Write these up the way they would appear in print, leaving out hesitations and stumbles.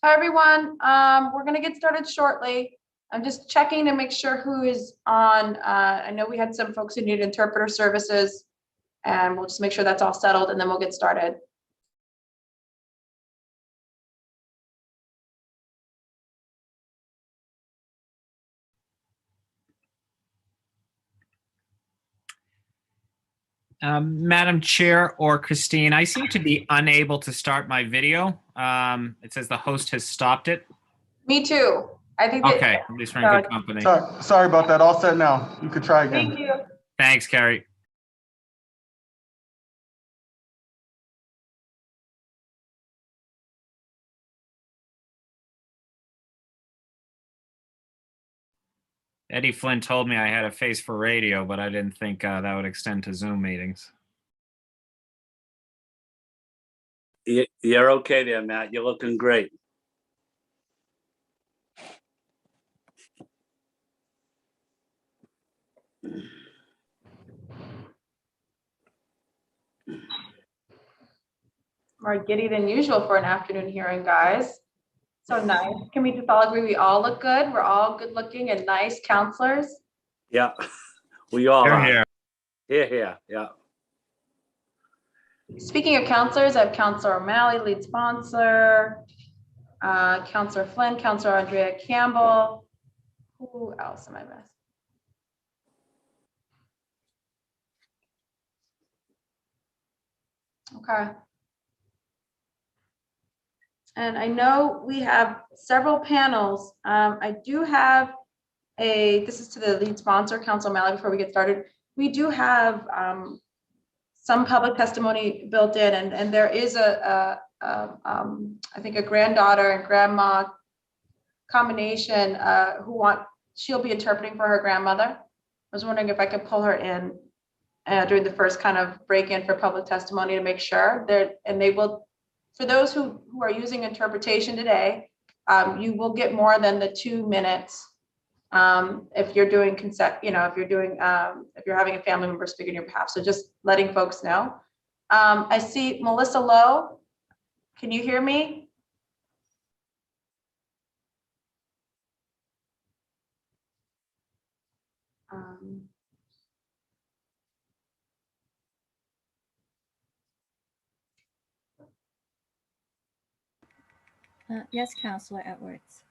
Hi, everyone. We're going to get started shortly. I'm just checking to make sure who is on. I know we had some folks who need interpreter services, and we'll just make sure that's all settled, and then we'll get started. Madam Chair or Christine, I seem to be unable to start my video. It says the host has stopped it. Me too. I think that. Okay, at least we're in good company. Sorry about that. All set now. You could try again. Thank you. Thanks, Carrie. Eddie Flynn told me I had a face for radio, but I didn't think that would extend to Zoom meetings. You're okay there, Matt. You're looking great. More giddy than usual for an afternoon hearing, guys. So nice. Can we just all agree we all look good? We're all good looking and nice counselors. Yeah, we all are. Here. Here. Yeah. Speaking of counselors, I have Counselor O'Malley, lead sponsor, Counselor Flynn, Counselor Andrea Campbell. Who else am I missing? Okay. And I know we have several panels. I do have this is to the lead sponsor, Counselor O'Malley, before we get started. We do have some public testimony built in, and there is I think a granddaughter and grandma combination she'll be interpreting for her grandmother. I was wondering if I could pull her in during the first kind of break in for public testimony to make sure they will, for those who are using interpretation today, you will get more than the 2 minutes if you're doing consent, if you're having a family member speak on your behalf. So just letting folks know. I see Melissa Lowe. Can you hear me? Yes, Counselor Edwards.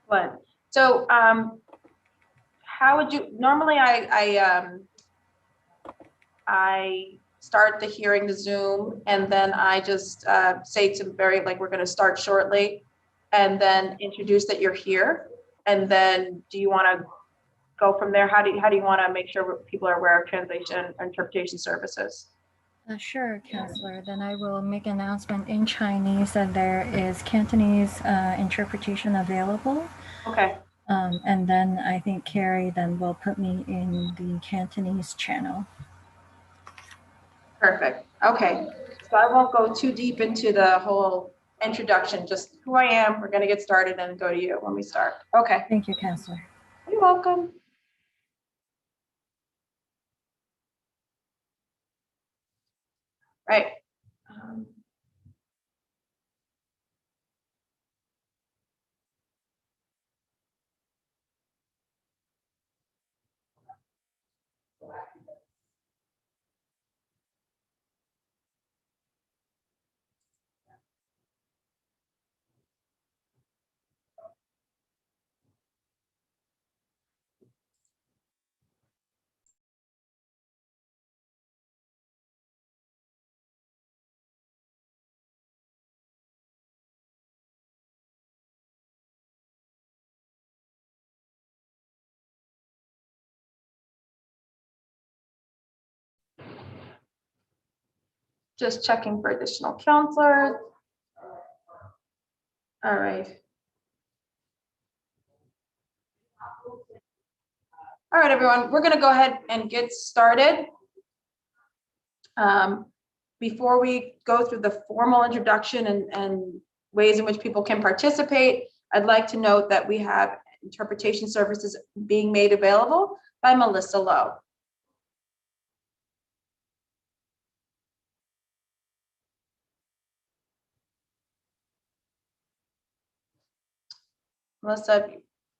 What? So how would you normally I start the hearing to Zoom, and then I just say to we're going to start shortly, and then introduce that you're here, and then do you want to go from there? How do you want to make sure people are aware of translation or interpretation services? Sure, Counselor. Then I will make an announcement in Chinese that there is Cantonese interpretation available. Okay. And then I think Carrie then will put me in the Cantonese channel. Perfect. Okay. So I won't go too deep into the whole introduction, just who I am. We're going to get started and go to you when we start. Okay. Thank you, Counselor. You're welcome. Right. Just checking for additional counselors. All right. All right, everyone, we're going to go ahead and get started. Before we go through the formal introduction and ways in which people can participate, I'd like to note that we have interpretation services being made available by Melissa Lowe. Melissa,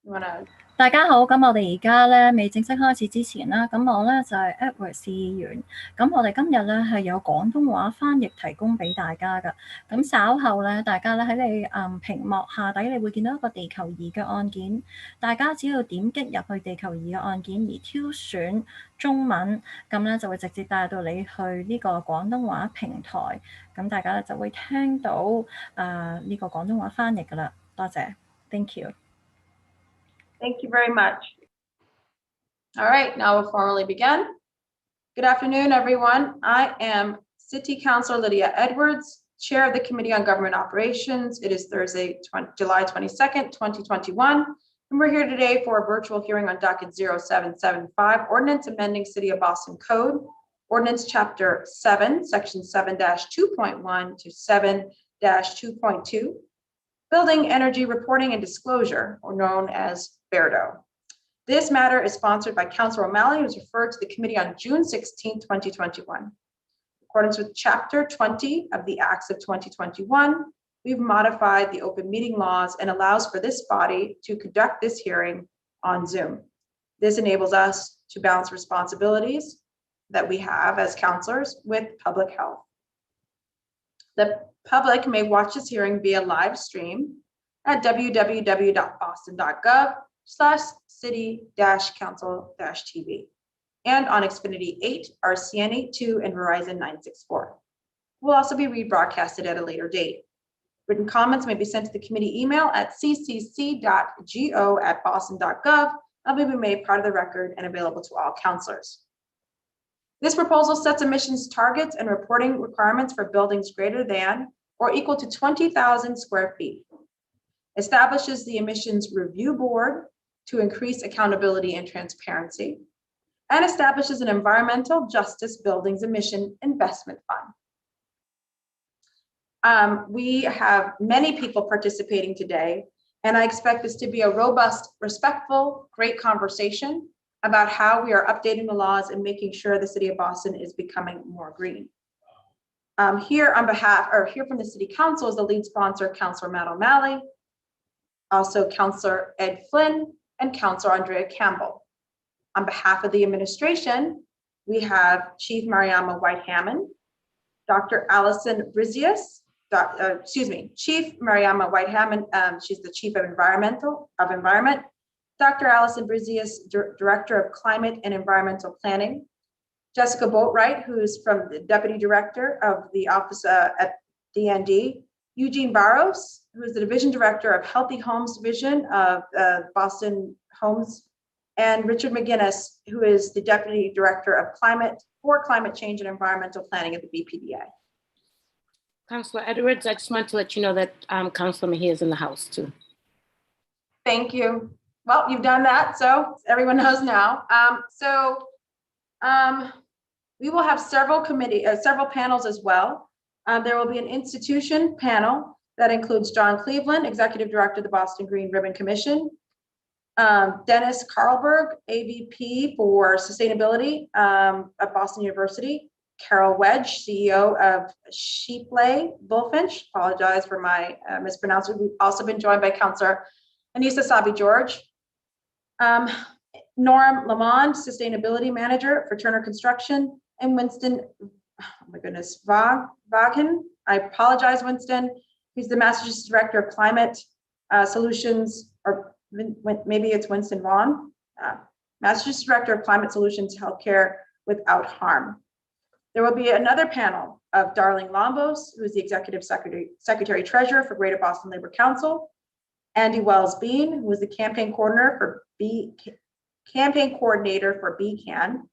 you wanna? 大家好，咁我哋而家咧未正式開始之前啦，咁我咧就係 Edward 市議員，咁我哋今日咧係有廣東話翻譯提供俾大家噶，咁稍後咧大家咧喺你屏幕下底，你會見到一個地球儀嘅按鍵，大家只要點擊入去地球儀嘅按鍵而挑選中文，咁咧就會直接帶到你去呢個廣東話平台，咁大家咧就會聽到呢個廣東話翻譯噶啦，多謝 ，thank you。 Thank you very much. All right, now we'll formally begin. Good afternoon, everyone. I am City Councilor Lydia Edwards, Chair of the Committee on Government Operations. It is Thursday, July 22nd, 2021, and we're here today for a virtual hearing on Docket 0775, Ordinance Amending City of Boston Code, Ordinance Chapter 7, Section 7-2.1 to 7-2.2, Building Energy Reporting and Disclosure, or known as BERDO. This matter is sponsored by Councilor O'Malley, who was referred to the committee on June 16, 2021. In accordance with Chapter 20 of the Acts of 2021, we've modified the open meeting laws and allows for this body to conduct this hearing on Zoom. This enables us to balance responsibilities that we have as councilors with public health. The public may watch this hearing via live stream at www.boston.gov/city-council-tv and on Xfinity 8, RCN 82, and Verizon 964. Will also be rebroadcasted at a later date. Written comments may be sent to the committee email at ccc.go@boston.gov and will be made part of the record and available to all councilors. This proposal sets emissions targets and reporting requirements for buildings greater than or equal to 20,000 square feet, establishes the emissions review board to increase accountability and transparency, and establishes an environmental justice buildings emission investment fund. We have many people participating today, and I expect this to be a robust, respectful, great conversation about how we are updating the laws and making sure the city of Boston is becoming more green. Here from the City Council is the lead sponsor, Councilor Matt O'Malley, also Councilor Ed Flynn, and Councilor Andrea Campbell. On behalf of the administration, we have Chief Mariama White-Hammond, Dr. Allison Brizius, Chief Mariama White-Hammond, she's the Chief of Environment, Dr. Allison Brizius, Director of Climate and Environmental Planning, Jessica Boatwright, who's from the Deputy Director of the Office at DND, Eugene Barros, who is the Division Director of Healthy Homes Division of Boston Homes, and Richard McGinnis, who is the Deputy Director of Climate Change and Environmental Planning at the BPDA. Councilor Edwards, I just want to let you know that Councilor Mejia is in the house too. Thank you. Well, you've done that, so everyone knows now. We will have several panels as well. There will be an institution panel that includes John Cleveland, Executive Director of the Boston Green Ribbon Commission, Dennis Carlberg, AVP for Sustainability at Boston University, Carol Wedge, CEO of Sheepley Bullfinch. Apologize for my mispronouncing. We've also been joined by Councilor Anissa Sabi-George. Norm Lamond, Sustainability Manager for Turner Construction, and Winston, oh my goodness, Vaughan. I apologize, Winston. He's the Massachusetts Director of Climate Solutions, or maybe it's Winston Vaughn, Massachusetts Director of Climate Solutions Healthcare Without Harm. There will be another panel of Darlene Lombos, who is the Executive Secretary Treasurer for Greater Boston Labor Council, Andy Wells-Bean, who is the Campaign Coordinator for BCAN,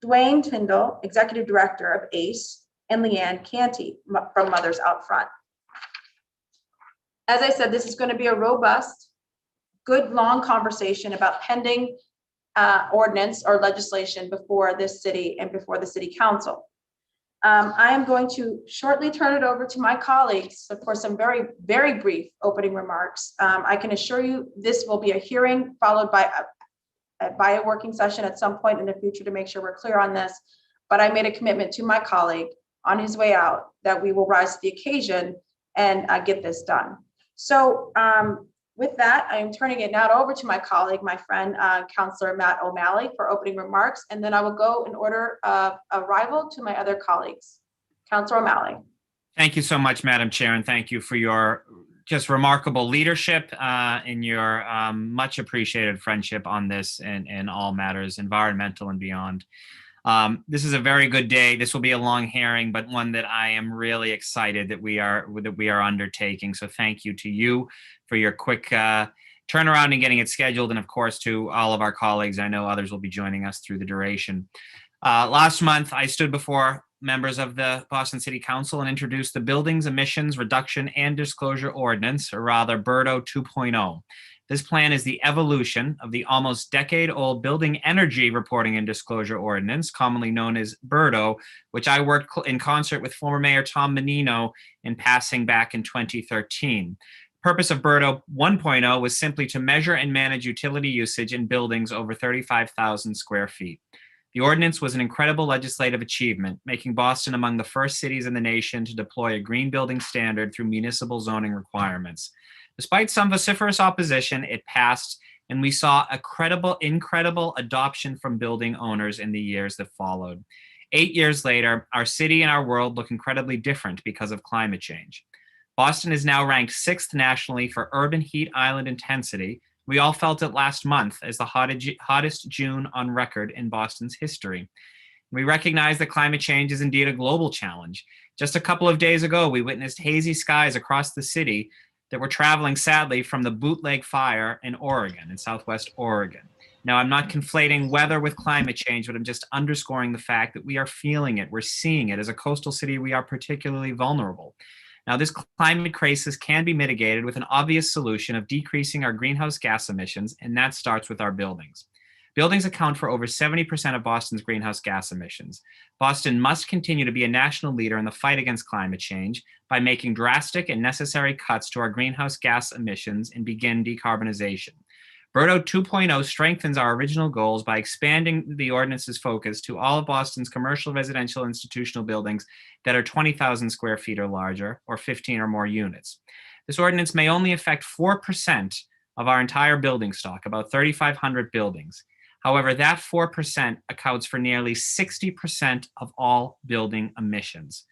Dwayne Tyndall, Executive Director of ACE, and Leanne Canty from Mothers Out Front. As I said, this is going to be a robust, good, long conversation about pending ordinance or legislation before this city and before the City Council. I am going to shortly turn it over to my colleagues for some very, very brief opening remarks. I can assure you this will be a hearing followed by a working session at some point in the future to make sure we're clear on this. But I made a commitment to my colleague on his way out that we will rise to the occasion and get this done. So With that, I am turning it now over to my colleague, my friend, Councillor Matt O'Malley for opening remarks, and then I will go in order of arrival to my other colleagues. Councillor O'Malley. Thank you so much, Madam Chair, and thank you for your just remarkable leadership and your much appreciated friendship on this and in all matters, environmental and beyond. This is a very good day. This will be a long hearing, but one that I am really excited that we are undertaking. So thank you to you for your quick turnaround and getting it scheduled, and of course to all of our colleagues. I know others will be joining us through the duration. Last month, I stood before members of the Boston City Council and introduced the Buildings Emissions Reduction and Disclosure Ordinance, or rather BERDO 2.0. This plan is the evolution of the almost decade-old Building Energy Reporting and Disclosure Ordinance, commonly known as BERDO, which I worked in concert with former Mayor Tom Menino in passing back in 2013. Purpose of BERDO 1.0 was simply to measure and manage utility usage in buildings over 35,000 square feet. The ordinance was an incredible legislative achievement, making Boston among the first cities in the nation to deploy a green building standard through municipal zoning requirements. Despite some vociferous opposition, it passed, and we saw incredible adoption from building owners in the years that followed. 8 years later, our city and our world look incredibly different because of climate change. Boston is now ranked 6th nationally for urban heat island intensity. We all felt it last month as the hottest June on record in Boston's history. We recognize that climate change is indeed a global challenge. Just a couple of days ago, we witnessed hazy skies across the city that were traveling sadly from the bootleg fire in Oregon, in Southwest Oregon. Now, I'm not conflating weather with climate change, but I'm just underscoring the fact that we are feeling it. We're seeing it. As a coastal city, we are particularly vulnerable. Now, this climate crisis can be mitigated with an obvious solution of decreasing our greenhouse gas emissions, and that starts with our buildings. Buildings account for over 70% of Boston's greenhouse gas emissions. Boston must continue to be a national leader in the fight against climate change by making drastic and necessary cuts to our greenhouse gas emissions and begin decarbonization. BERDO 2.0 strengthens our original goals by expanding the ordinance's focus to all of Boston's commercial, residential, institutional buildings that are 20,000 square feet or larger, or 15 or more units. This ordinance may only affect 4% of our entire building stock, about 3,500 buildings. However, that 4% accounts for nearly 60% of all building emissions.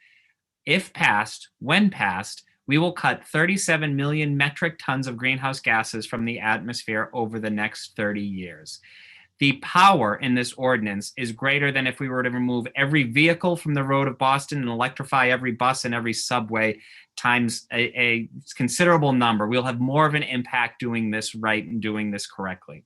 If passed, when passed, we will cut 37 million metric tons of greenhouse gases from the atmosphere over the next 30 years. The power in this ordinance is greater than if we were to remove every vehicle from the road of Boston and electrify every bus and every subway times a considerable number. We'll have more of an impact doing this right and doing this correctly.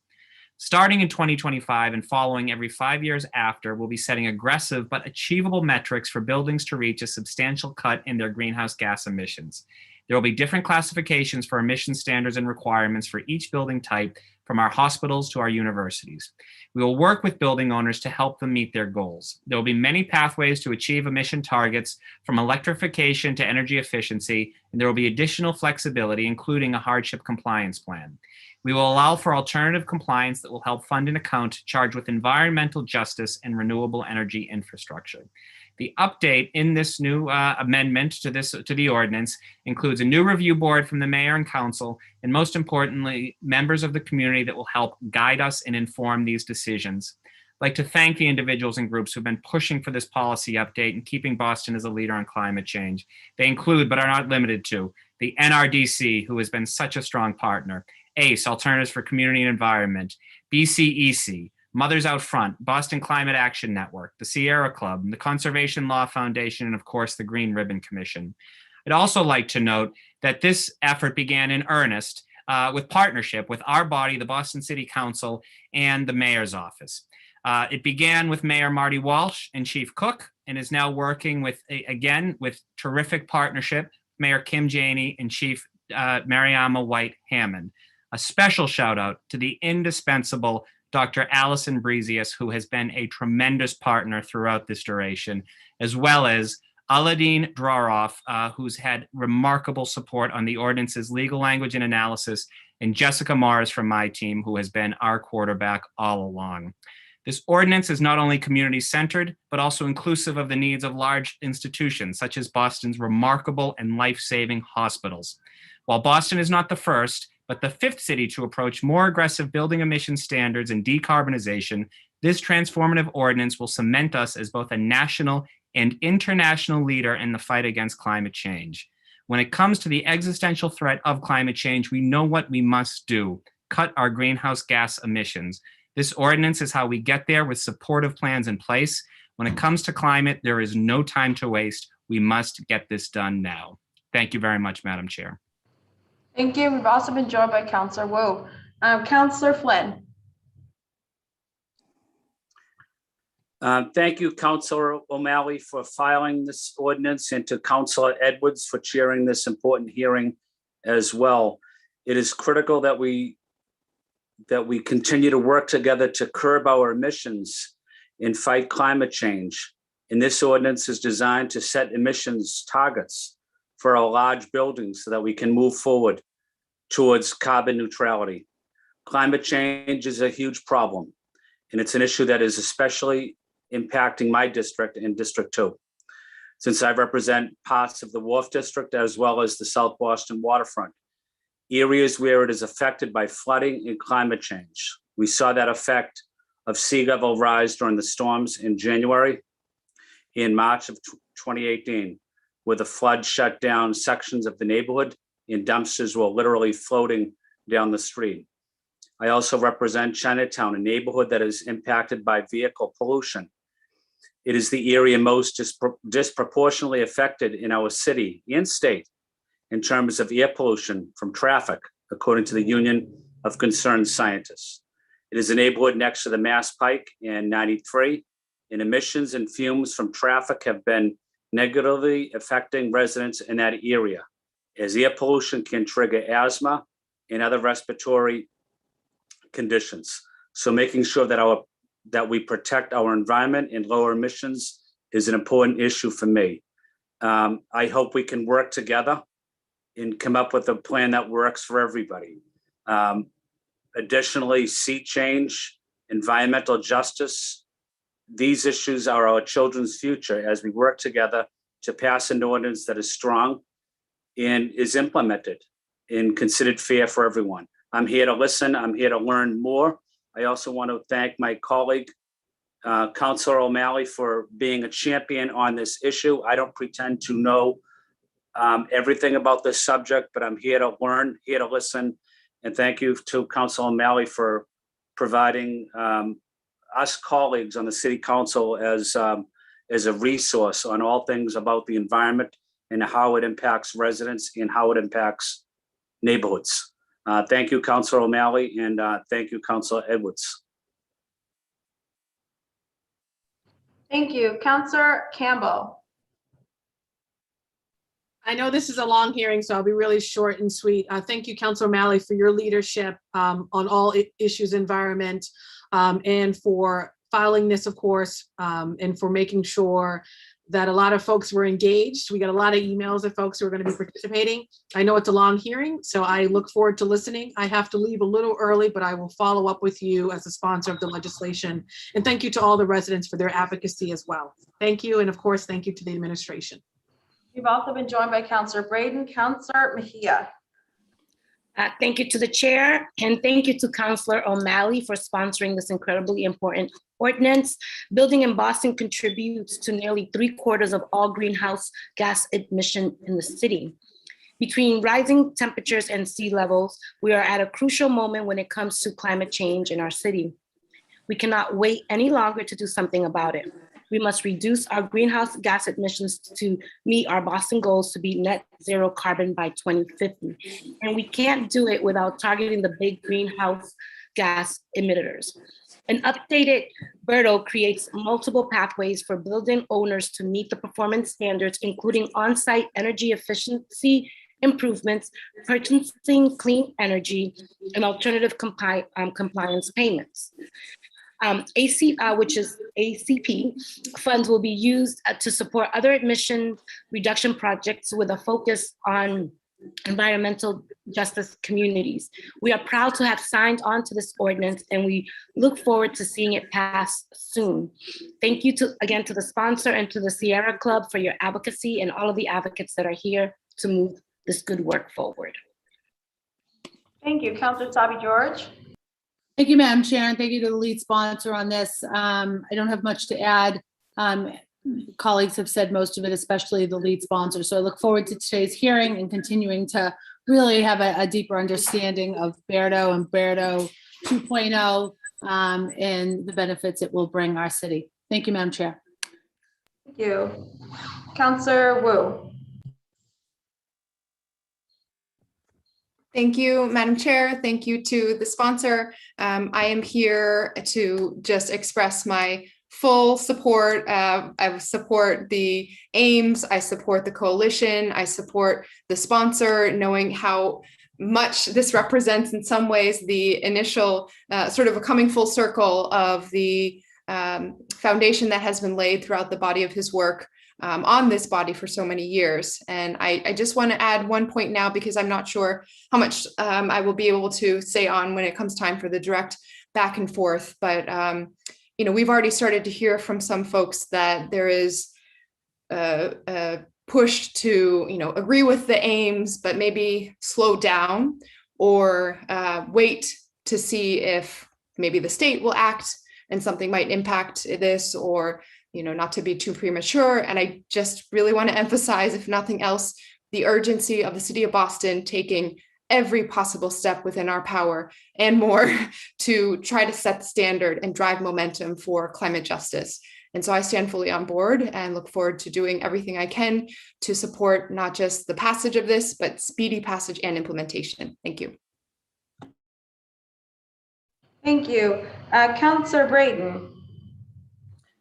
Starting in 2025 and following every 5 years after, we'll be setting aggressive but achievable metrics for buildings to reach a substantial cut in their greenhouse gas emissions. There will be different classifications for emission standards and requirements for each building type, from our hospitals to our universities. We will work with building owners to help them meet their goals. There will be many pathways to achieve emission targets, from electrification to energy efficiency, and there will be additional flexibility, including a hardship compliance plan. We will allow for alternative compliance that will help fund an account charged with environmental justice and renewable energy infrastructure. The update in this new amendment to the ordinance includes a new review board from the mayor and council, and most importantly, members of the community that will help guide us and inform these decisions. I'd like to thank the individuals and groups who've been pushing for this policy update and keeping Boston as a leader on climate change. They include, but are not limited to, the NRDC, who has been such a strong partner, ACE, Alternatives for Community and Environment, BCEC, Mothers Out Front, Boston Climate Action Network, the Sierra Club, the Conservation Law Foundation, and of course, the Green Ribbon Commission. I'd also like to note that this effort began in earnest with partnership with our body, the Boston City Council, and the Mayor's Office. It began with Mayor Marty Walsh and Chief Cook, and is now working with terrific partnership, Mayor Kim Janey and Chief Mariama White Hammond. A special shout out to the indispensable Dr. Allison Breezius, who has been a tremendous partner throughout this duration, as well as Aladeen Draroff, who's had remarkable support on the ordinance's legal language and analysis, and Jessica Morris from my team, who has been our quarterback all along. This ordinance is not only community-centered, but also inclusive of the needs of large institutions, such as Boston's remarkable and life-saving hospitals. While Boston is not the first, but the fifth city to approach more aggressive building emission standards and decarbonization, this transformative ordinance will cement us as both a national and international leader in the fight against climate change. When it comes to the existential threat of climate change, we know what we must do: cut our greenhouse gas emissions. This ordinance is how we get there with supportive plans in place. When it comes to climate, there is no time to waste. We must get this done now. Thank you very much, Madam Chair. Thank you. We've also been joined by Councillor Wu. Councillor Flynn. Thank you, Councillor O'Malley, for filing this ordinance, and to Councillor Edwards for chairing this important hearing as well. It is critical that we continue to work together to curb our emissions and fight climate change. And this ordinance is designed to set emissions targets for our large buildings so that we can move forward towards carbon neutrality. Climate change is a huge problem, and it's an issue that is especially impacting my district and District 2. Since I represent parts of the Wharf District as well as the South Boston waterfront, areas where it is affected by flooding and climate change. We saw that effect of sea level rise during the storms in January and March of 2018, where the flood shut down sections of the neighborhood and dumpsters were literally floating down the street. I also represent Chinatown, a neighborhood that is impacted by vehicle pollution. It is the area most disproportionately affected in our city and state in terms of air pollution from traffic, according to the Union of Concerned Scientists. It is a neighborhood next to the Mass Pike and 93, and emissions and fumes from traffic have been negatively affecting residents in that area, as air pollution can trigger asthma and other respiratory conditions. So making sure that we protect our environment and lower emissions is an important issue for me. I hope we can work together and come up with a plan that works for everybody. Additionally, sea change, environmental justice, these issues are our children's future as we work together to pass an ordinance that is strong and is implemented and considered fair for everyone. I'm here to listen. I'm here to learn more. I also want to thank my colleague, Councillor O'Malley, for being a champion on this issue. I don't pretend to know everything about this subject, but I'm here to learn, here to listen. And thank you to Councillor O'Malley for providing us colleagues on the City Council as a resource on all things about the environment and how it impacts residents and how it impacts neighborhoods. Thank you, Councillor O'Malley, and thank you, Councillor Edwards. Thank you. Councillor Campbell. I know this is a long hearing, so I'll be really short and sweet. Thank you, Councillor O'Malley, for your leadership on all issues environment, and for filing this, of course, and for making sure that a lot of folks were engaged. We got a lot of emails of folks who are going to be participating. I know it's a long hearing, so I look forward to listening. I have to leave a little early, but I will follow up with you as a sponsor of the legislation. And thank you to all the residents for their advocacy as well. Thank you. And of course, thank you to the administration. We've also been joined by Councillor Braden. Councillor Mejia. Thank you to the chair, and thank you to Councillor O'Malley for sponsoring this incredibly important ordinance. Building in Boston contributes to nearly 3/4 of all greenhouse gas emission in the city. Between rising temperatures and sea levels, we are at a crucial moment when it comes to climate change in our city. We cannot wait any longer to do something about it. We must reduce our greenhouse gas emissions to meet our Boston goals to be net zero carbon by 2050. And we can't do it without targeting the big greenhouse gas emitters. An updated BERDO creates multiple pathways for building owners to meet the performance standards, including on-site energy efficiency improvements, purchasing clean energy, and alternative compliance payments. Which is ACP funds will be used to support other emission reduction projects with a focus on environmental justice communities. We are proud to have signed on to this ordinance, and we look forward to seeing it pass soon. Thank you again to the sponsor and to the Sierra Club for your advocacy and all of the advocates that are here to move this good work forward. Thank you. Councillor Sabi George. Thank you, Madam Chair, and thank you to the lead sponsor on this. I don't have much to add. Colleagues have said most of it, especially the lead sponsor. So I look forward to today's hearing and continuing to really have a deeper understanding of Bairdo and Bairdo 2.0 and the benefits it will bring our city. Thank you, Madam Chair. Thank you. Councillor Wu. Thank you, Madam Chair. Thank you to the sponsor. I am here to just express my full support. I support the aims. I support the coalition. I support the sponsor, knowing how much this represents in some ways the initial sort of a coming full circle of the foundation that has been laid throughout the body of his work on this body for so many years. And I just want to add one point now, because I'm not sure how much I will be able to say on when it comes time for the direct back and forth. But, you know, we've already started to hear from some folks that there is a push to, you know, agree with the aims, but maybe slow down or wait to see if maybe the state will act and something might impact this, or, you know, not to be too premature. And I just really want to emphasize, if nothing else, the urgency of the city of Boston taking every possible step within our power and more to try to set the standard and drive momentum for climate justice. And so I stand fully on board and look forward to doing everything I can to support not just the passage of this, but speedy passage and implementation. Thank you. Thank you. Councillor Brayton.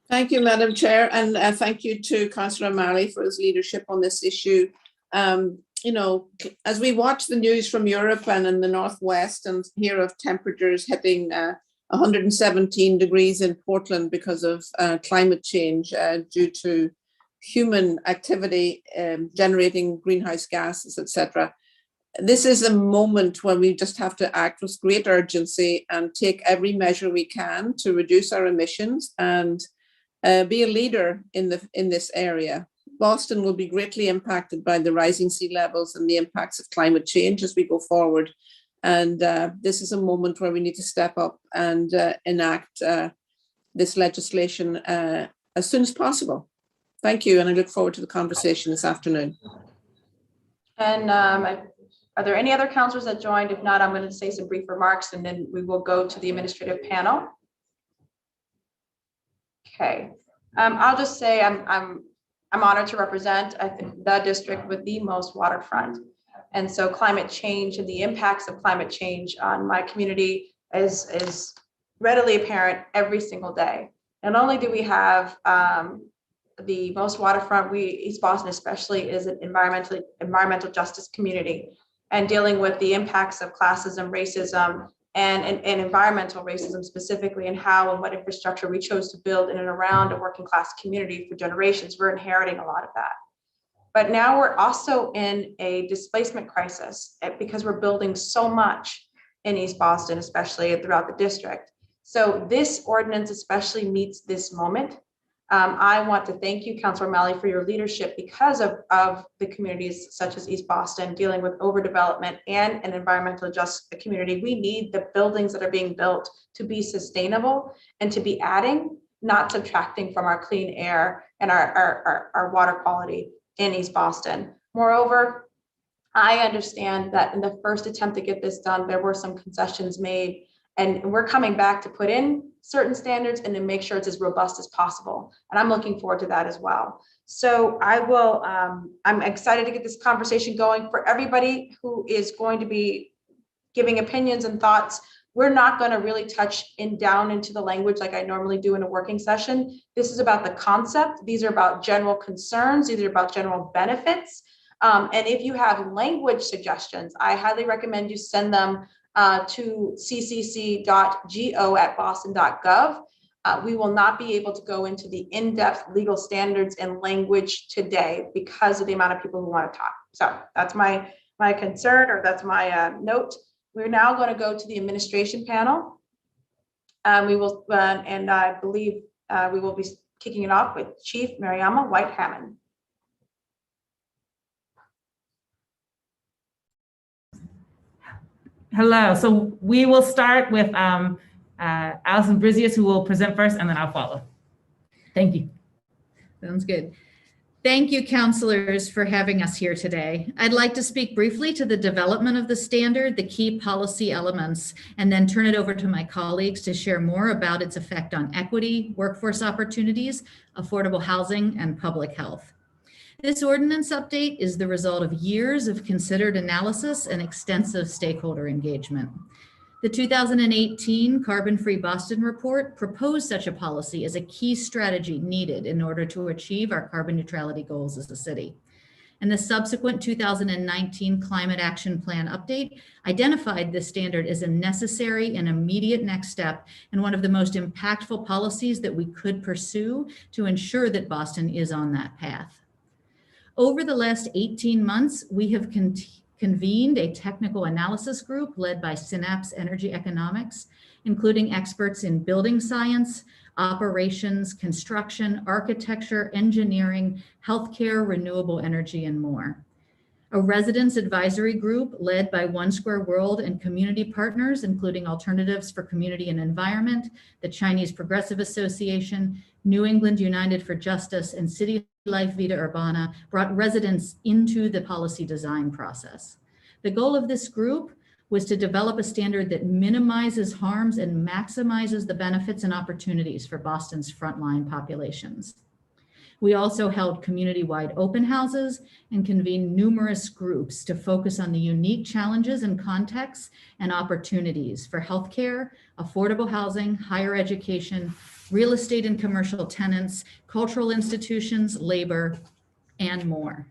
Thank you, Madam Chair, and thank you to Councillor O'Malley for his leadership on this issue. You know, as we watch the news from Europe and in the Northwest and hear of temperatures hitting 117 degrees in Portland because of climate change due to human activity generating greenhouse gases, etc. This is a moment when we just have to act with great urgency and take every measure we can to reduce our emissions and be a leader in this area. Boston will be greatly impacted by the rising sea levels and the impacts of climate change as we go forward. And this is a moment where we need to step up and enact this legislation as soon as possible. Thank you, and I look forward to the conversation this afternoon. And are there any other councillors that joined? If not, I'm going to say some brief remarks and then we will go to the administrative panel. Okay, I'll just say I'm honored to represent, I think, the district with the most waterfront. And so climate change and the impacts of climate change on my community is readily apparent every single day. Not only do we have the most waterfront, East Boston especially is an environmental justice community, and dealing with the impacts of classism, racism, and environmental racism specifically, and how and what infrastructure we chose to build in and around a working class community for generations. We're inheriting a lot of that. But now we're also in a displacement crisis because we're building so much in East Boston, especially throughout the district. So this ordinance especially meets this moment. I want to thank you, Councillor O'Malley, for your leadership because of the communities such as East Boston dealing with overdevelopment and an environmental just community. We need the buildings that are being built to be sustainable and to be adding, not subtracting from our clean air and our water quality in East Boston. Moreover, I understand that in the first attempt to get this done, there were some concessions made, and we're coming back to put in certain standards and to make sure it's as robust as possible. And I'm looking forward to that as well. So I will, I'm excited to get this conversation going. For everybody who is going to be giving opinions and thoughts, we're not going to really touch down into the language like I normally do in a working session. This is about the concept. These are about general concerns. These are about general benefits. And if you have language suggestions, I highly recommend you send them to ccc.go@boston.gov. We will not be able to go into the in-depth legal standards and language today because of the amount of people who want to talk. So that's my concern, or that's my note. We're now going to go to the administration panel. We will, and I believe we will be kicking it off with Chief Mariama White-Hammond. Hello. So we will start with Alison Brizius, who will present first, and then I'll follow. Thank you. Sounds good. Thank you, counselors, for having us here today. I'd like to speak briefly to the development of the standard, the key policy elements, and then turn it over to my colleagues to share more about its effect on equity, workforce opportunities, affordable housing, and public health. This ordinance update is the result of years of considered analysis and extensive stakeholder engagement. The 2018 Carbon-Free Boston Report proposed such a policy as a key strategy needed in order to achieve our carbon neutrality goals as a city. And the subsequent 2019 Climate Action Plan update identified this standard as a necessary and immediate next step and one of the most impactful policies that we could pursue to ensure that Boston is on that path. Over the last 18 months, we have convened a technical analysis group led by Synapse Energy Economics, including experts in building science, operations, construction, architecture, engineering, healthcare, renewable energy, and more. A residents advisory group led by One Square World and community partners, including Alternatives for Community and Environment, the Chinese Progressive Association, New England United for Justice, and City Life Vida Urbana, brought residents into the policy design process. The goal of this group was to develop a standard that minimizes harms and maximizes the benefits and opportunities for Boston's frontline populations. We also held community-wide open houses and convened numerous groups to focus on the unique challenges and contexts and opportunities for healthcare, affordable housing, higher education, real estate and commercial tenants, cultural institutions, labor, and more.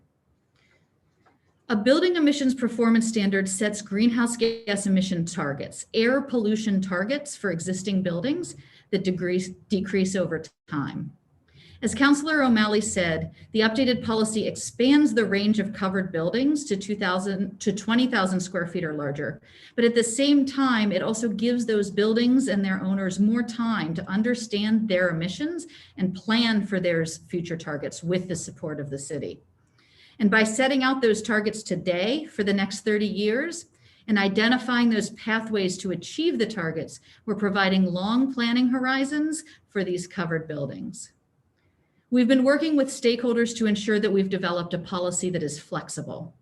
A building emissions performance standard sets greenhouse gas emission targets, air pollution targets for existing buildings that decrease over time. As Councillor O'Malley said, the updated policy expands the range of covered buildings to 20,000 square feet or larger. But at the same time, it also gives those buildings and their owners more time to understand their emissions and plan for their future targets with the support of the city. And by setting out those targets today for the next 30 years and identifying those pathways to achieve the targets, we're providing long planning horizons for these covered buildings. We've been working with stakeholders to ensure that we've developed a policy that is flexible.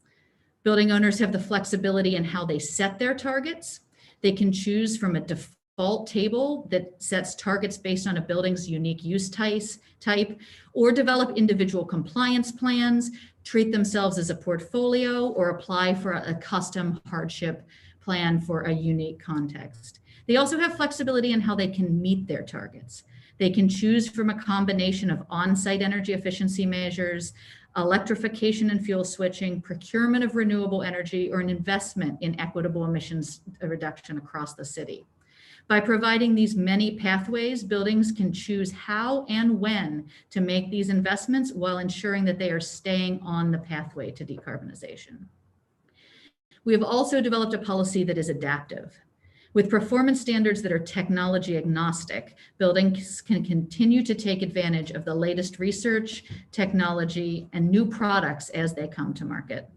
Building owners have the flexibility in how they set their targets. They can choose from a default table that sets targets based on a building's unique use type, or develop individual compliance plans, treat themselves as a portfolio, or apply for a custom hardship plan for a unique context. They also have flexibility in how they can meet their targets. They can choose from a combination of on-site energy efficiency measures, electrification and fuel switching, procurement of renewable energy, or an investment in equitable emissions reduction across the city. By providing these many pathways, buildings can choose how and when to make these investments while ensuring that they are staying on the pathway to decarbonization. We have also developed a policy that is adaptive. With performance standards that are technology agnostic, buildings can continue to take advantage of the latest research, technology, and new products as they come to market.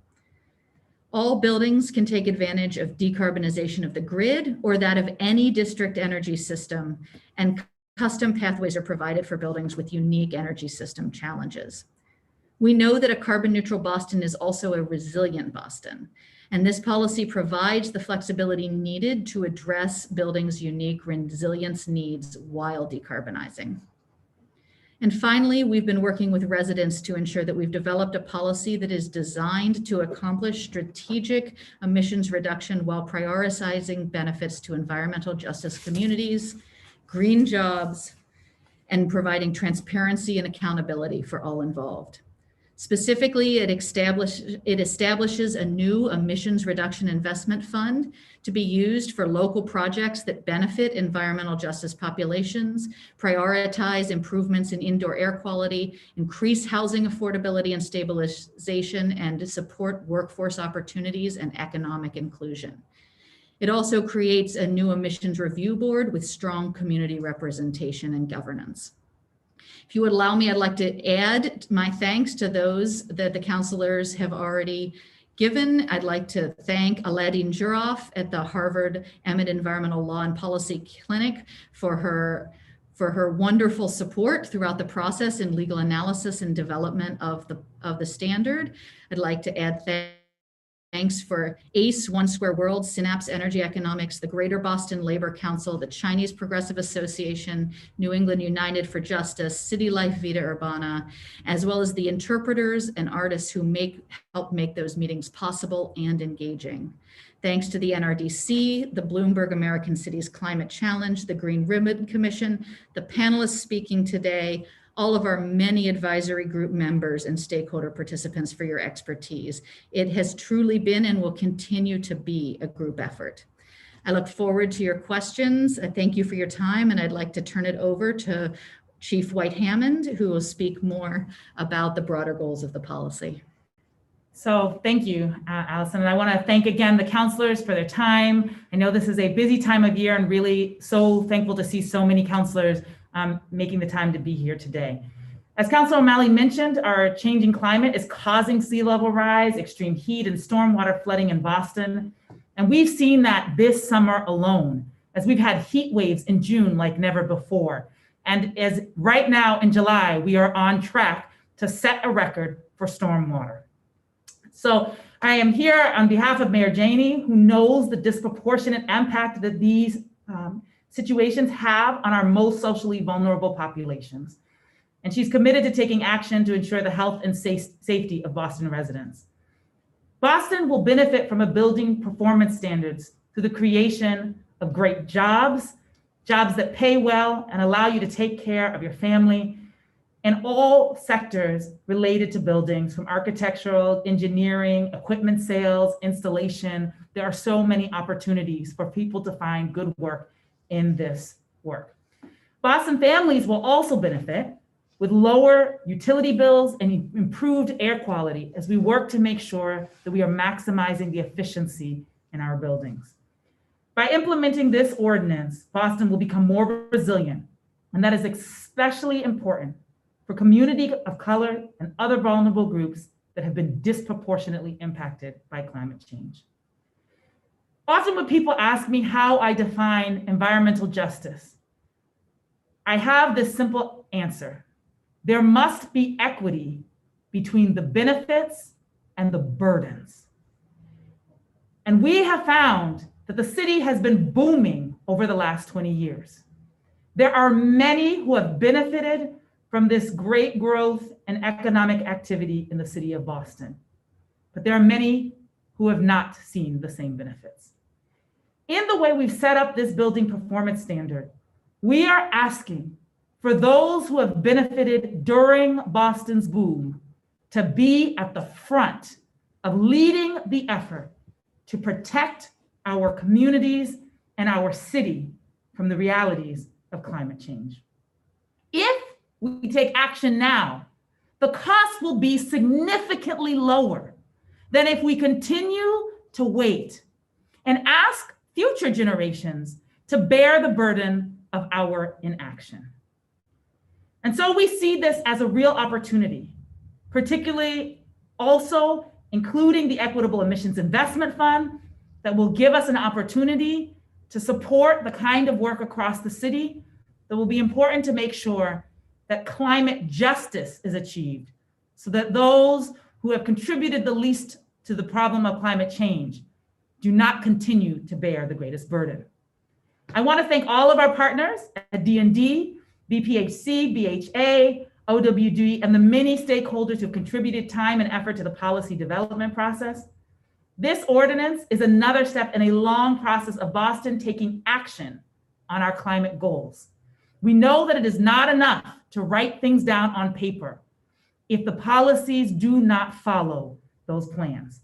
All buildings can take advantage of decarbonization of the grid or that of any district energy system, and custom pathways are provided for buildings with unique energy system challenges. We know that a carbon neutral Boston is also a resilient Boston. And this policy provides the flexibility needed to address buildings' unique resilience needs while decarbonizing. And finally, we've been working with residents to ensure that we've developed a policy that is designed to accomplish strategic emissions reduction while prioritizing benefits to environmental justice communities, green jobs, and providing transparency and accountability for all involved. Specifically, it establishes a new emissions reduction investment fund to be used for local projects that benefit environmental justice populations, prioritize improvements in indoor air quality, increase housing affordability and stabilization, and support workforce opportunities and economic inclusion. It also creates a new emissions review board with strong community representation and governance. If you would allow me, I'd like to add my thanks to those that the councilors have already given. I'd like to thank Aladin Juroff at the Harvard Emmett Environmental Law and Policy Clinic for her wonderful support throughout the process in legal analysis and development of the standard. I'd like to add thanks for ACE, One Square World, Synapse Energy Economics, the Greater Boston Labor Council, the Chinese Progressive Association, New England United for Justice, City Life Vida Urbana, as well as the interpreters and artists who help make those meetings possible and engaging. Thanks to the NRDC, the Bloomberg American Cities Climate Challenge, the Green Ribbon Commission, the panelists speaking today, all of our many advisory group members and stakeholder participants for your expertise. It has truly been and will continue to be a group effort. I look forward to your questions. I thank you for your time, and I'd like to turn it over to Chief White Hammond, who will speak more about the broader goals of the policy. So thank you, Allison. And I want to thank again the counselors for their time. I know this is a busy time of year and really so thankful to see so many counselors making the time to be here today. As Councilor O'Malley mentioned, our changing climate is causing sea level rise, extreme heat, and stormwater flooding in Boston. And we've seen that this summer alone, as we've had heat waves in June like never before. And as right now in July, we are on track to set a record for stormwater. So I am here on behalf of Mayor Janey, who knows the disproportionate impact that these situations have on our most socially vulnerable populations. And she's committed to taking action to ensure the health and safety of Boston residents. Boston will benefit from a building performance standards through the creation of great jobs that pay well and allow you to take care of your family, and all sectors related to buildings, from architectural, engineering, equipment sales, installation. There are so many opportunities for people to find good work in this work. Boston families will also benefit with lower utility bills and improved air quality as we work to make sure that we are maximizing the efficiency in our buildings. By implementing this ordinance, Boston will become more resilient, and that is especially important for community of color and other vulnerable groups that have been disproportionately impacted by climate change. Often when people ask me how I define environmental justice, I have this simple answer. There must be equity between the benefits and the burdens. And we have found that the city has been booming over the last 20 years. There are many who have benefited from this great growth and economic activity in the city of Boston, but there are many who have not seen the same benefits. In the way we've set up this building performance standard, we are asking for those who have benefited during Boston's boom to be at the front of leading the effort to protect our communities and our city from the realities of climate change. If we take action now, the cost will be significantly lower than if we continue to wait and ask future generations to bear the burden of our inaction. And so we see this as a real opportunity, particularly also including the Equitable Emissions Investment Fund that will give us an opportunity to support the kind of work across the city that will be important to make sure that climate justice is achieved so that those who have contributed the least to the problem of climate change do not continue to bear the greatest burden. I want to thank all of our partners at D&D, BPHC, BHA, OWD, and the many stakeholders who contributed time and effort to the policy development process. This ordinance is another step in a long process of Boston taking action on our climate goals. We know that it is not enough to write things down on paper if the policies do not follow those plans.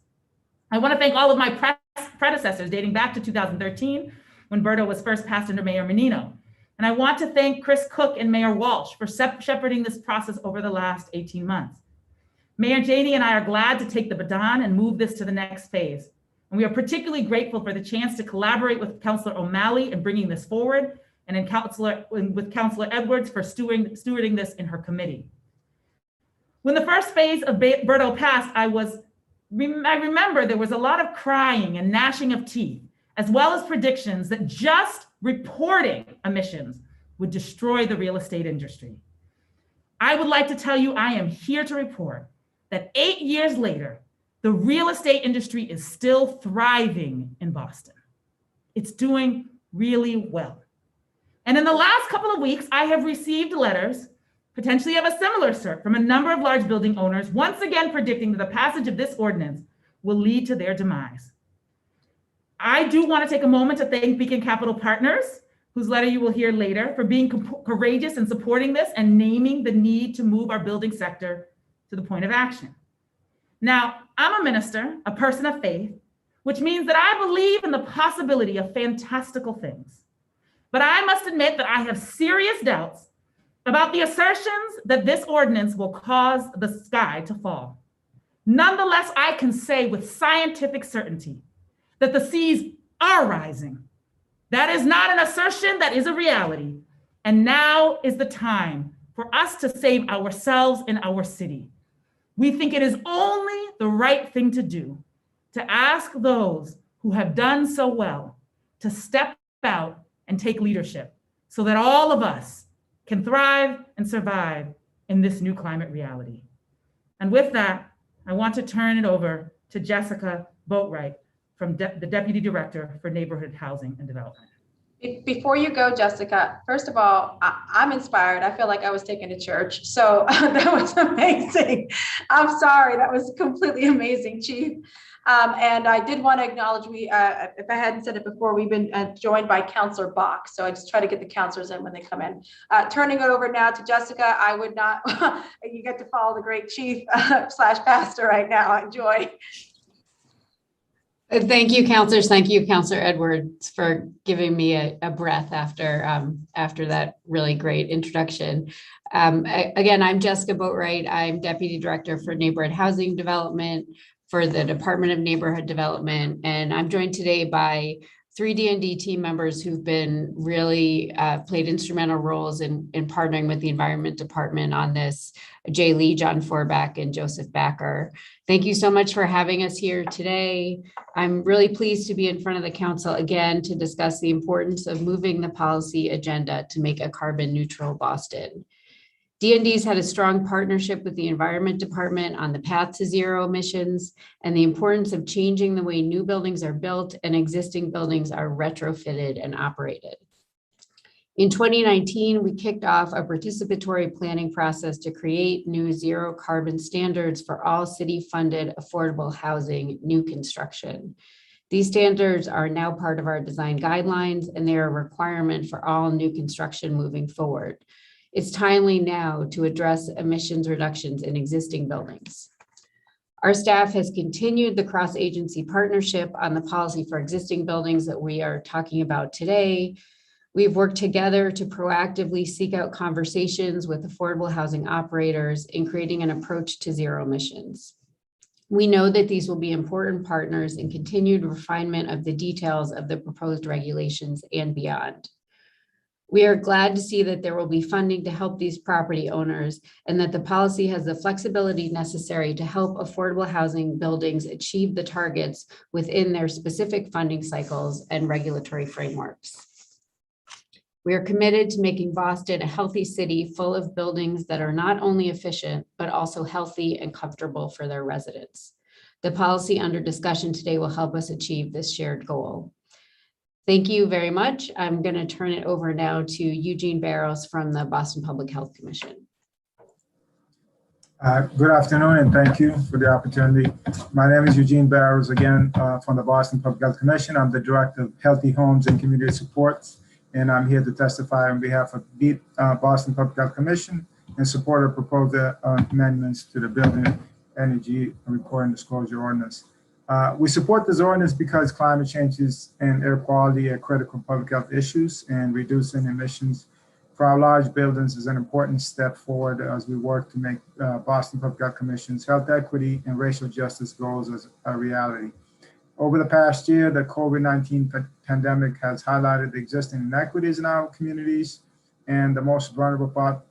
I want to thank all of my predecessors dating back to 2013 when BERTA was first passed under Mayor Menino. And I want to thank Chris Cook and Mayor Walsh for shepherding this process over the last 18 months. Mayor Janey and I are glad to take the baton and move this to the next phase. And we are particularly grateful for the chance to collaborate with Councilor O'Malley in bringing this forward and with Councilor Edwards for stewarding this in her committee. When the first phase of BERTA passed, I was I remember there was a lot of crying and gnashing of teeth, as well as predictions that just reporting emissions would destroy the real estate industry. I would like to tell you I am here to report that 8 years later, the real estate industry is still thriving in Boston. It's doing really well. And in the last couple of weeks, I have received letters, potentially of a similar sort, from a number of large building owners, once again predicting that the passage of this ordinance will lead to their demise. I do want to take a moment to thank Beacon Capital Partners, whose letter you will hear later, for being courageous in supporting this and naming the need to move our building sector to the point of action. Now, I'm a minister, a person of faith, which means that I believe in the possibility of fantastical things. But I must admit that I have serious doubts about the assertions that this ordinance will cause the sky to fall. Nonetheless, I can say with scientific certainty that the seas are rising. That is not an assertion, that is a reality. And now is the time for us to save ourselves and our city. We think it is only the right thing to do, to ask those who have done so well to step out and take leadership so that all of us can thrive and survive in this new climate reality. And with that, I want to turn it over to Jessica Boatwright, from the Deputy Director for Neighborhood Housing and Development. Before you go, Jessica, first of all, I'm inspired. I feel like I was taken to church. So that was amazing. I'm sorry, that was completely amazing, Chief. And I did want to acknowledge, if I hadn't said it before, we've been joined by Councillor Bach. So I just try to get the councillors in when they come in. Turning it over now to Jessica, I would not, you get to follow the great Chief slash Pastor right now. Enjoy. Thank you, councilors. Thank you, Councilor Edwards, for giving me a breath after that really great introduction. Again, I'm Jessica Boatwright. I'm Deputy Director for Neighborhood Housing Development for the Department of Neighborhood Development. And I'm joined today by 3 D&D team members who've been really played instrumental roles in partnering with the Environment Department on this: Jay Lee, John Forback, and Joseph Backer. Thank you so much for having us here today. I'm really pleased to be in front of the council again to discuss the importance of moving the policy agenda to make a carbon neutral Boston. D&D's had a strong partnership with the Environment Department on the path to zero emissions and the importance of changing the way new buildings are built and existing buildings are retrofitted and operated. In 2019, we kicked off a participatory planning process to create new zero carbon standards for all city-funded affordable housing new construction. These standards are now part of our design guidelines, and they're a requirement for all new construction moving forward. It's timely now to address emissions reductions in existing buildings. Our staff has continued the cross-agency partnership on the policy for existing buildings that we are talking about today. We've worked together to proactively seek out conversations with affordable housing operators in creating an approach to zero emissions. We know that these will be important partners in continued refinement of the details of the proposed regulations and beyond. We are glad to see that there will be funding to help these property owners and that the policy has the flexibility necessary to help affordable housing buildings achieve the targets within their specific funding cycles and regulatory frameworks. We are committed to making Boston a healthy city full of buildings that are not only efficient, but also healthy and comfortable for their residents. The policy under discussion today will help us achieve this shared goal. Thank you very much. I'm going to turn it over now to Eugene Barros from the Boston Public Health Commission. Good afternoon, and thank you for the opportunity. My name is Eugene Barros, again, from the Boston Public Health Commission. I'm the Director of Healthy Homes and Community Supports, and I'm here to testify on behalf of the Boston Public Health Commission in support of proposed amendments to the Building Energy Reporting Disclosure Ordinance. We support this ordinance because climate changes and air quality are critical public health issues, and reducing emissions for our large buildings is an important step forward as we work to make Boston Public Health Commission's health equity and racial justice goals as a reality. Over the past year, the COVID-19 pandemic has highlighted the existing inequities in our communities, and the most vulnerable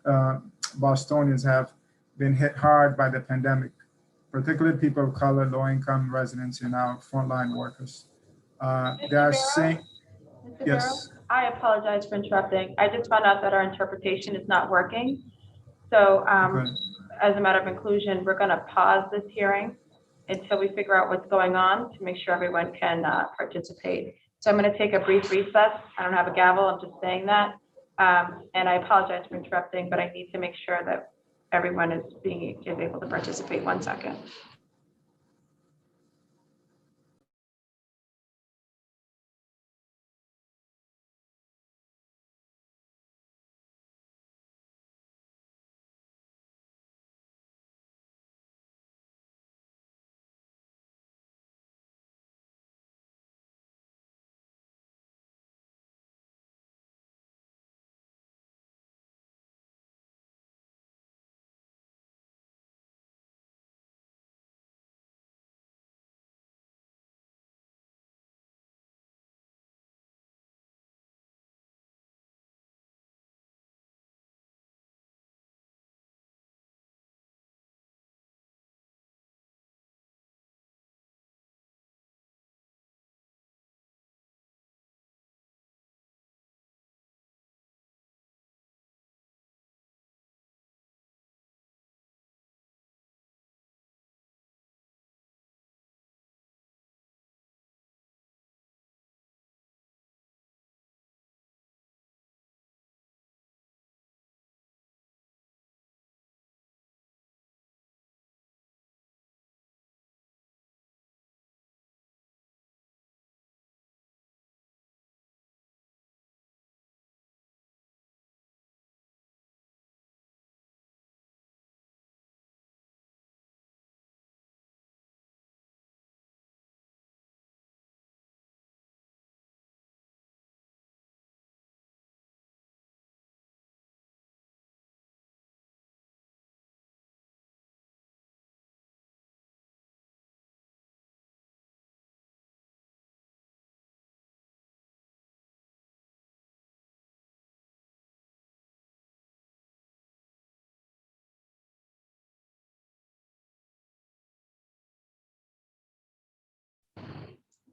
Bostonians have been hit hard by the pandemic. particularly people of color, low-income residents, and our frontline workers. They are saying, Mr. yes. Barrow, I apologize for interrupting. I just found out that our interpretation is not working. So Okay. as a matter of inclusion, we're going to pause this hearing until we figure out what's going on to make sure everyone can participate. So I'm going to take a brief recess. I don't have a gavel, I'm just saying that. And I apologize for interrupting, but I need to make sure that everyone is able to participate. 1 second.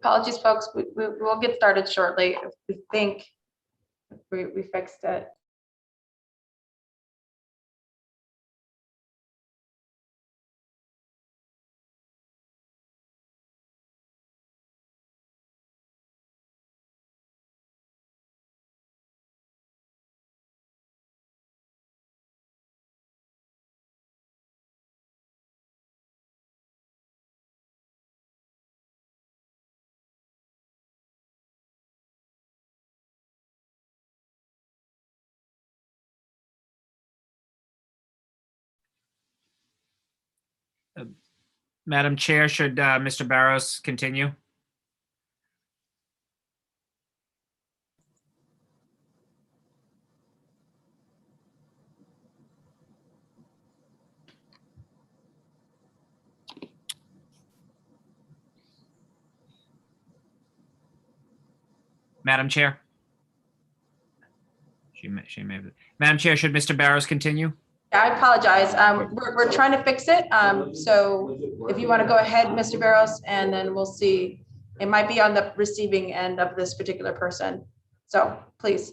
Apologies, folks. We'll get started shortly. We think we fixed it. Madam Chair, should Mr. Barros continue? Madam Chair? She may have. Madam Chair, should Mr. Barros continue? I apologize. We're trying to fix it. So if you want to go ahead, Mr. Barros, and then we'll see. It might be on the receiving end of this particular person. So please.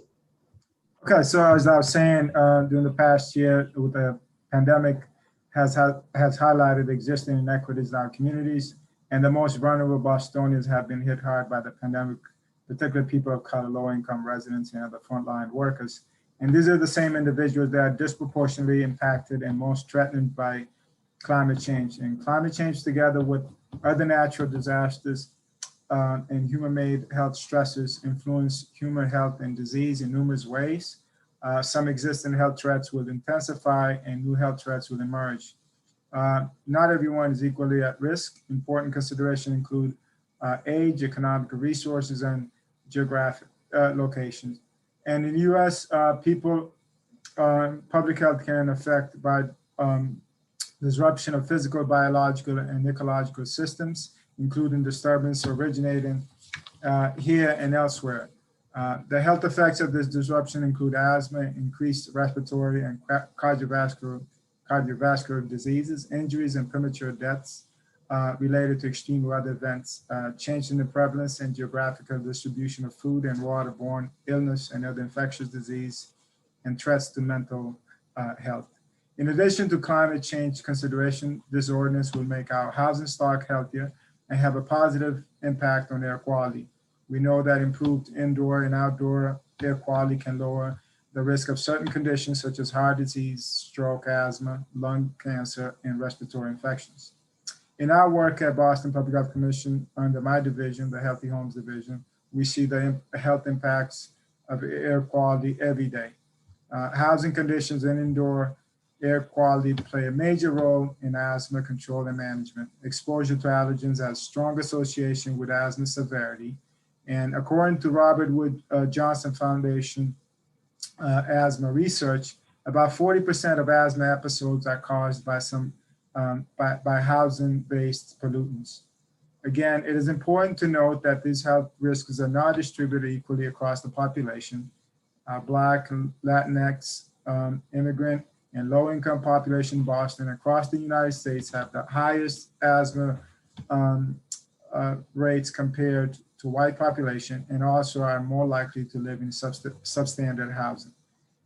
Okay, so as I was saying, during the past year, with the pandemic, has highlighted existing inequities in our communities, and the most vulnerable Bostonians have been hit hard by the pandemic, particularly people of color, low-income residents, and other frontline workers. And these are the same individuals that are disproportionately impacted and most threatened by climate change. And climate change, together with other natural disasters and human-made health stressors, influence human health and disease in numerous ways. Some existing health threats will intensify and new health threats will emerge. Not everyone is equally at risk. Important considerations include age, economic resources, and geographic locations. And in the US, public health can affect by disruption of physical, biological, and ecological systems, including disturbance originating here and elsewhere. The health effects of this disruption include asthma, increased respiratory and cardiovascular cardiovascular diseases, injuries, and premature deaths related to extreme weather events, change in the prevalence and geographical distribution of food and waterborne illness and other infectious disease, and threats to mental health. In addition to climate change consideration, this ordinance will make our housing stock healthier and have a positive impact on air quality. We know that improved indoor and outdoor air quality can lower the risk of certain conditions such as heart disease, stroke, asthma, lung cancer, and respiratory infections. In our work at Boston Public Health Commission under my division, the Healthy Homes Division, we see the health impacts of air quality every day. Housing conditions and indoor air quality play a major role in asthma control and management. Exposure to allergens has strong association with asthma severity. And according to Robert Wood Johnson Foundation asthma research, about 40% of asthma episodes are caused by by housing-based pollutants. Again, it is important to note that these health risks are not distributed equally across the population. Black, Latinx, immigrant, and low-income population in Boston across the United States have the highest asthma rates compared to white population, and also are more likely to live in substandard housing.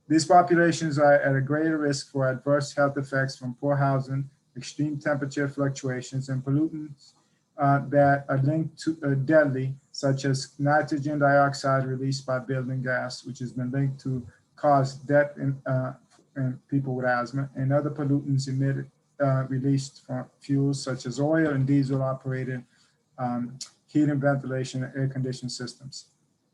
These populations are at a greater risk for adverse health effects from poor housing, extreme temperature fluctuations, and pollutants that are linked to deadly, such as nitrogen dioxide released by building gas, which has been linked to cause death in people with asthma, and other pollutants emitted, released from fuels such as oil and diesel operated heating, ventilation, and air conditioning systems.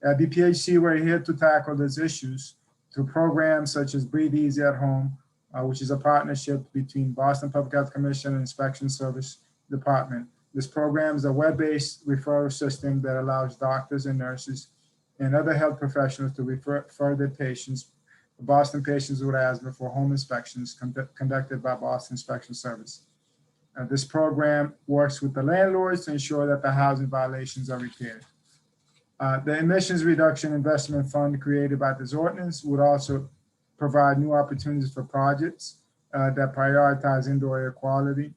At BPHC, we're here to tackle these issues through programs such as Breathe Easy at Home, which is a partnership between Boston Public Health Commission and Inspection Service Department. This program is a web-based referral system that allows doctors and nurses and other health professionals to refer their patients, Boston patients with asthma, for home inspections conducted by Boston Inspection Service. This program works with the landlords to ensure that the housing violations are repaired. The emissions reduction investment fund created by this ordinance would also provide new opportunities for projects that prioritize indoor air quality,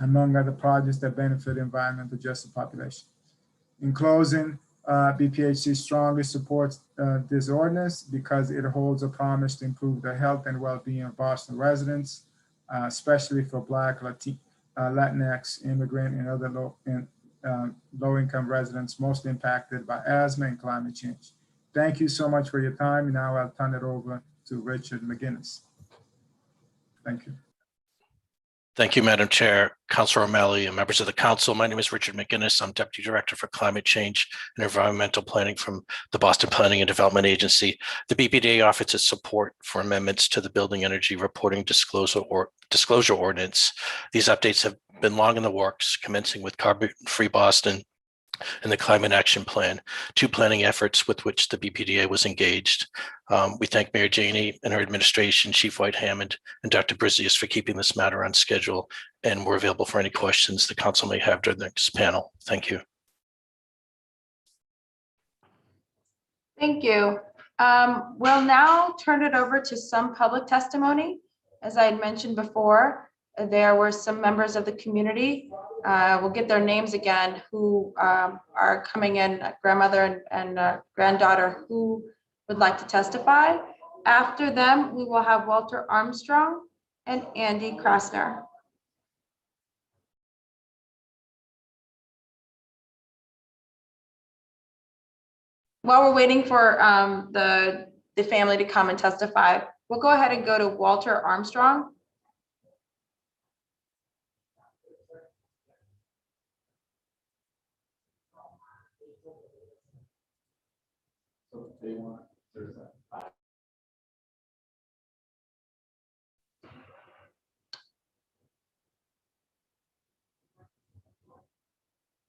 among other projects that benefit environmental justice population. In closing, BPHC strongly supports this ordinance because it holds a promise to improve the health and well-being of Boston residents, especially for Black, Latinx, immigrant, and other low-income residents most impacted by asthma and climate change. Thank you so much for your time. And now I'll turn it over to Richard McGinnis. Thank you. Thank you, Madam Chair, Councilor O'Malley, and members of the council. My name is Richard McGinnis. I'm Deputy Director for Climate Change and Environmental Planning from the Boston Planning and Development Agency. The BPDA offers its support for amendments to the Building Energy Reporting Disclosure Ordinance. These updates have been long in the works, commencing with Carbon-Free Boston and the Climate Action Plan, two planning efforts with which the BPDA was engaged. We thank Mayor Janey and her administration, Chief White Hammond, and Dr. Brizius for keeping this matter on schedule, and we're available for any questions the council may have during the next panel. Thank you. Thank you. We'll now turn it over to some public testimony. As I had mentioned before, there were some members of the community, we'll get their names again, who are coming in, grandmother and granddaughter, who would like to testify. After them, we will have Walter Armstrong and Andy Krasner. While we're waiting for the family to come and testify, we'll go ahead and go to Walter Armstrong.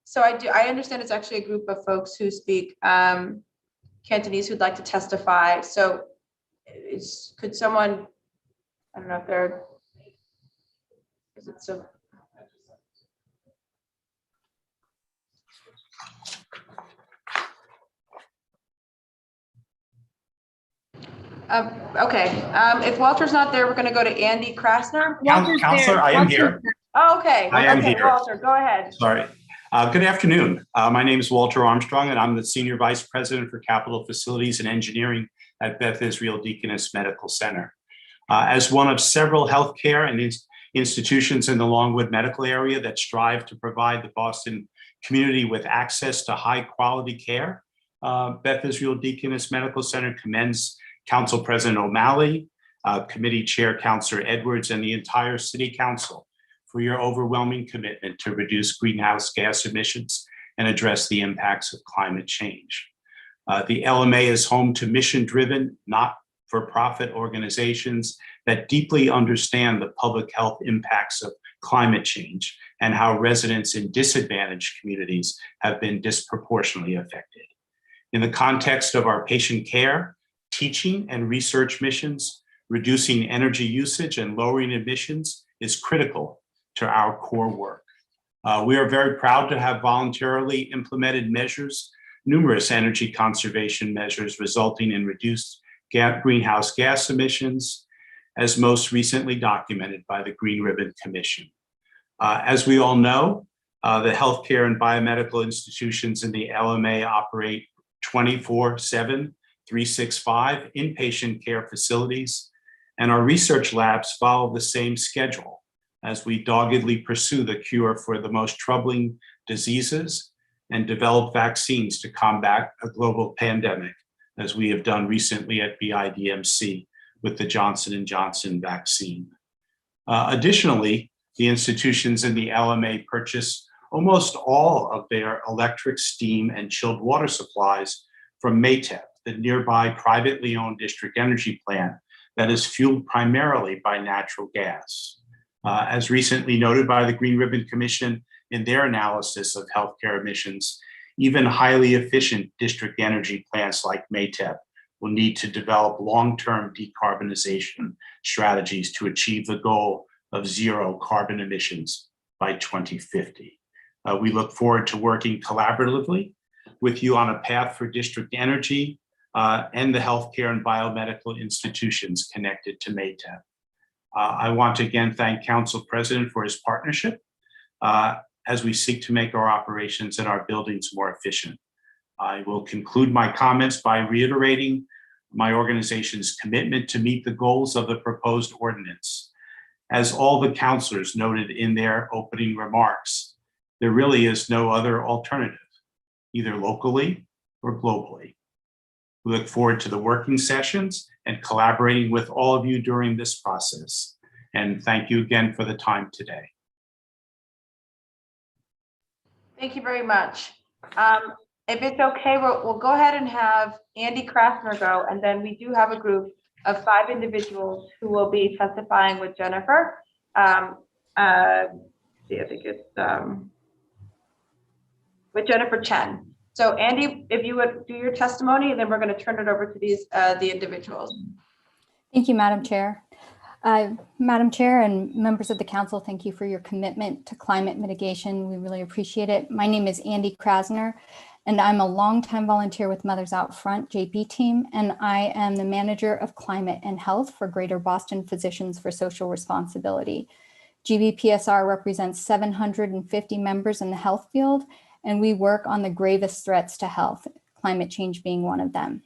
So I understand it's actually a group of folks who speak Cantonese who'd like to testify. So could someone, I don't know if they're, is it so? Okay, if Walter's not there, we're going to go to Andy Krasner. Counselor, I am here. Oh, okay. I am Okay, here. Walter, go ahead. Sorry. Good afternoon. My name is Walter Armstrong, and I'm the Senior Vice President for Capital Facilities and Engineering at Beth Israel Deaconess Medical Center. As one of several healthcare and institutions in the Longwood medical area that strive to provide the Boston community with access to high quality care, Beth Israel Deaconess Medical Center commends Council President O'Malley, Committee Chair Councilor Edwards, and the entire City Council for your overwhelming commitment to reduce greenhouse gas emissions and address the impacts of climate change. The LMA is home to mission-driven, not-for-profit organizations that deeply understand the public health impacts of climate change and how residents in disadvantaged communities have been disproportionately affected. In the context of our patient care, teaching and research missions, reducing energy usage and lowering emissions is critical to our core work. We are very proud to have voluntarily implemented measures, numerous energy conservation measures resulting in reduced greenhouse gas emissions, as most recently documented by the Green Ribbon Commission. As we all know, the healthcare and biomedical institutions in the LMA operate 24/7, 365 inpatient care facilities, and our research labs follow the same schedule as we doggedly pursue the cure for the most troubling diseases and develop vaccines to combat a global pandemic, as we have done recently at BIDMC with the Johnson & Johnson vaccine. Additionally, the institutions in the LMA purchase almost all of their electric, steam, and chilled water supplies from Maytep, the nearby privately owned district energy plant that is fueled primarily by natural gas. As recently noted by the Green Ribbon Commission in their analysis of healthcare emissions, even highly efficient district energy plants like Maytep will need to develop long-term decarbonization strategies to achieve the goal of zero carbon emissions by 2050. We look forward to working collaboratively with you on a path for district energy and the healthcare and biomedical institutions connected to Maytep. I want to again thank Council President for his partnership as we seek to make our operations and our buildings more efficient. I will conclude my comments by reiterating my organization's commitment to meet the goals of the proposed ordinance. As all the councilors noted in their opening remarks, there really is no other alternative, either locally or globally. We look forward to the working sessions and collaborating with all of you during this process. And thank you again for the time today. Thank you very much. If it's okay, we'll go ahead and have Andy Krasner go, and then we do have a group of 5 individuals who will be testifying with Jennifer. I think it's with Jennifer Chen. So Andy, if you would do your testimony, and then we're going to turn it over to the individuals. Thank you, Madam Chair. Madam Chair and members of the council, thank you for your commitment to climate mitigation. We really appreciate it. My name is Andy Krasner, and I'm a longtime volunteer with Mothers Out Front JP team, and I am the manager of climate and health for Greater Boston Physicians for Social Responsibility. GBPSR represents 750 members in the health field, and we work on the gravest threats to health, climate change being one of them.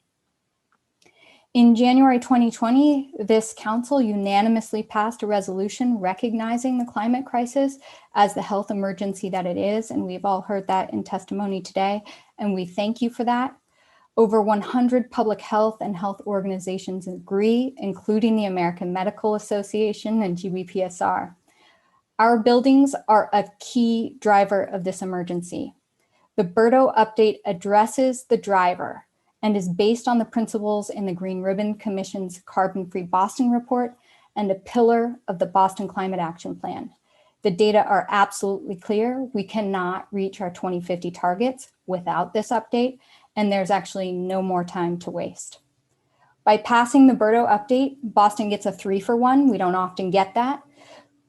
In January 2020, this council unanimously passed a resolution recognizing the climate crisis as the health emergency that it is, and we've all heard that in testimony today, and we thank you for that. Over 100 public health and health organizations agree, including the American Medical Association and GBPSR. Our buildings are a key driver of this emergency. The Berto update addresses the driver and is based on the principles in the Green Ribbon Commission's Carbon Free Boston report and a pillar of the Boston Climate Action Plan. The data are absolutely clear. We cannot reach our 2050 targets without this update, and there's actually no more time to waste. By passing the Berto update, Boston gets a 3-for-1. We don't often get that.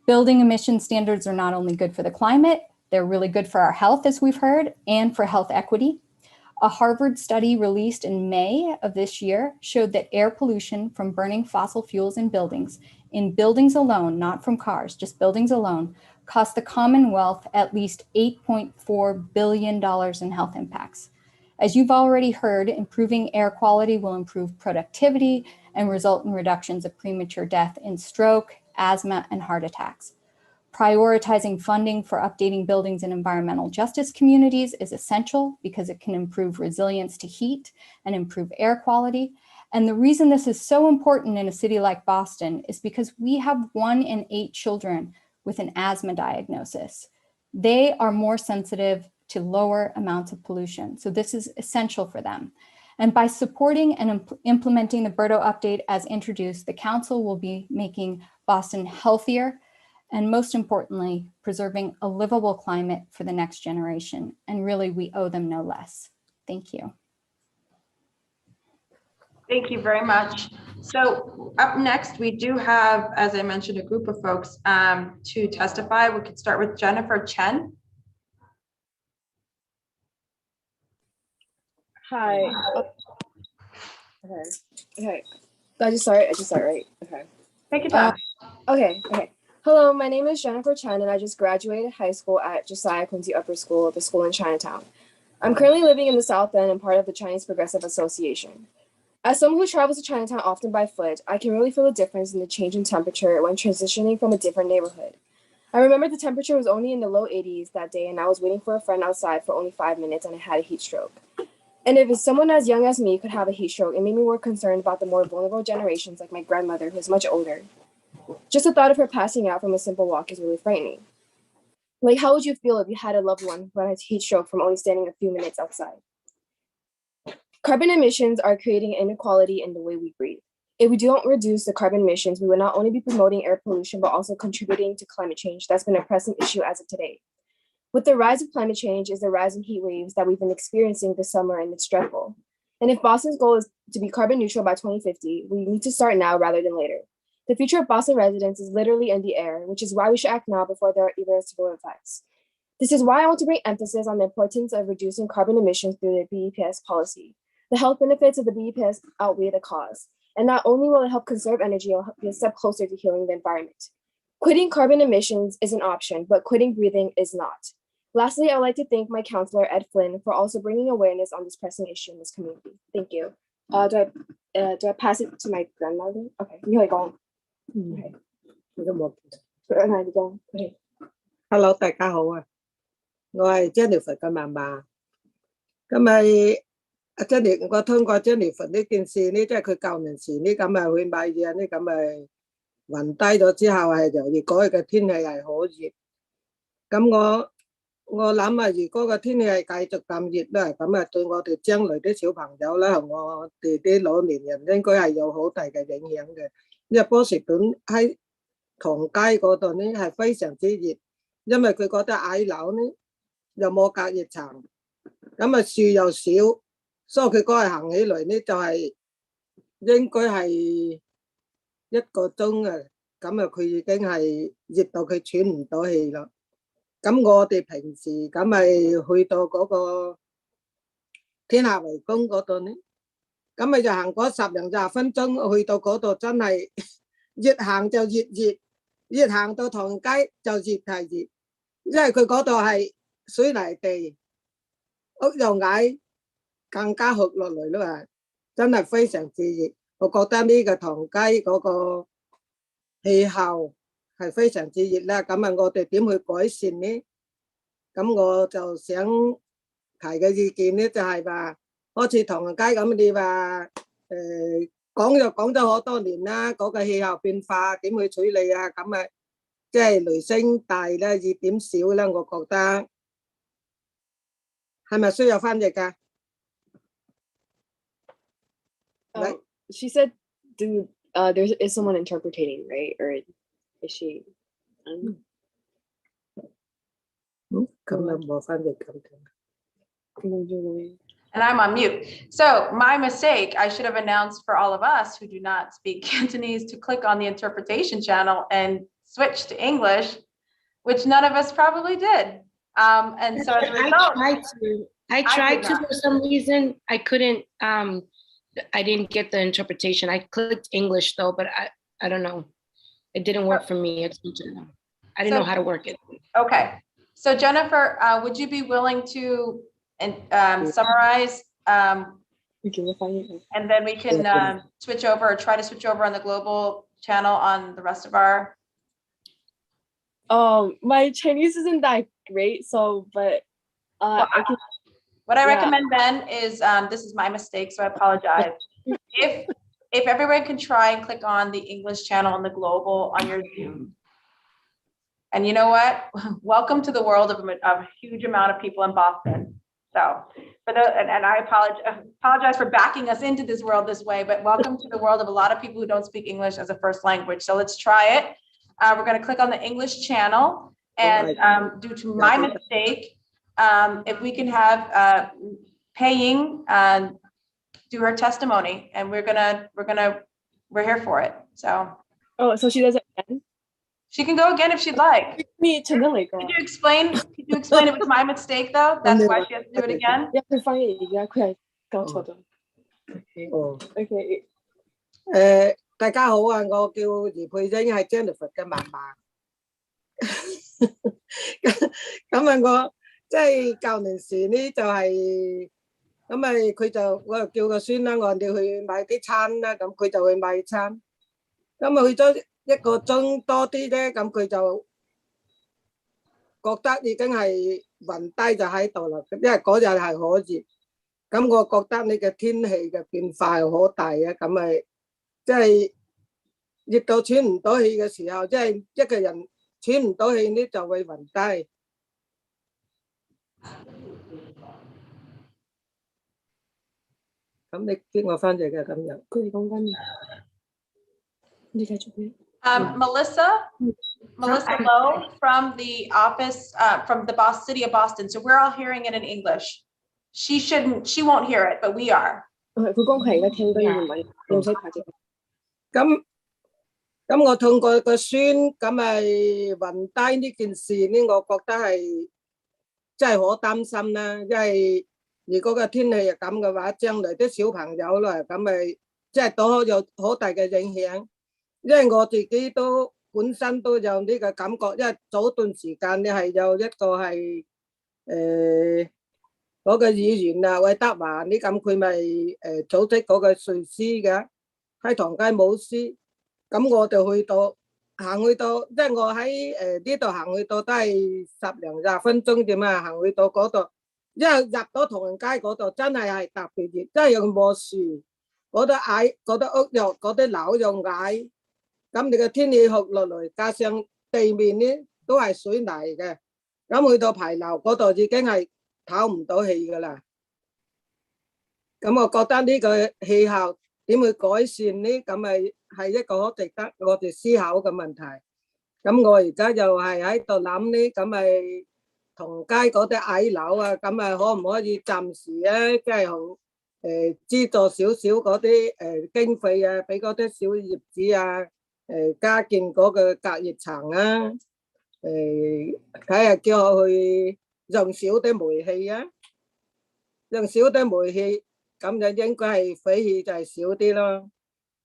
Building emission standards are not only good for the climate, they're really good for our health, as we've heard, and for health equity. A Harvard study released in May of this year showed that air pollution from burning fossil fuels in buildings alone, not from cars, just buildings alone, cost the Commonwealth at least $8.4 billion in health impacts. As you've already heard, improving air quality will improve productivity and result in reductions of premature death in stroke, asthma, and heart attacks. Prioritizing funding for updating buildings in environmental justice communities is essential because it can improve resilience to heat and improve air quality. And the reason this is so important in a city like Boston is because we have 1 in 8 children with an asthma diagnosis. They are more sensitive to lower amounts of pollution. So this is essential for them. And by supporting and implementing the BERTO update as introduced, the council will be making Boston healthier, and most importantly, preserving a livable climate for the next generation. And really, we owe them no less. Thank you. Thank you very much. So up next, we do have, as I mentioned, a group of folks to testify. We could start with Jennifer Chen. Hi. Okay. I just start, right? Okay. Take your time. Okay. Hello, my name is Jennifer Chen, and I just graduated high school at Josiah Quincy Upper School, the school in Chinatown. I'm currently living in the South End and part of the Chinese Progressive Association. As someone who travels to Chinatown often by foot, I can really feel the difference in the change in temperature when transitioning from a different neighborhood. I remember the temperature was only in the low 80s that day, and I was waiting for a friend outside for only 5 minutes, and I had a heat stroke. And if someone as young as me could have a heat stroke, it made me more concerned about the more vulnerable generations like my grandmother, who is much older. Just the thought of her passing out from a simple walk is really frightening. Like, how would you feel if you had a loved one who had a heat stroke from only standing a few minutes outside? Carbon emissions are creating inequality in the way we breathe. If we don't reduce the carbon emissions, we will not only be promoting air pollution, but also contributing to climate change that's been a pressing issue as of today. With the rise of climate change is the rise in heat waves that we've been experiencing this summer, and it's dreadful. And if Boston's goal is to be carbon neutral by 2050, we need to start now rather than later. The future of Boston residents is literally in the air, which is why we should act now before there are irreversible effects. This is why I want to bring emphasis on the importance of reducing carbon emissions through the BEPS policy. The health benefits of the BEPS outweigh the cost. And not only will it help conserve energy, it will be a step closer to healing the environment. Quitting carbon emissions is an option, but quitting breathing is not. Lastly, I'd like to thank my counselor, Ed Flynn, for also bringing awareness on this pressing issue in this community. Thank you. Do I pass it to my grandmother? Okay, you go. Okay. Okay. Hello， 大家好啊！我係 Jennifer 嘅媽媽。咁咪Jennifer， 我通過 Jennifer 呢件事呢，即係佢舊年時呢咁啊去買嘢呢，咁咪暈低咗之後係就如果嘅天氣係好熱，咁我諗啊，如果個天氣係繼續咁熱咧，咁啊對我哋將來啲小朋友咧，同我哋啲老年人應該係有好大嘅影響嘅。因為波士頓喺唐街嗰度呢係非常之熱，因為佢嗰啲矮樓呢又冇隔熱層，咁啊樹又少，所以佢嗰日行起嚟呢就係應該係1個鐘啊，咁啊佢已經係熱到佢喘唔到氣啦。咁我哋平時咁咪去到嗰個天下圍宮嗰度呢，咁咪就行嗰10零20分鐘去到嗰度，真係越行就越熱，越行到唐街就越係熱，因為佢嗰度係水泥地，屋又矮，更加酷落嚟啦，真係非常之熱。我覺得呢個唐街嗰個氣候係非常之熱啦，咁啊我哋點去改善呢？咁我就想提嘅意見呢，就係話，好似唐人街咁，你話講就講咗好多年啦，嗰個氣候變化點去處理啊？咁啊，即係雷聲大咧，熱點少咧，我覺得係咪需要翻譯㗎？She said, there is someone interpreting, right? Or is she? And I'm on mute. So my mistake, I should have announced for all of us who do not speak Cantonese to click on the interpretation channel and switch to English, which none of us probably did. And so as a result, I tried did to, not. for some reason, I couldn't, I didn't get the interpretation. I clicked English though, but I don't know. It didn't work for me. I didn't know how to work it. Okay, so Jennifer, would you be willing to summarize? And then we can switch over, or try to switch over on the global channel on the rest of our. My Chinese isn't that great, so but What I recommend then is, this is my mistake, so I apologize. If everyone can try and click on the English channel on the global on your Zoom. And you know what? Welcome to the world of a huge amount of people in Boston. So for the, and I apologize for backing us into this world this way, but welcome to the world of a lot of people who don't speak English as a first language. So let's try it. We're going to click on the English channel, and due to my mistake, if we can have Pei-Ying do her testimony, and we're here for it. So. Oh, so she does it again? She can go again if she'd like. Could you explain it was my mistake though? That's why she has to do it again? Okay. 大家好啊，我叫余佩晶，係 Jennifer 嘅嫲嫲。咁啊，我即係舊年時呢，就係咁啊，佢就我又叫個孫啦，我哋去買啲餐啦，咁佢就去買餐。咁啊，去咗1個鐘多啲咧，咁佢就覺得已經係暈低就喺度啦，因為嗰日係好熱。咁我覺得呢個天氣嘅變化係好大啊，咁咪即係熱到喘唔到氣嘅時候，即係一個人喘唔到氣呢就會暈低。咁你邊個翻譯嘅咁樣？佢哋講緊嘢，你繼續咩？Melissa Lowe from the office, from the city of Boston. So we're all hearing it in English. She won't hear it, but we are. 佢講佢而家聽到英文，你唔使排斥。咁我通過個孫咁咪暈低呢件事呢，我覺得係真係好擔心啦。因為如果個天氣係咁嘅話，將來啲小朋友啦，咁咪即係都有好大嘅影響。因為我自己都本身都有呢個感覺，因為早段時間你係有一個係嗰個議員啊，韋德華呢，咁佢咪組織嗰個睡獅嘅喺唐街舞獅，咁我就行去到，即係我喺呢度行去到都係10零20分鐘啫嘛，行去到嗰度，因為入到唐人街嗰度真係特別熱，真係有棵樹，嗰啲矮，嗰啲屋又嗰啲樓又矮。咁你個天氣酷落嚟，加上地面呢都係水泥嘅，咁去到牌樓嗰度已經係透唔到氣噶啦。咁我覺得呢個氣候點去改善呢？咁咪係一個好值得我哋思考嘅問題。咁我而家就係喺度諗呢，咁咪同街嗰啲矮樓啊，咁咪可唔可以暫時咧，即係好資助少少嗰啲經費啊，俾嗰啲小業主啊。加建嗰個隔熱層啊，睇下叫我去用少啲煤氣啊，用少啲煤氣，咁就應該係廢氣就係少啲咯。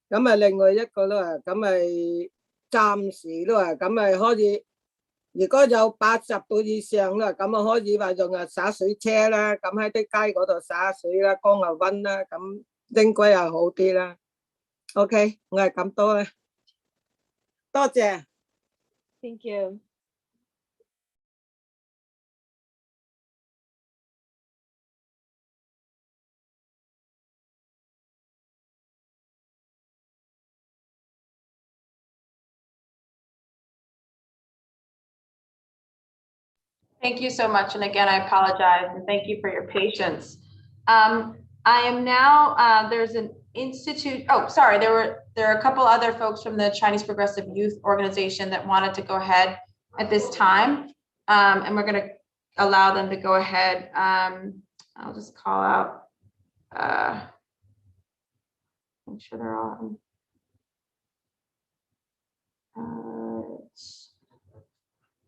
咁啊，另外一個啦，咁咪暫時啦，咁咪可以，如果有80度以上啦，咁啊可以話用灑水車啦，咁喺啲街嗰度灑水啦，降下溫啦，咁應該係好啲啦。OK， 我係咁多啦。多謝。Thank you. Thank you so much. And again, I apologize and thank you for your patience. I am now, there's an institute. Oh, sorry. There are a couple other folks from the Chinese Progressive Youth Organization that wanted to go ahead at this time. And we're going to allow them to go ahead. I'll just call out, make sure they're all on.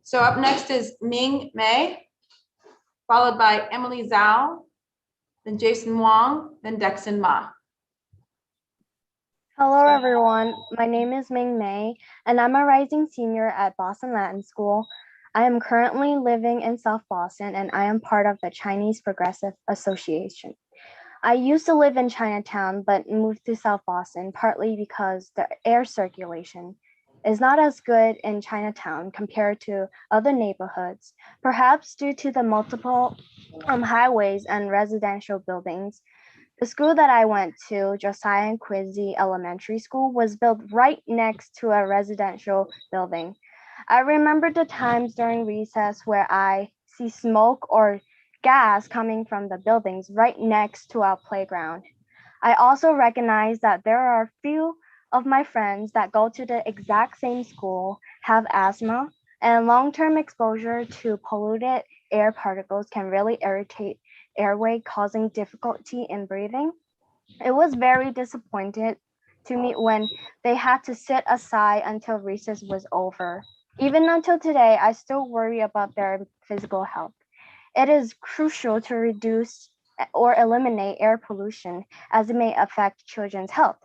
So up next is Ming Mei. followed by Emily Zhao, then Jason Wong, then Dexon Ma. Hello, everyone. My name is Ming Mei, and I'm a rising senior at Boston Latin School. I am currently living in South Boston, and I am part of the Chinese Progressive Association. I used to live in Chinatown, but moved to South Boston, partly because the air circulation is not as good in Chinatown compared to other neighborhoods, perhaps due to the multiple highways and residential buildings. The school that I went to, Josiah and Quincy Elementary School, was built right next to a residential building. I remember the times during recess where I see smoke or gas coming from the buildings right next to our playground. I also recognize that there are few of my friends that go to the exact same school have asthma, and long-term exposure to polluted air particles can really irritate airway, causing difficulty in breathing. It was very disappointed to me when they had to sit aside until recess was over. Even until today, I still worry about their physical health. It is crucial to reduce or eliminate air pollution as it may affect children's health.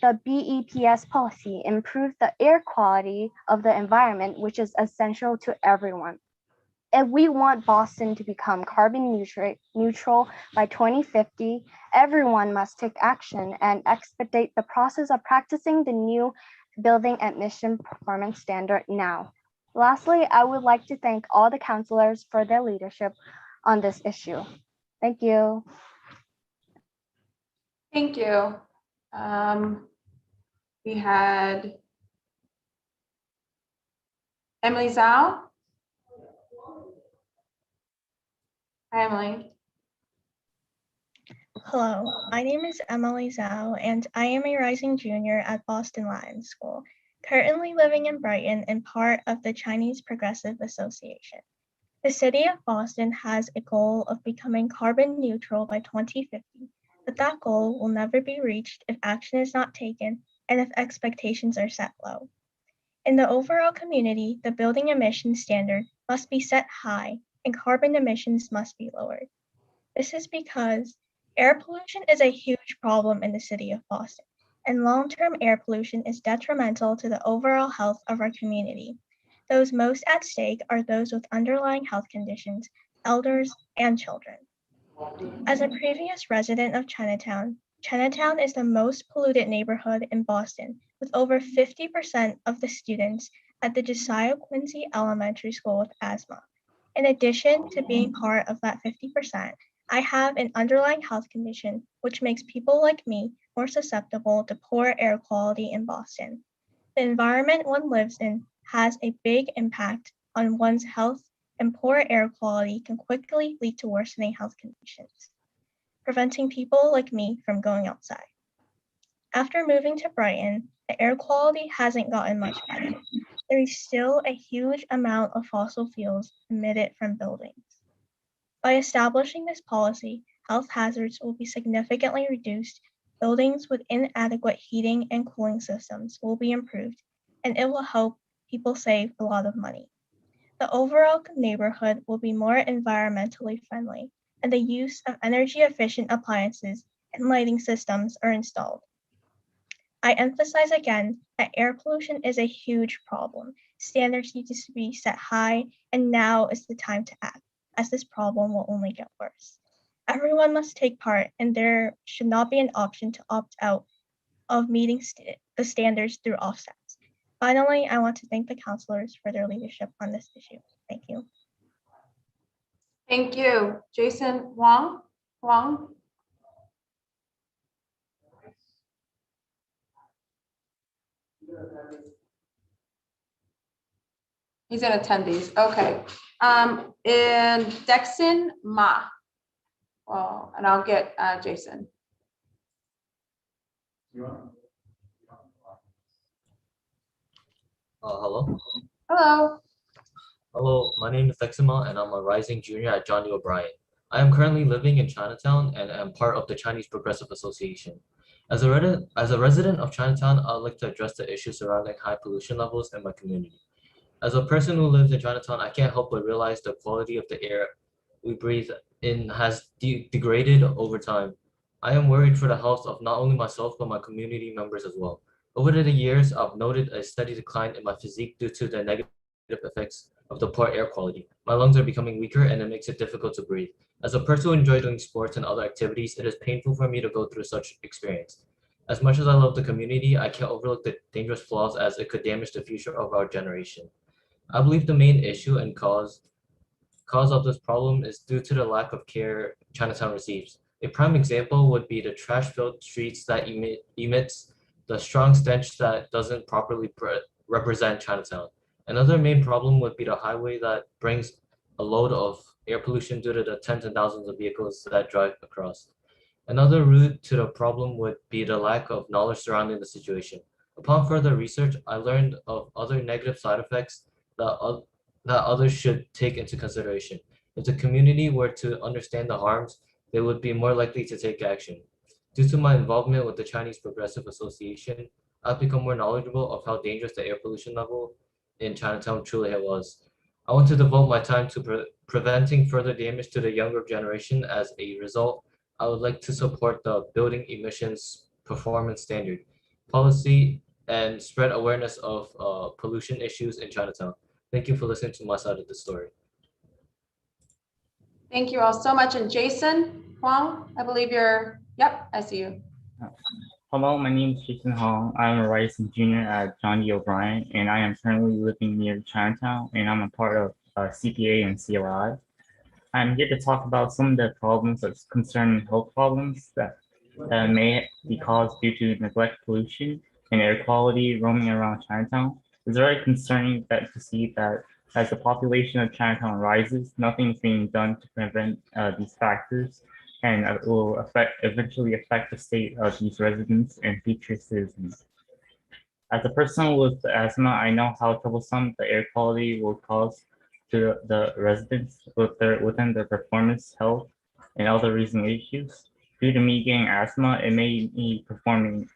The BEPS policy improves the air quality of the environment, which is essential to everyone. If we want Boston to become carbon neutral by 2050, everyone must take action and expedite the process of practicing the new building emission performance standard now. Lastly, I would like to thank all the counselors for their leadership on this issue. Thank you. Thank you. We had Emily Zhao. Hi, Emily. Hello, my name is Emily Zhao, and I am a rising junior at Boston Latin School, currently living in Brighton and part of the Chinese Progressive Association. The city of Boston has a goal of becoming carbon neutral by 2050, but that goal will never be reached if action is not taken and if expectations are set low. In the overall community, the building emission standard must be set high and carbon emissions must be lowered. This is because air pollution is a huge problem in the city of Boston, and long-term air pollution is detrimental to the overall health of our community. Those most at stake are those with underlying health conditions, elders, and children. As a previous resident of Chinatown, Chinatown is the most polluted neighborhood in Boston, with over 50% of the students at the Josiah Quincy Elementary School with asthma. In addition to being part of that 50%, I have an underlying health condition which makes people like me more susceptible to poor air quality in Boston. The environment one lives in has a big impact on one's health, and poor air quality can quickly lead to worsening health conditions, preventing people like me from going outside. After moving to Brighton, the air quality hasn't gotten much better. There is still a huge amount of fossil fuels emitted from buildings. By establishing this policy, health hazards will be significantly reduced, buildings with inadequate heating and cooling systems will be improved, and it will help people save a lot of money. The overall neighborhood will be more environmentally friendly, and the use of energy-efficient appliances and lighting systems are installed. I emphasize again that air pollution is a huge problem. Standards need to be set high, and now is the time to act, as this problem will only get worse. Everyone must take part, and there should not be an option to opt out of meeting the standards through offsets. Finally, I want to thank the counselors for their leadership on this issue. Thank you. Thank you. Jason Wong. Wong. He's in attendees. Okay. And Dexon Ma. Well, and I'll get Jason. Hello. Hello. Hello, my name is Dexima and I'm a rising junior at John D. O'Brien. I am currently living in Chinatown and am part of the Chinese Progressive Association. As a resident of Chinatown, I would like to address the issues surrounding high pollution levels in my community. As a person who lives in Chinatown, I can't help but realize the quality of the air we breathe in has degraded over time. I am worried for the health of not only myself, but my community members as well. Over the years, I've noted a steady decline in my physique due to the negative effects of the poor air quality. My lungs are becoming weaker and it makes it difficult to breathe. As a person who enjoys doing sports and other activities, it is painful for me to go through such experience. As much as I love the community, I can't overlook the dangerous flaws as it could damage the future of our generation. I believe the main issue and cause of this problem is due to the lack of care Chinatown receives. A prime example would be the trash-filled streets that emits the strong stench that doesn't properly represent Chinatown. Another main problem would be the highway that brings a load of air pollution due to the tens and thousands of vehicles that drive across. Another root to the problem would be the lack of knowledge surrounding the situation. Upon further research, I learned of other negative side effects that others should take into consideration. If the community were to understand the harms, they would be more likely to take action. Due to my involvement with the Chinese Progressive Association, I've become more knowledgeable of how dangerous the air pollution level in Chinatown truly was. I want to devote my time to preventing further damage to the younger generation. As a result, I would like to support the building emissions performance standard policy and spread awareness of pollution issues in Chinatown. Thank you for listening to my side of the story. Thank you all so much. And Jason Huang, I believe yep, I see you. Hello, my name is Jason Hong. I'm a rising junior at John D. O'Brien, and I am currently living near Chinatown, and I'm a part of CPA and COI. I'm here to talk about some of the problems that's concerning health problems that may be caused due to neglect, pollution, and air quality roaming around Chinatown. It's very concerning to see that as the population of Chinatown rises, nothing is being done to prevent these factors, and it will eventually affect the state of these residents and future citizens. As a person with asthma, I know how troublesome the air quality will cause to the residents within their performance, health, and other reason issues. Due to me getting asthma, it made me performing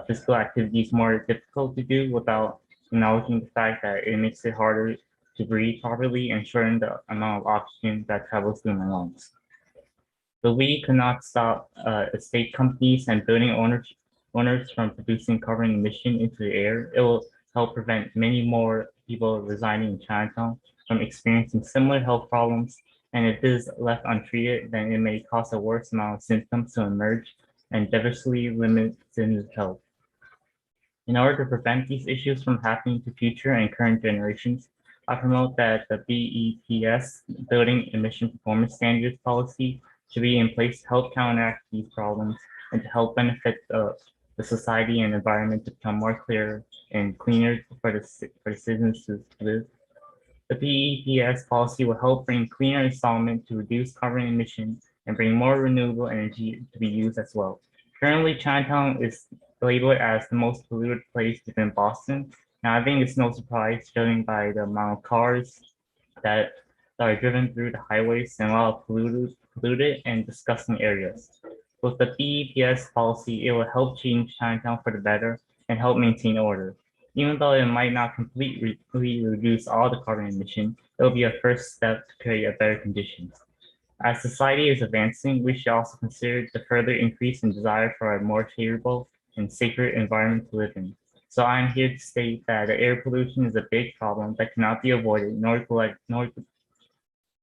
physical activities more difficult to do without acknowledging the fact that it makes it harder to breathe properly and shorten the amount of oxygen that travels through my lungs. But we could not stop estate companies and building owners from producing carbon emission into the air. It will help prevent many more people residing in Chinatown from experiencing similar health problems. And if this is left untreated, then it may cause a worse amount of symptoms to emerge and devastatingly limit citizens' health. In order to prevent these issues from happening to future and current generations, I promote that the BEPS, Building Emission Performance Standards policy, should be in place to help counteract these problems and to help benefit the society and environment to become more clear and cleaner for the citizens to live. The BEPS policy will help bring cleaner installment to reduce carbon emissions and bring more renewable energy to be used as well. Currently, Chinatown is labeled as the most polluted place within Boston. Now, I think it's no surprise, judging by the amount of cars that are driven through the highways and a lot of polluted and disgusting areas. With the BEPS policy, it will help change Chinatown for the better and help maintain order. Even though it might not completely reduce all the carbon emission, it will be a first step to create a better conditions. As society is advancing, we should also consider the further increase in desire for a more favorable and safer environment to live in. So I'm here to state that air pollution is a big problem that cannot be avoided nor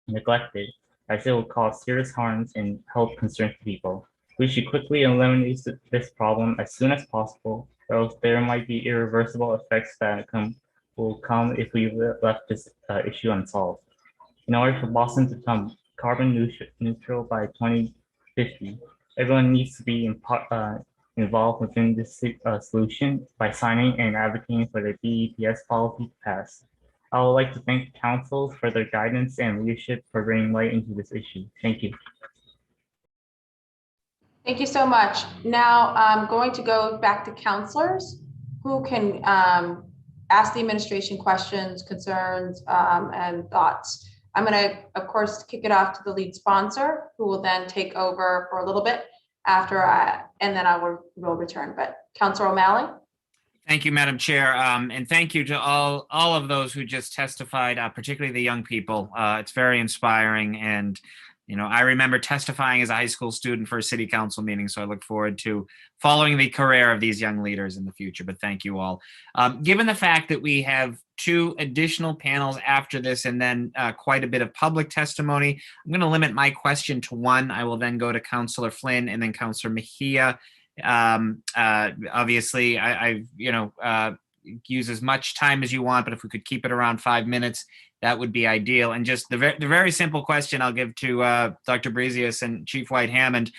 neglected, as it will cause serious harms and health concerns to people. We should quickly eliminate this problem as soon as possible, or else there might be irreversible effects that will come if we left this issue unsolved. In order for Boston to become carbon neutral by 2050, everyone needs to be involved within this solution by signing and advocating for the BEPS policy to pass. I would like to thank the council for their guidance and leadership for bringing light into this issue. Thank you. Thank you so much. Now I'm going to go back to counselors who can ask the administration questions, concerns, and thoughts. I'm going to, of course, kick it off to the lead sponsor, who will then take over for a little bit after and then I will return. But Councilor O'Malley. Thank you, Madam Chair, and thank you to all of those who just testified, particularly the young people. It's very inspiring, and You know, I remember testifying as a high school student for a city council meeting, so I look forward to following the career of these young leaders in the future, but thank you all. Given the fact that we have 2 additional panels after this and then quite a bit of public testimony, I'm going to limit my question to 1. I will then go to Councillor Flynn and then Councillor Mejia. Obviously, I use as much time as you want, but if we could keep it around 5 minutes, that would be ideal. And just the very simple question I'll give to Dr. Brezius and Chief White Hammond.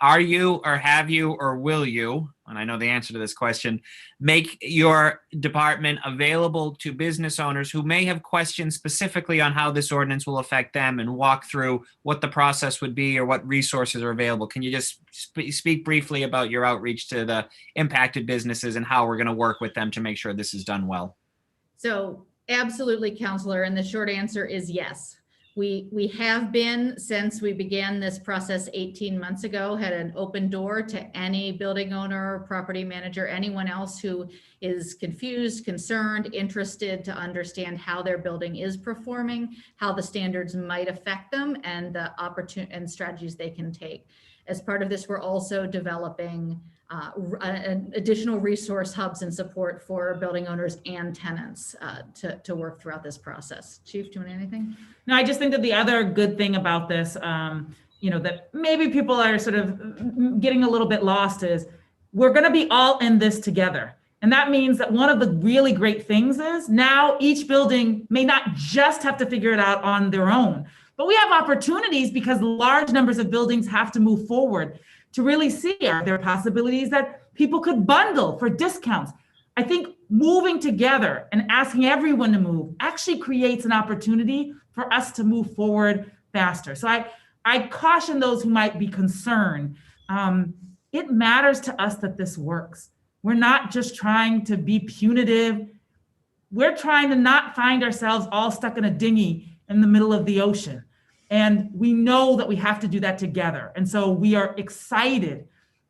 Are you, or have you, or will you, and I know the answer to this question, make your department available to business owners who may have questions specifically on how this ordinance will affect them and walk through what the process would be or what resources are available? Can you just speak briefly about your outreach to the impacted businesses and how we're going to work with them to make sure this is done well? So absolutely, Councillor, and the short answer is yes. We have been, since we began this process 18 months ago, had an open door to any building owner, property manager, anyone else who is confused, concerned, interested to understand how their building is performing, how the standards might affect them, and the opportunity and strategies they can take. As part of this, we're also developing additional resource hubs and support for building owners and tenants to work throughout this process. Chief, do you want anything? No, I just think that the other good thing about this, that maybe people are sort of getting a little bit lost is we're going to be all in this together. And that means that one of the really great things is now each building may not just have to figure it out on their own, but we have opportunities because large numbers of buildings have to move forward to really see, are there possibilities that people could bundle for discounts? I think moving together and asking everyone to move actually creates an opportunity for us to move forward faster. So I caution those who might be concerned. It matters to us that this works. We're not just trying to be punitive. We're trying to not find ourselves all stuck in a dinghy in the middle of the ocean. And we know that we have to do that together. And so we are excited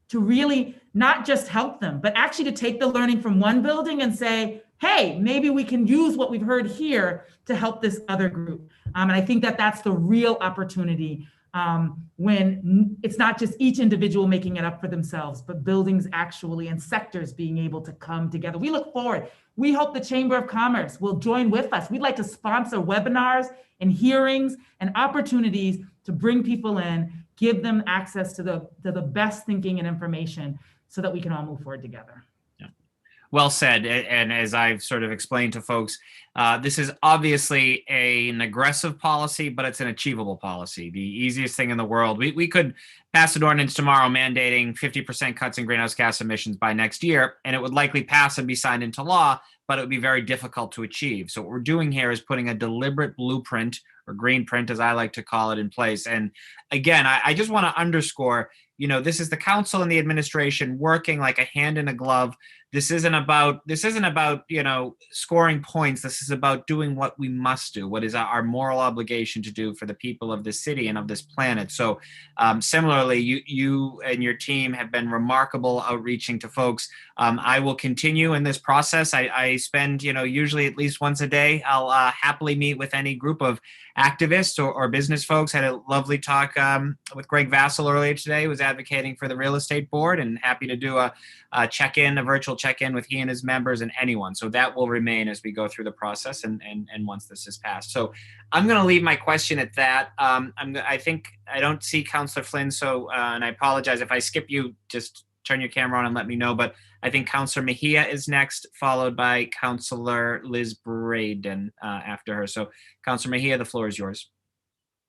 to really not just help them, but actually to take the learning from one building and say, hey, maybe we can use what we've heard here to help this other group. And I think that that's the real opportunity when it's not just each individual making it up for themselves, but buildings actually and sectors being able to come together. We look forward. We hope the Chamber of Commerce will join with us. We'd like to sponsor webinars and hearings and opportunities to bring people in, give them access to the best thinking and information so that we can all move forward together. Well said. And as I've sort of explained to folks, this is obviously an aggressive policy, but it's an achievable policy. The easiest thing in the world. We could pass an ordinance tomorrow mandating 50% cuts in greenhouse gas emissions by next year, and it would likely pass and be signed into law, but it would be very difficult to achieve. So what we're doing here is putting a deliberate blueprint, or green print, as I like to call it, in place. And again, I just want to underscore, this is the council and the administration working like a hand in a glove. This isn't about, scoring points. This is about doing what we must do, what is our moral obligation to do for the people of this city and of this planet. So similarly, you and your team have been remarkable outreaching to folks. I will continue in this process. I spend, usually at least once a day, I'll happily meet with any group of activists or business folks. Had a lovely talk with Greg Vassell earlier today, who was advocating for the real estate board, and happy to do a check-in, a virtual check-in with he and his members and anyone. So that will remain as we go through the process and once this is passed. So I'm going to leave my question at that. I think I don't see Councillor Flynn, so and I apologize if I skip you. Just turn your camera on and let me know. But I think Councillor Mejia is next, followed by Councillor Liz Braden after her. So Councillor Mejia, the floor is yours.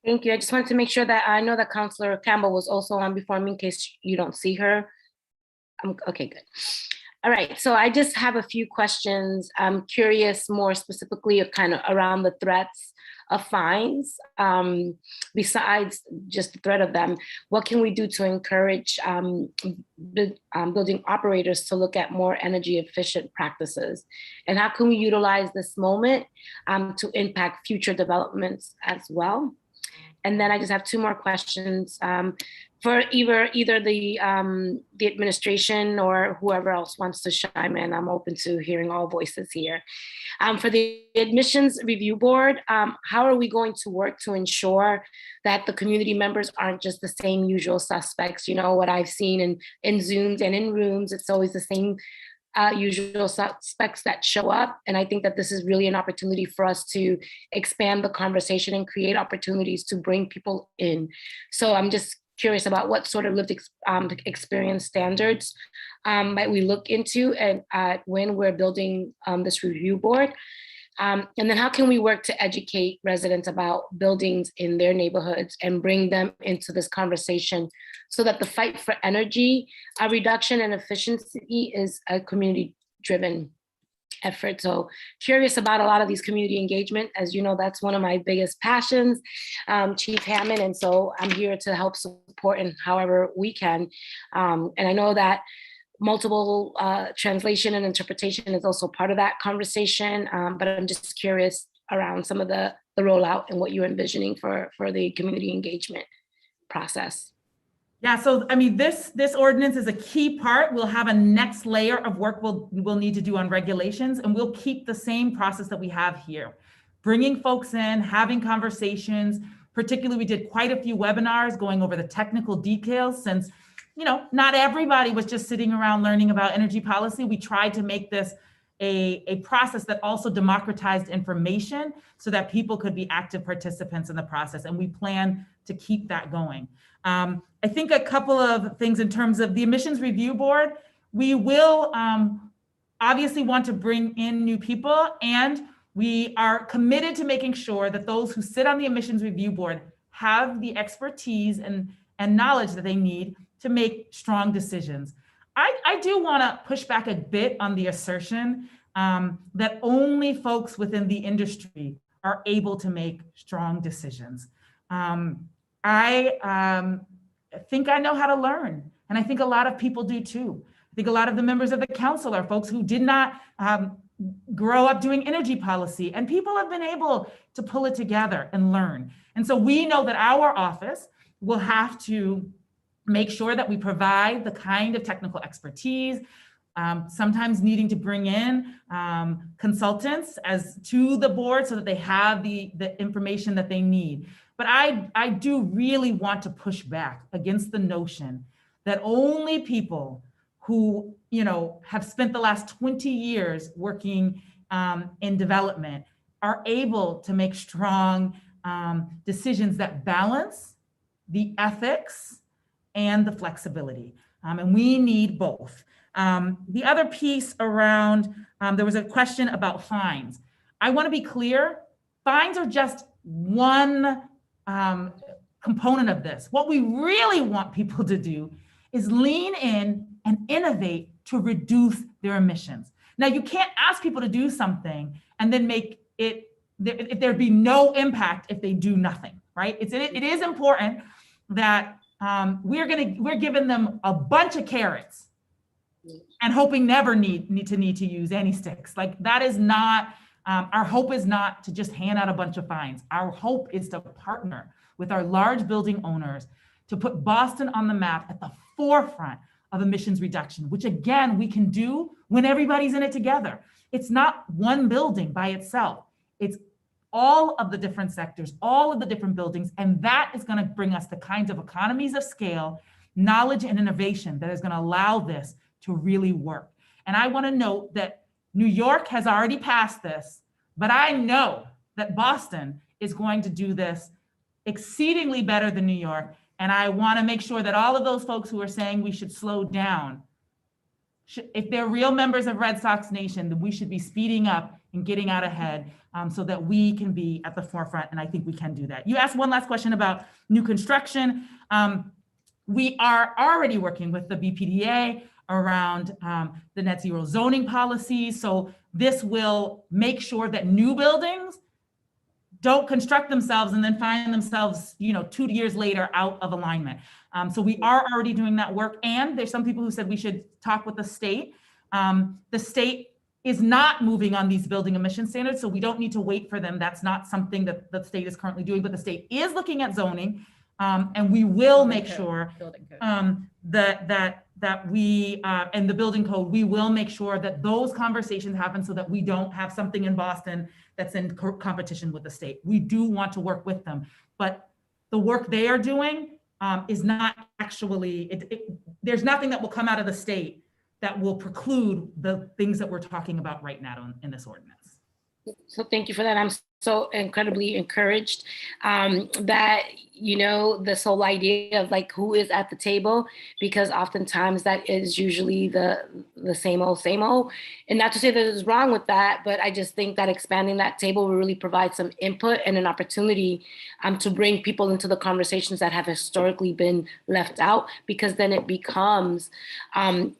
Thank you. I just wanted to make sure that I know that Councillor Campbell was also on before me in case you don't see her. Okay, good. All right, so I just have a few questions. I'm curious more specifically kind of around the threats of fines. Besides just the threat of them, what can we do to encourage building operators to look at more energy efficient practices? And how can we utilize this moment to impact future developments as well? And then I just have two more questions. for either the administration or whoever else wants to chime in. I'm open to hearing all voices here. For the admissions review board, how are we going to work to ensure that the community members aren't just the same usual suspects? You know, what I've seen in Zooms and in rooms, it's always the same usual suspects that show up. And I think that this is really an opportunity for us to expand the conversation and create opportunities to bring people in. So I'm just curious about what sort of lived experience standards might we look into and when we're building this review board. And then how can we work to educate residents about buildings in their neighborhoods and bring them into this conversation so that the fight for energy reduction and efficiency is a community-driven effort. So curious about a lot of these community engagement. As you know, that's one of my biggest passions, Chief Hammond. And so I'm here to help support in however we can. And I know that multiple translation and interpretation is also part of that conversation, but I'm just curious around some of the rollout and what you're envisioning for the community engagement process. Yeah, so I mean, this ordinance is a key part. We'll have a next layer of work we'll need to do on regulations, and we'll keep the same process that we have here. Bringing folks in, having conversations, particularly we did quite a few webinars going over the technical details since, you know, not everybody was just sitting around learning about energy policy. We tried to make this a process that also democratized information so that people could be active participants in the process, and we plan to keep that going. I think a couple of things in terms of the Emissions Review Board, we will obviously want to bring in new people, and we are committed to making sure that those who sit on the Emissions Review Board have the expertise and knowledge that they need to make strong decisions. I do want to push back a bit on the assertion that only folks within the industry are able to make strong decisions. I think I know how to learn, and I think a lot of people do too. I think a lot of the members of the council are folks who did not grow up doing energy policy, and people have been able to pull it together and learn. And so we know that our office will have to make sure that we provide the kind of technical expertise, sometimes needing to bring in consultants to the board so that they have the information that they need. But I do really want to push back against the notion that only people who, you know, have spent the last 20 years working in development are able to make strong decisions that balance the ethics and the flexibility. And we need both. The other piece around, there was a question about fines. I want to be clear, fines are just one component of this. What we really want people to do is lean in and innovate to reduce their emissions. Now, you can't ask people to do something and then make it, if there'd be no impact if they do nothing, right? It is important that we're giving them a bunch of carrots and hoping never need to use any sticks. Like that is not, our hope is not to just hand out a bunch of fines. Our hope is to partner with our large building owners to put Boston on the map at the forefront of emissions reduction, which again, we can do when everybody's in it together. It's not one building by itself. It's all of the different sectors, all of the different buildings, and that is going to bring us the kinds of economies of scale, knowledge and innovation that is going to allow this to really work. And I want to note that New York has already passed this, but I know that Boston is going to do this exceedingly better than New York. And I want to make sure that all of those folks who are saying we should slow down, if they're real members of Red Sox Nation, then we should be speeding up and getting out ahead so that we can be at the forefront. And I think we can do that. You asked one last question about new construction. We are already working with the BPDA around the net zero zoning policy. So this will make sure that new buildings don't construct themselves and then find themselves, 2 years later out of alignment. So we are already doing that work. And there's some people who said we should talk with the state. The state is not moving on these building emission standards, so we don't need to wait for them. That's not something that the state is currently doing, but the state is looking at zoning. And we will Building make code, sure building code. that we, and the building code, we will make sure that those conversations happen so that we don't have something in Boston that's in competition with the state. We do want to work with them, but the work they are doing is not actually, there's nothing that will come out of the state that will preclude the things that we're talking about right now in this ordinance. So thank you for that. I'm so incredibly encouraged that, you know, this whole idea of like who is at the table, because oftentimes that is usually the same old. And not to say that it's wrong with that, but I just think that expanding that table will really provide some input and an opportunity to bring people into the conversations that have historically been left out, because then it becomes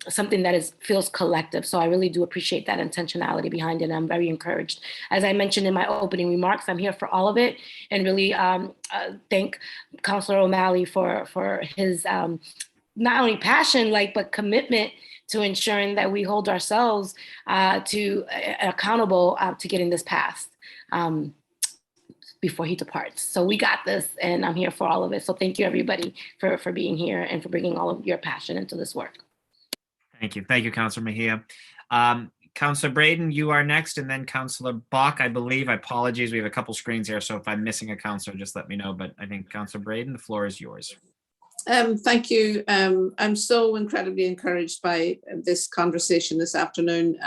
something that feels collective. So I really do appreciate that intentionality behind it. I'm very encouraged. As I mentioned in my opening remarks, I'm here for all of it, and really thank Councilor O'Malley for his not only passion, but commitment to ensuring that we hold ourselves accountable to getting this passed before he departs. So we got this, and I'm here for all of it. So thank you, everybody, for being here and for bringing all of your passion into this work. Thank you. Thank you, Councilor Mejia. Councilor Braden, you are next, and then Councilor Bach, I believe. Apologies, we have a couple screens here, so if I'm missing a councilor, just let me know. But I think Councilor Braden, the floor is yours. Thank you. I'm so incredibly encouraged by this conversation this afternoon.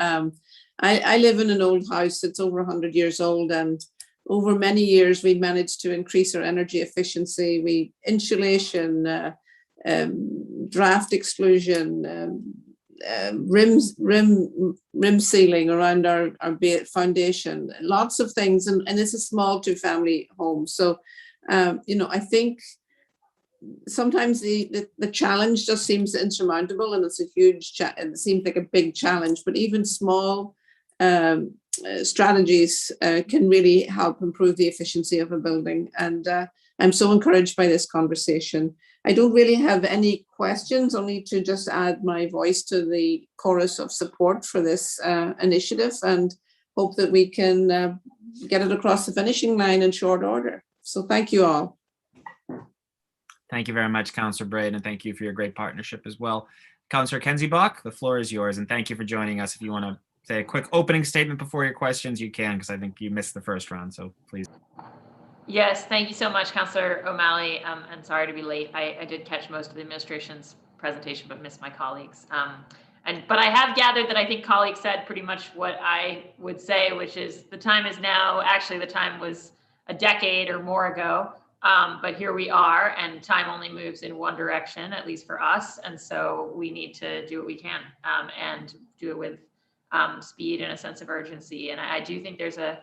I live in an old house that's over 100 years old, and over many years we managed to increase our energy efficiency. Insulation, draft exclusion, rim sealing around our foundation, lots of things, and it's a small 2-family home. So I think sometimes the challenge just seems insurmountable, and it's a huge it seems like a big challenge, but even small strategies can really help improve the efficiency of a building. And I'm so encouraged by this conversation. I don't really have any questions, only to just add my voice to the chorus of support for this initiative, and hope that we can get it across the finishing line in short order. So thank you all. Thank you very much, Councilor Braden, and thank you for your great partnership as well. Councilor Kenzie Bach, the floor is yours, and thank you for joining us. If you want to say a quick opening statement before your questions, you can, because I think you missed the first round, so please. Yes, thank you so much, Councilor O'Malley, and sorry to be late. I did catch most of the administration's presentation, but missed my colleagues. But I have gathered that I think colleagues said pretty much what I would say, which is the time is now. Actually, the time was a decade or more ago, but here we are, and time only moves in one direction, at least for us. And so we need to do what we can and do it with speed and a sense of urgency. And I do think there's a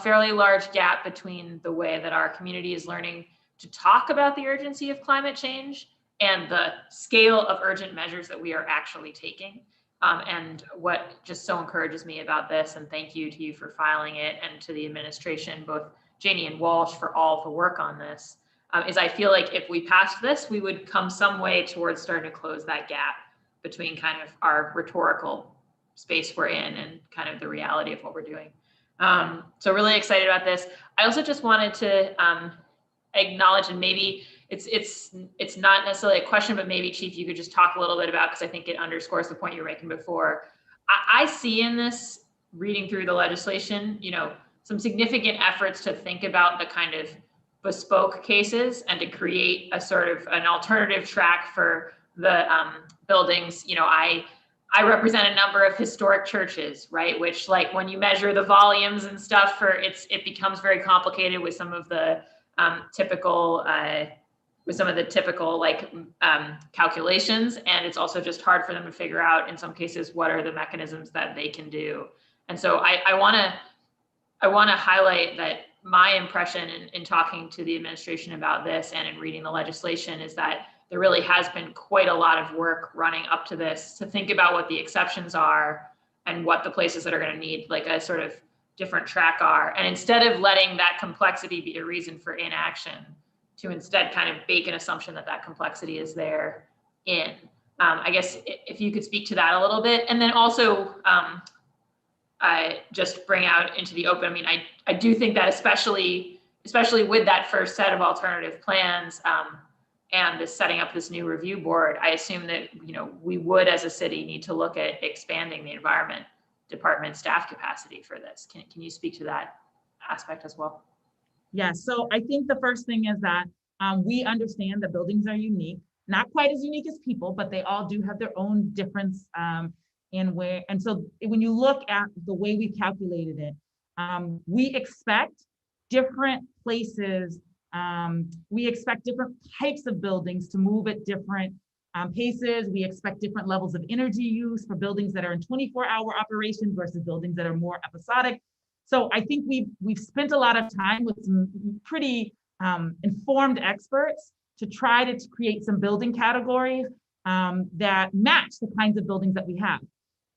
fairly large gap between the way that our community is learning to talk about the urgency of climate change and the scale of urgent measures that we are actually taking. And what just so encourages me about this, and thank you to you for filing it, and to the administration, both Janie and Walsh, for all the work on this, is I feel like if we passed this, we would come some way towards starting to close that gap between kind of our rhetorical space we're in and kind of the reality of what we're doing. So really excited about this. I also just wanted to acknowledge, and maybe it's not necessarily a question, but maybe Chief, you could just talk a little bit about, because I think it underscores the point you were making before. I see in this, reading through the legislation, some significant efforts to think about the kind of bespoke cases and to create a sort of an alternative track for the buildings. I represent a number of historic churches, right? Which, like, when you measure the volumes and stuff for it becomes very complicated with some of the typical calculations. And it's also just hard for them to figure out in some cases, what are the mechanisms that they can do. And so I want to highlight that my impression in talking to the administration about this and in reading the legislation is that there really has been quite a lot of work running up to this to think about what the exceptions are and what the places that are going to need like a sort of different track are. And instead of letting that complexity be a reason for inaction, to instead kind of bake an assumption that that complexity is there in. I guess if you could speak to that a little bit. And then also just bring out into the open, I mean, I do think that especially especially with that first set of alternative plans, and this setting up this new review board, I assume that, we would as a city need to look at expanding the environment department staff capacity for this. Can you speak to that aspect as well? Yes, so I think the first thing is that we understand that buildings are unique, not quite as unique as people, but they all do have their own difference and so when you look at the way we calculated it, we expect different places, we expect different types of buildings to move at different paces. We expect different levels of energy use for buildings that are in 24-hour operation versus buildings that are more episodic. So I think we've spent a lot of time with some pretty informed experts to try to create some building categories that match the kinds of buildings that we have.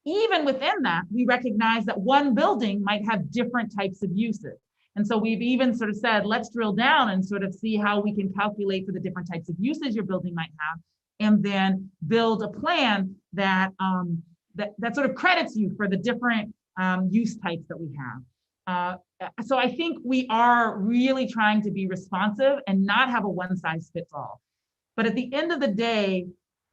Even within that, we recognize that one building might have different types of uses. And so we've even sort of said, let's drill down and sort of see how we can calculate for the different types of uses your building might have, and then build a plan that that sort of credits you for the different use types that we have. So I think we are really trying to be responsive and not have a one size fits all. But at the end of the day,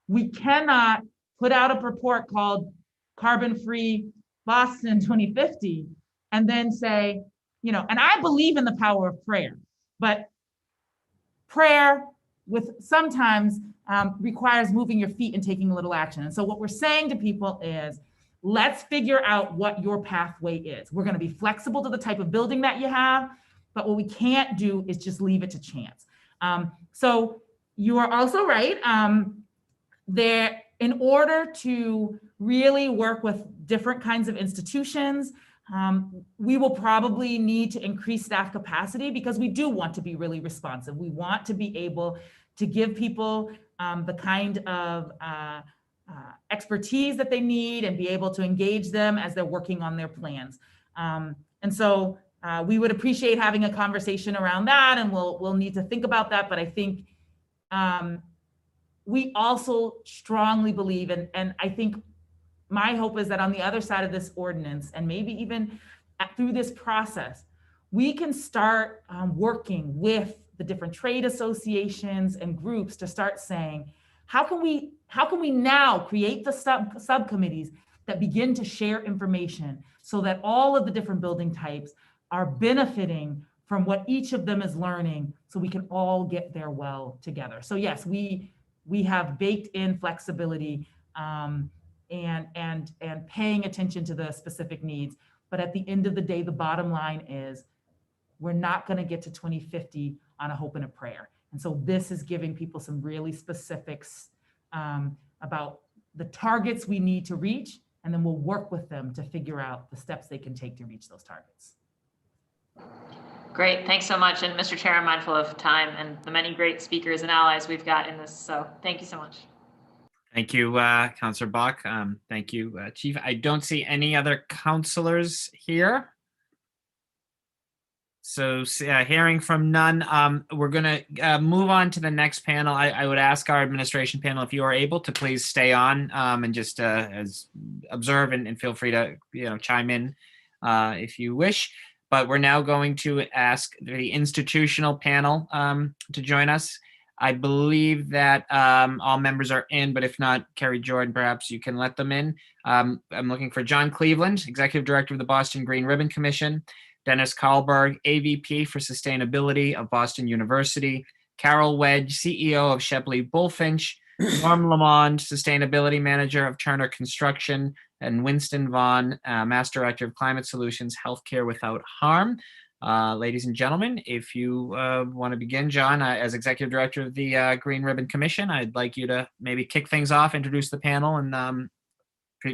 we cannot put out a report called Carbon-Free Boston 2050 and then say, and I believe in the power of prayer, but prayer with sometimes requires moving your feet and taking a little action. And so what we're saying to people is, let's figure out what your pathway is. We're going to be flexible to the type of building that you have, but what we can't do is just leave it to chance. So you are also right. In order to really work with different kinds of institutions, we will probably need to increase staff capacity because we do want to be really responsive. We want to be able to give people the kind of expertise that they need and be able to engage them as they're working on their plans. And so we would appreciate having a conversation around that, and we'll need to think about that. But I think we also strongly believe, and I think my hope is that on the other side of this ordinance, and maybe even through this process, we can start working with the different trade associations and groups to start saying, how can we now create the subcommittees that begin to share information so that all of the different building types are benefiting from what each of them is learning, so we can all get there well together. So yes, we have baked in flexibility and paying attention to the specific needs. But at the end of the day, the bottom line is we're not going to get to 2050 on a hope and a prayer. And so this is giving people some really specifics about the targets we need to reach, and then we'll work with them to figure out the steps they can take to reach those targets. Great, thanks so much. And Mr. Chair, I'm mindful of time and the many great speakers and allies we've got in this. So thank you so much. Thank you, Councilor Bach. Thank you, Chief. I don't see any other councilors here. So hearing from none, we're going to move on to the next panel. I would ask our administration panel, if you are able to please stay on and just observe and feel free to chime in if you wish. But we're now going to ask the institutional panel to join us. I believe that all members are in, but if not, Kerry Jordan, perhaps you can let them in. I'm looking for John Cleveland, Executive Director of the Boston Green Ribbon Commission, Dennis Kahlberg, AVP for Sustainability of Boston University, Carol Wedge, CEO of Shepley Bullfinch, Norm Lamond, Sustainability Manager of Turner Construction, and Winston Vaughn, Master Director of Climate Solutions, Healthcare Without Harm. Ladies and gentlemen, if you want to begin, John, as Executive Director of the Green Ribbon Commission, I'd like you to maybe kick things off, introduce the panel, and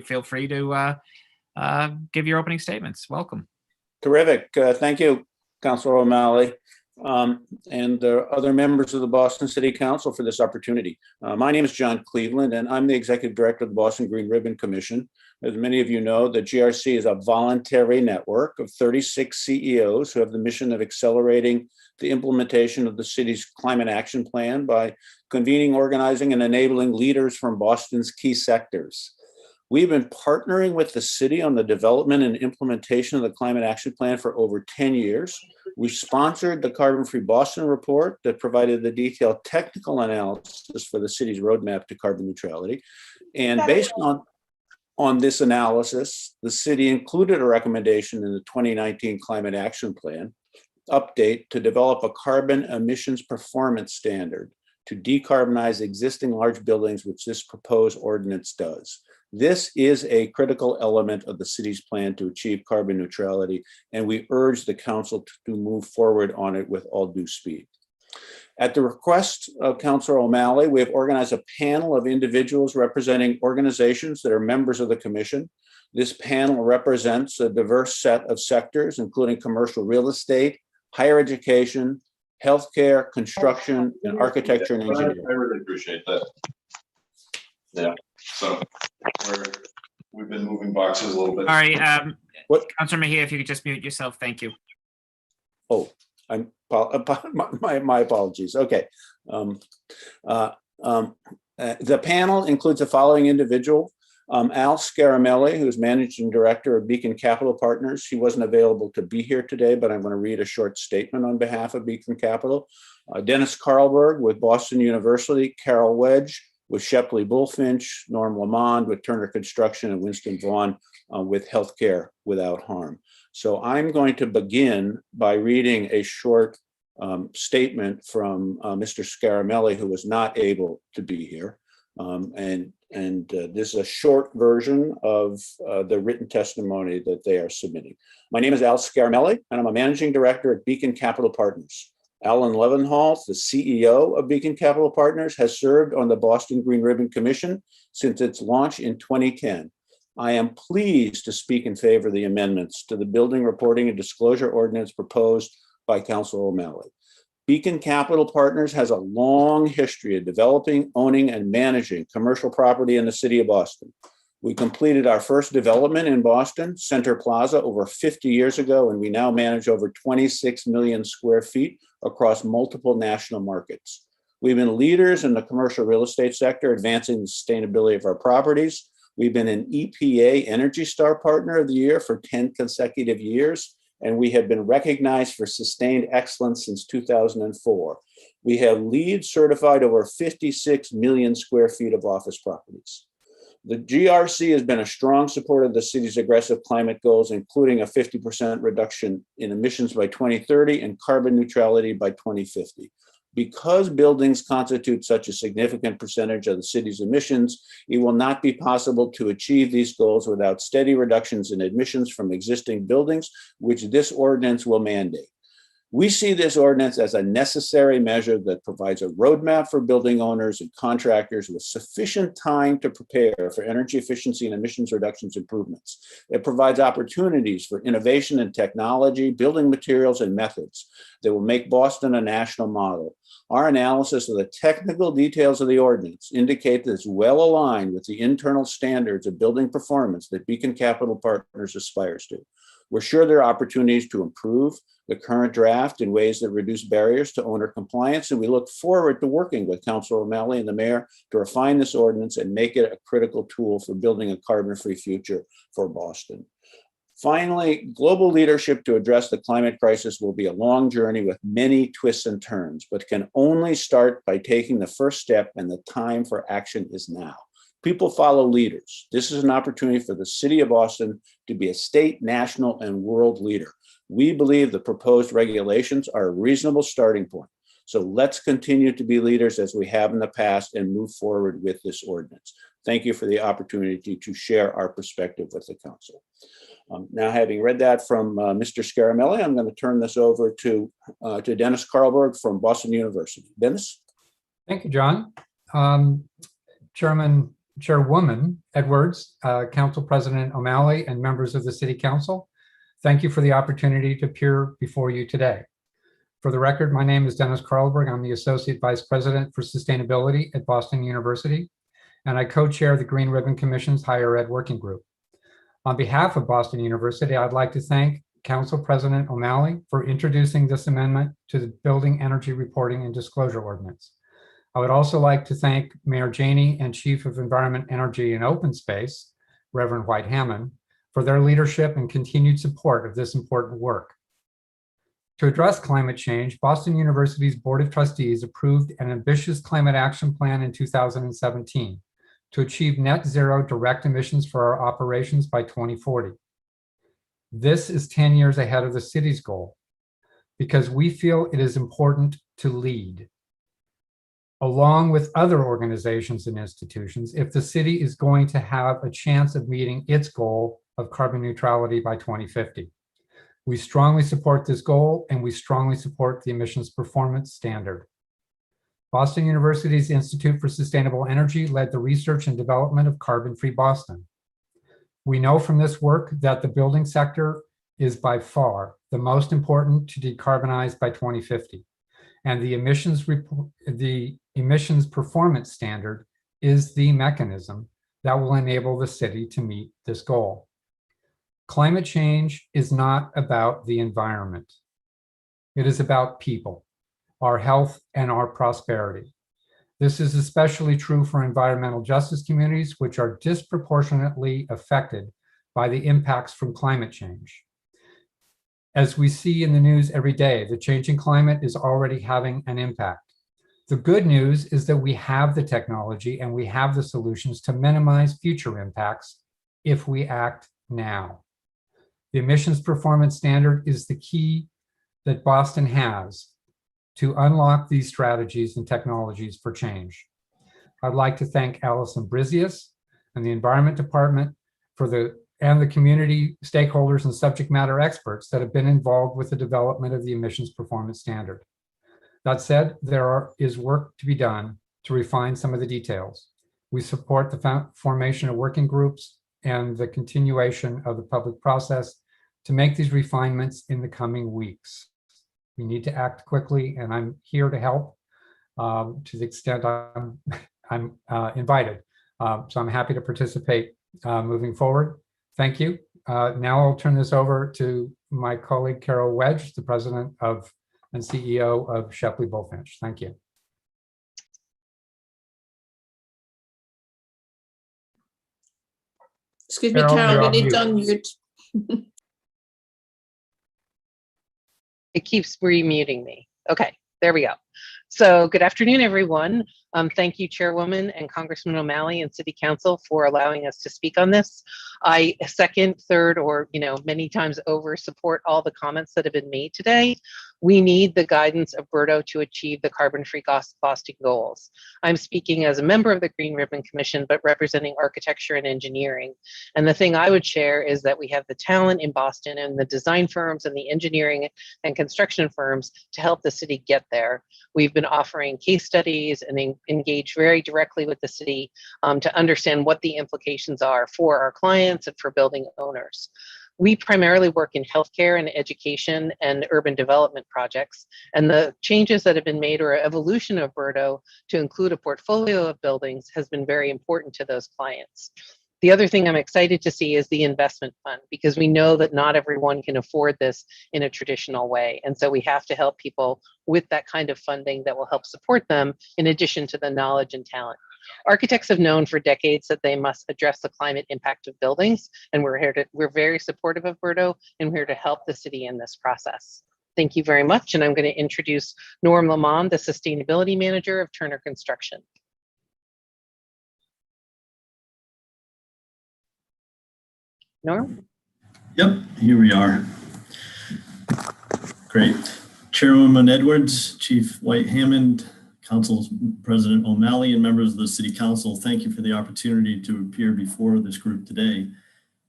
feel free to give your opening statements. Welcome. Terrific. Thank you, Councilor O'Malley, and other members of the Boston City Council for this opportunity. My name is John Cleveland, and I'm the Executive Director of the Boston Green Ribbon Commission. As many of you know, the GRC is a voluntary network of 36 CEOs who have the mission of accelerating the implementation of the city's climate action plan by convening, organizing, and enabling leaders from Boston's key sectors. We've been partnering with the city on the development and implementation of the Climate Action Plan for over 10 years. We sponsored the Carbon Free Boston report that provided the detailed technical analysis for the city's roadmap to carbon neutrality. And based on this analysis, the city included a recommendation in the 2019 Climate Action Plan update to develop a carbon emissions performance standard to decarbonize existing large buildings, which this proposed ordinance does. This is a critical element of the city's plan to achieve carbon neutrality, and we urge the council to move forward on it with all due speed. At the request of Councilor O'Malley, we have organized a panel of individuals representing organizations that are members of the commission. This panel represents a diverse set of sectors, including commercial real estate, higher education, healthcare, construction, and architecture and engineering. I really appreciate that. Yeah, so we've been moving boxes a little bit. Sorry, Councilor Mejia, if you could just mute yourself, thank you. Oh, my apologies. Okay. The panel includes the following individual. Al Scaramelli, who's managing director of Beacon Capital Partners. He wasn't available to be here today, but I'm going to read a short statement on behalf of Beacon Capital. Dennis Carlberg with Boston University, Carol Wedge with Shepley Bullfinch, Norm Lamond with Turner Construction, and Winston Vaughn with Healthcare Without Harm. So I'm going to begin by reading a short statement from Mr. Scaramelli, who was not able to be here. This is a short version of the written testimony that they are submitting. My name is Al Scaramelli, and I'm a managing director at Beacon Capital Partners. Alan Levenhall, the CEO of Beacon Capital Partners, has served on the Boston Green Ribbon Commission since its launch in 2010. I am pleased to speak in favor of the amendments to the Building Reporting and Disclosure Ordinance proposed by Councilor O'Malley. Beacon Capital Partners has a long history of developing, owning, and managing commercial property in the city of Boston. We completed our first development in Boston, Center Plaza, over 50 years ago, and we now manage over 26 million square feet across multiple national markets. We've been leaders in the commercial real estate sector, advancing the sustainability of our properties. We've been an EPA Energy Star Partner of the Year for 10 consecutive years, and we have been recognized for sustained excellence since 2004. We have LEED certified over 56 million square feet of office properties. The GRC has been a strong supporter of the city's aggressive climate goals, including a 50% reduction in emissions by 2030 and carbon neutrality by 2050. Because buildings constitute such a significant percentage of the city's emissions, it will not be possible to achieve these goals without steady reductions in emissions from existing buildings, which this ordinance will mandate. We see this ordinance as a necessary measure that provides a roadmap for building owners and contractors with sufficient time to prepare for energy efficiency and emissions reductions improvements. It provides opportunities for innovation in technology, building materials, and methods that will make Boston a national model. Our analysis of the technical details of the ordinance indicate that it's well aligned with the internal standards of building performance that Beacon Capital Partners aspires to. We're sure there are opportunities to improve the current draft in ways that reduce barriers to owner compliance, and we look forward to working with Councilor O'Malley and the mayor to refine this ordinance and make it a critical tool for building a carbon-free future for Boston. Finally, global leadership to address the climate crisis will be a long journey with many twists and turns, but can only start by taking the first step, and the time for action is now. People follow leaders. This is an opportunity for the city of Boston to be a state, national, and world leader. We believe the proposed regulations are a reasonable starting point. So let's continue to be leaders as we have in the past and move forward with this ordinance. Thank you for the opportunity to share our perspective with the council. Now, having read that from Mr. Scaramelli, I'm going to turn this over to Dennis Carlberg from Boston University. Dennis? Thank you, John. Chairwoman Edwards, Council President O'Malley, and members of the City Council, thank you for the opportunity to appear before you today. For the record, my name is Dennis Carlberg. I'm the Associate Vice President for Sustainability at Boston University, and I co-chair the Green Ribbon Commission's Higher Ed Working Group. On behalf of Boston University, I'd like to thank Council President O'Malley for introducing this amendment to the Building Energy Reporting and Disclosure Ordinance. I would also like to thank Mayor Janey and Chief of Environment, Energy, and Open Space, Reverend White Hammond, for their leadership and continued support of this important work. To address climate change, Boston University's Board of Trustees approved an ambitious climate action plan in 2017 to achieve net zero direct emissions for our operations by 2040. This is 10 years ahead of the city's goal because we feel it is important to lead. Along with other organizations and institutions, if the city is going to have a chance of meeting its goal of carbon neutrality by 2050. We strongly support this goal, and we strongly support the emissions performance standard. Boston University's Institute for Sustainable Energy led the research and development of carbon-free Boston. We know from this work that the building sector is by far the most important to decarbonize by 2050. And the emissions performance standard is the mechanism that will enable the city to meet this goal. Climate change is not about the environment. It is about people, our health, and our prosperity. This is especially true for environmental justice communities, which are disproportionately affected by the impacts from climate change. As we see in the news every day, the changing climate is already having an impact. The good news is that we have the technology and we have the solutions to minimize future impacts if we act now. The emissions performance standard is the key that Boston has to unlock these strategies and technologies for change. I'd like to thank Allison Brizius and the Environment Department and the community stakeholders and subject matter experts that have been involved with the development of the emissions performance standard. That said, there is work to be done to refine some of the details. We support the formation of working groups and the continuation of the public process to make these refinements in the coming weeks. We need to act quickly, and I'm here to help to the extent I'm invited. So I'm happy to participate moving forward. Thank you. Now I'll turn this over to my colleague, Carol Wedge, the president of and CEO of Shepley Bullfinch. Thank you. Excuse me, Carol, you need to unmute. It keeps remuting me. Okay, there we go. So good afternoon, everyone. Thank you, Chairwoman and Congressman O'Malley and City Council for allowing us to speak on this. I second, third, or many times over support all the comments that have been made today. We need the guidance of Berto to achieve the carbon-free Boston goals. I'm speaking as a member of the Green Ribbon Commission, but representing architecture and engineering. And the thing I would share is that we have the talent in Boston and the design firms and the engineering and construction firms to help the city get there. We've been offering case studies and engage very directly with the city to understand what the implications are for our clients and for building owners. We primarily work in healthcare and education and urban development projects, and the changes that have been made or evolution of Berto to include a portfolio of buildings has been very important to those clients. The other thing I'm excited to see is the investment fund, because we know that not everyone can afford this in a traditional way. And so we have to help people with that kind of funding that will help support them in addition to the knowledge and talent. Architects have known for decades that they must address the climate impact of buildings, and we're very supportive of Berto, and we're here to help the city in this process. Thank you very much, and I'm going to introduce Norm Lamond, the Sustainability Manager of Turner Construction. Norm? Yep, here we are. Great. Chairwoman Edwards, Chief White Hammond, Council President O'Malley, and members of the City Council, thank you for the opportunity to appear before this group today.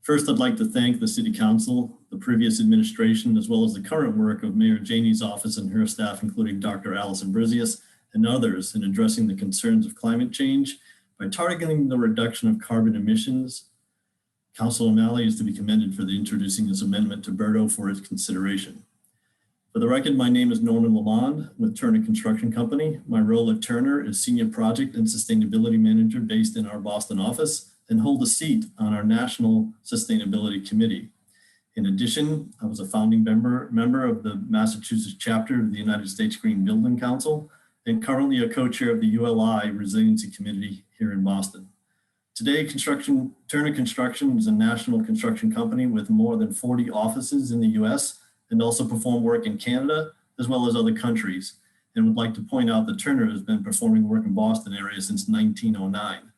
First, I'd like to thank the City Council, the previous administration, as well as the current work of Mayor Janey's office and her staff, including Dr. Allison Brizius and others, in addressing the concerns of climate change by targeting the reduction of carbon emissions. Councilor O'Malley is to be commended for introducing this amendment to Berto for its consideration. For the record, my name is Norman Lamond with Turner Construction Company. My role at Turner is Senior Project and Sustainability Manager based in our Boston office and hold a seat on our National Sustainability Committee. In addition, I was a founding member of the Massachusetts chapter of the United States Green Building Council and currently a co-chair of the ULI Resiliency Committee here in Boston. Today, Turner Construction is a national construction company with more than 40 offices in the US and also perform work in Canada as well as other countries. And would like to point out that Turner has been performing work in Boston area since 1909.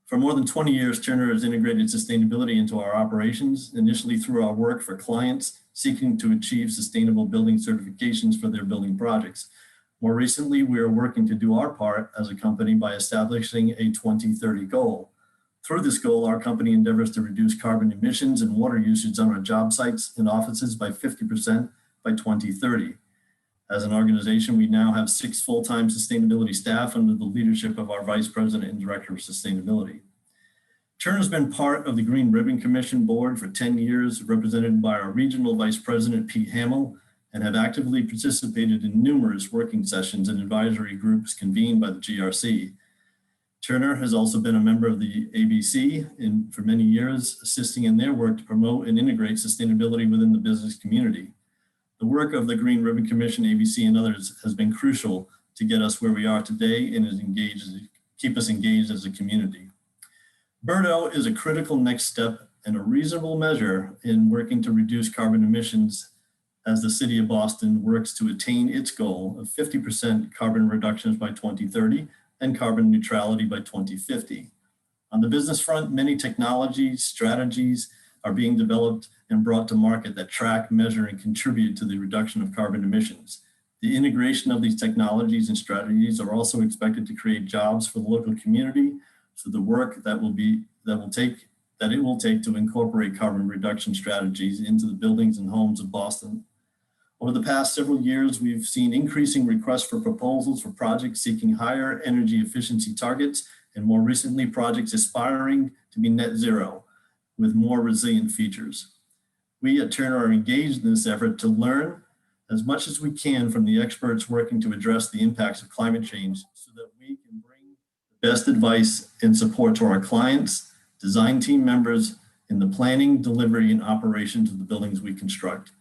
For more than 20 years, Turner has integrated sustainability into our operations, initially through our work for clients seeking to achieve sustainable building certifications for their building projects. More recently, we are working to do our part as a company by establishing a 2030 goal. Through this goal, our company endeavors to reduce carbon emissions and water usage on our job sites and offices by 50% by 2030. As an organization, we now have 6 full-time sustainability staff under the leadership of our Vice President and Director of Sustainability. Turner's been part of the Green Ribbon Commission board for 10 years, represented by our Regional Vice President, Pete Hamill, and have actively participated in numerous working sessions and advisory groups convened by the GRC. Turner has also been a member of the ABC for many years, assisting in their work to promote and integrate sustainability within the business community. The work of the Green Ribbon Commission, ABC, and others has been crucial to get us where we are today and keep us engaged as a community. BERDO is a critical next step and a reasonable measure in working to reduce carbon emissions as the city of Boston works to attain its goal of 50% carbon reductions by 2030 and carbon neutrality by 2050. On the business front, many technologies, strategies are being developed and brought to market that track, measure, and contribute to the reduction of carbon emissions. The integration of these technologies and strategies are also expected to create jobs for the local community. So the work that it will take to incorporate carbon reduction strategies into the buildings and homes of Boston. Over the past several years, we've seen increasing requests for proposals for projects seeking higher energy efficiency targets, and more recently, projects aspiring to be net zero with more resilient features. We at Turner are engaged in this effort to learn as much as we can from the experts working to address the impacts of climate change so that we can bring the best advice and support to our clients, design team members, in the planning, delivery, and operations of the buildings we construct.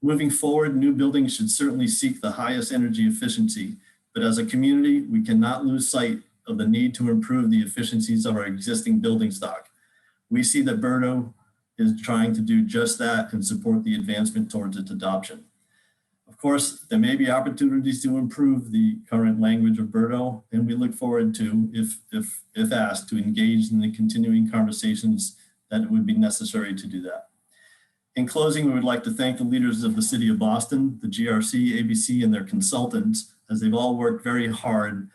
Moving forward, new buildings should certainly seek the highest energy efficiency, but as a community, we cannot lose sight of the need to improve the efficiencies of our existing building stock. We see that BERDO is trying to do just that and support the advancement towards its adoption. Of course, there may be opportunities to improve the current language of BERDO, and we look forward to, if asked, to engage in the continuing conversations that would be necessary to do that. In closing, we would like to thank the leaders of the City of Boston, the GRC, ABC, and their consultants, as they've all worked very hard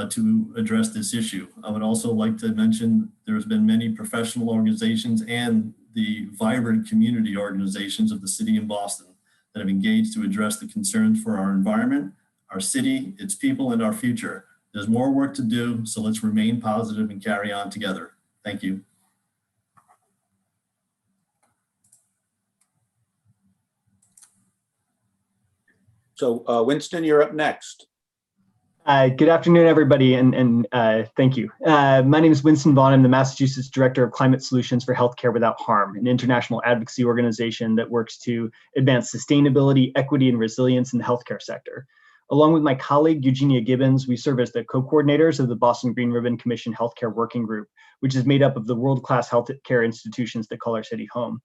to address this issue. I would also like to mention there's been many professional organizations and the vibrant community organizations of the city of Boston that have engaged to address the concerns for our environment, our city, its people, and our future. There's more work to do, so let's remain positive and carry on together. Thank you. So Winston, you're up next. Good afternoon, everybody, and thank you. My name is Winston Vaughn. I'm the Massachusetts Director of Climate Solutions for Healthcare Without Harm, an international advocacy organization that works to advance sustainability, equity, and resilience in the healthcare sector. Along with my colleague, Eugenia Gibbons, we serve as the co-coordinators of the Boston Green Ribbon Commission Healthcare Working Group, which is made up of the world-class healthcare institutions that call our city home.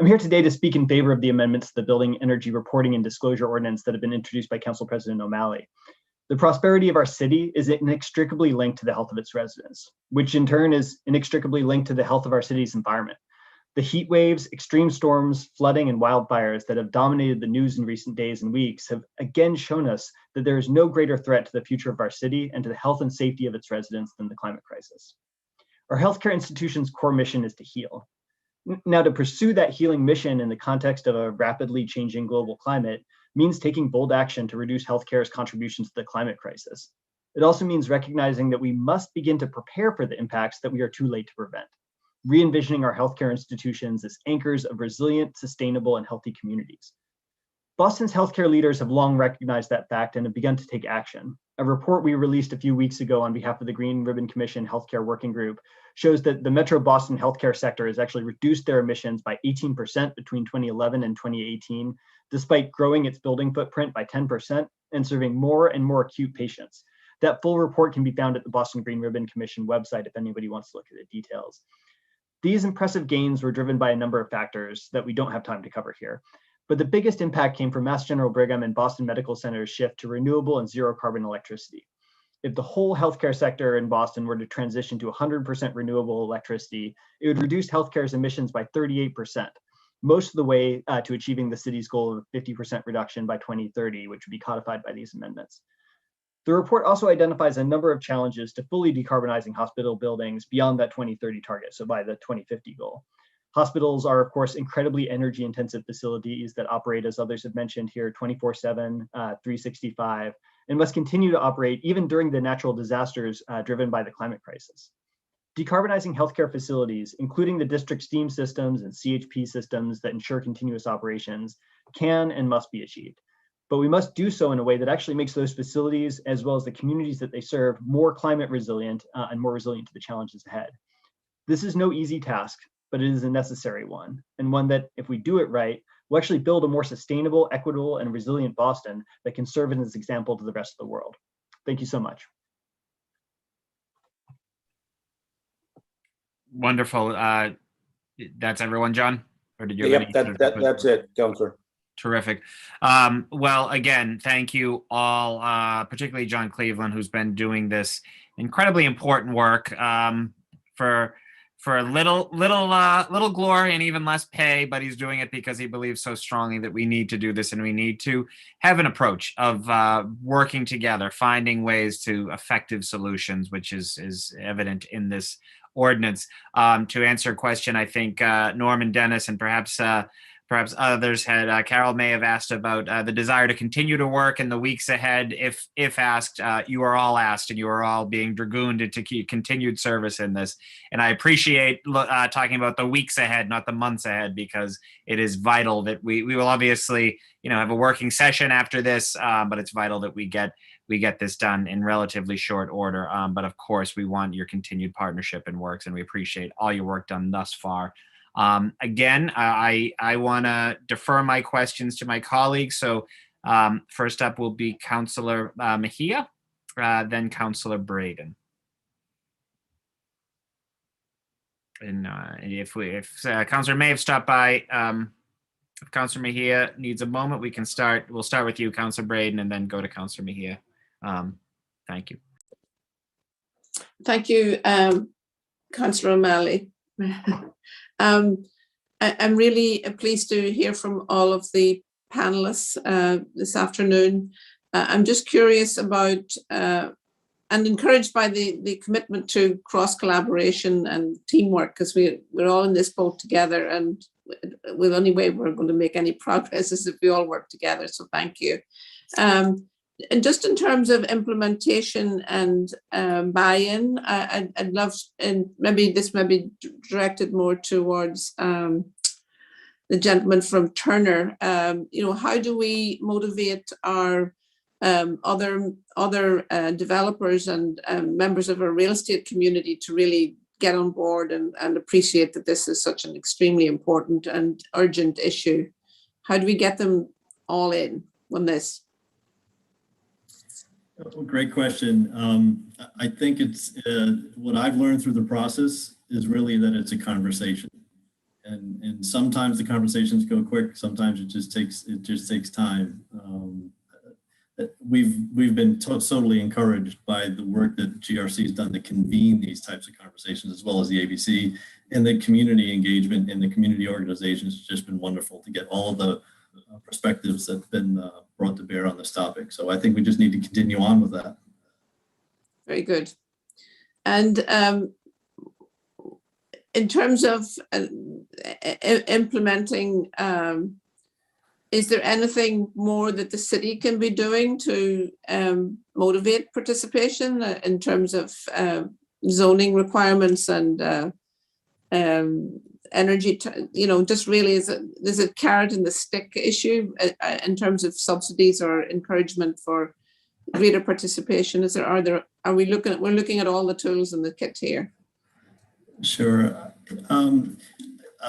I'm here today to speak in favor of the amendments to the Building Energy Reporting and Disclosure Ordinance that have been introduced by Council President O'Malley. The prosperity of our city is inextricably linked to the health of its residents, which in turn is inextricably linked to the health of our city's environment. The heat waves, extreme storms, flooding, and wildfires that have dominated the news in recent days and weeks have again shown us that there is no greater threat to the future of our city and to the health and safety of its residents than the climate crisis. Our healthcare institution's core mission is to heal. Now, to pursue that healing mission in the context of a rapidly changing global climate means taking bold action to reduce healthcare's contributions to the climate crisis. It also means recognizing that we must begin to prepare for the impacts that we are too late to prevent, re-envisioning our healthcare institutions as anchors of resilient, sustainable, and healthy communities. Boston's healthcare leaders have long recognized that fact and have begun to take action. A report we released a few weeks ago on behalf of the Green Ribbon Commission Healthcare Working Group shows that the Metro Boston healthcare sector has actually reduced their emissions by 18% between 2011 and 2018, despite growing its building footprint by 10% and serving more and more acute patients. That full report can be found at the Boston Green Ribbon Commission website if anybody wants to look at the details. These impressive gains were driven by a number of factors that we don't have time to cover here. But the biggest impact came from Mass General Brigham and Boston Medical Center's shift to renewable and zero carbon electricity. If the whole healthcare sector in Boston were to transition to 100% renewable electricity, it would reduce healthcare's emissions by 38%, most of the way to achieving the city's goal of 50% reduction by 2030, which would be codified by these amendments. The report also identifies a number of challenges to fully decarbonizing hospital buildings beyond that 2030 target, so by the 2050 goal. Hospitals are, of course, incredibly energy-intensive facilities that operate, as others have mentioned here, 24/7, 365, and must continue to operate even during the natural disasters driven by the climate crisis. Decarbonizing healthcare facilities, including the district steam systems and CHP systems that ensure continuous operations, can and must be achieved. But we must do so in a way that actually makes those facilities, as well as the communities that they serve, more climate resilient and more resilient to the challenges ahead. This is no easy task, but it is a necessary one, and one that, if we do it right, will actually build a more sustainable, equitable, and resilient Boston that can serve as an example to the rest of the world. Thank you so much. Wonderful. That's everyone, John? Or did you have Yep, any? that's it, Councillor. Terrific. Well, again, thank you all, particularly John Cleveland, who's been doing this incredibly important work for little glory and even less pay, but he's doing it because he believes so strongly that we need to do this, and we need to have an approach of working together, finding ways to effective solutions, which is evident in this ordinance. To answer a question, I think Norman, Dennis, and perhaps others had, Carol may have asked about the desire to continue to work in the weeks ahead. If asked, you are all asked, and you are all being dragooned into continued service in this. And I appreciate talking about the weeks ahead, not the months ahead, because it is vital that we will obviously, have a working session after this, but it's vital that we get this done in relatively short order. But of course, we want your continued partnership and works, and we appreciate all your work done thus far. Again, I want to defer my questions to my colleagues. So first up will be Councillor Mejia, then Councillor Braden. And if Councillor may have stopped by, if Councillor Mejia needs a moment, we can start. We'll start with you, Councillor Braden, and then go to Councillor Mejia. Thank you. Thank you, Councillor O'Malley. I'm really pleased to hear from all of the panelists this afternoon. I'm just curious about and encouraged by the commitment to cross collaboration and teamwork, because we're all in this boat together, and the only way we're going to make any progress is if we all work together. So thank you. And just in terms of implementation and buy-in, I'd love, and maybe this may be directed more towards the gentleman from Turner. How do we motivate our other developers and members of our real estate community to really get on board and appreciate that this is such an extremely important and urgent issue? How do we get them all in on this? Well, great question. I think it's what I've learned through the process is really that it's a conversation, and sometimes the conversations go quick. Sometimes it just takes time. We've been totally encouraged by the work that GRC has done to convene these types of conversations, as well as the ABC, and the community engagement and the community organizations has just been wonderful to get all of the perspectives that have been brought to bear on this topic. So I think we just need to continue on with that. Very good. And in terms of implementing, is there anything more that the city can be doing to motivate participation in terms of zoning requirements and energy, just really there's a carrot and the stick issue in terms of subsidies or encouragement for greater participation? We're looking at all the tools in the kit here? Sure. I'm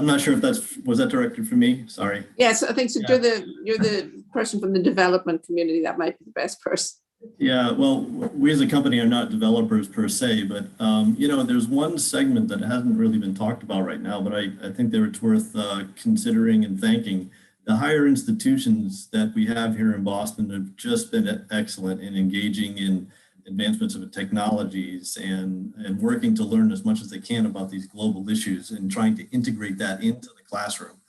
not sure if was that directed for me? Sorry. Yes, I think so. Yeah. You're the person from the development community. That might be the best person. Yeah, well, we as a company are not developers per se, but there's one segment that hasn't really been talked about right now, but I think that it's worth considering and thanking. The higher institutions that we have here in Boston have just been excellent in engaging in advancements of technologies and working to learn as much as they can about these global issues and trying to integrate that into the classroom.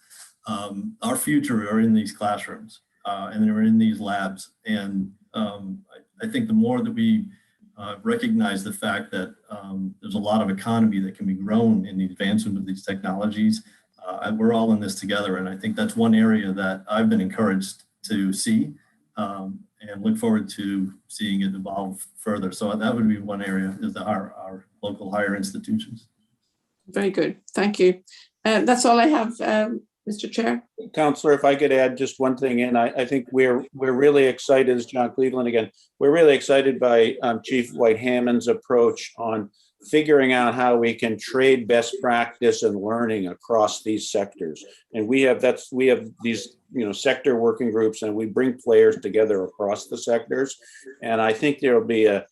Our future are in these classrooms and they're in these labs. And I think the more that we recognize the fact that there's a lot of economy that can be grown in the advancement of these technologies, we're all in this together. And I think that's one area that I've been encouraged to see and look forward to seeing it evolve further. So that would be one area, is our local higher institutions. Very good. Thank you. That's all I have, Mr. Chair. Councillor, if I could add just one thing in, I think we're really excited, as John Cleveland again, we're really excited by Chief White-Hammond's approach on figuring out how we can trade best practice and learning across these sectors. And we have these sector working groups, and we bring players together across the sectors. And I think there'll be an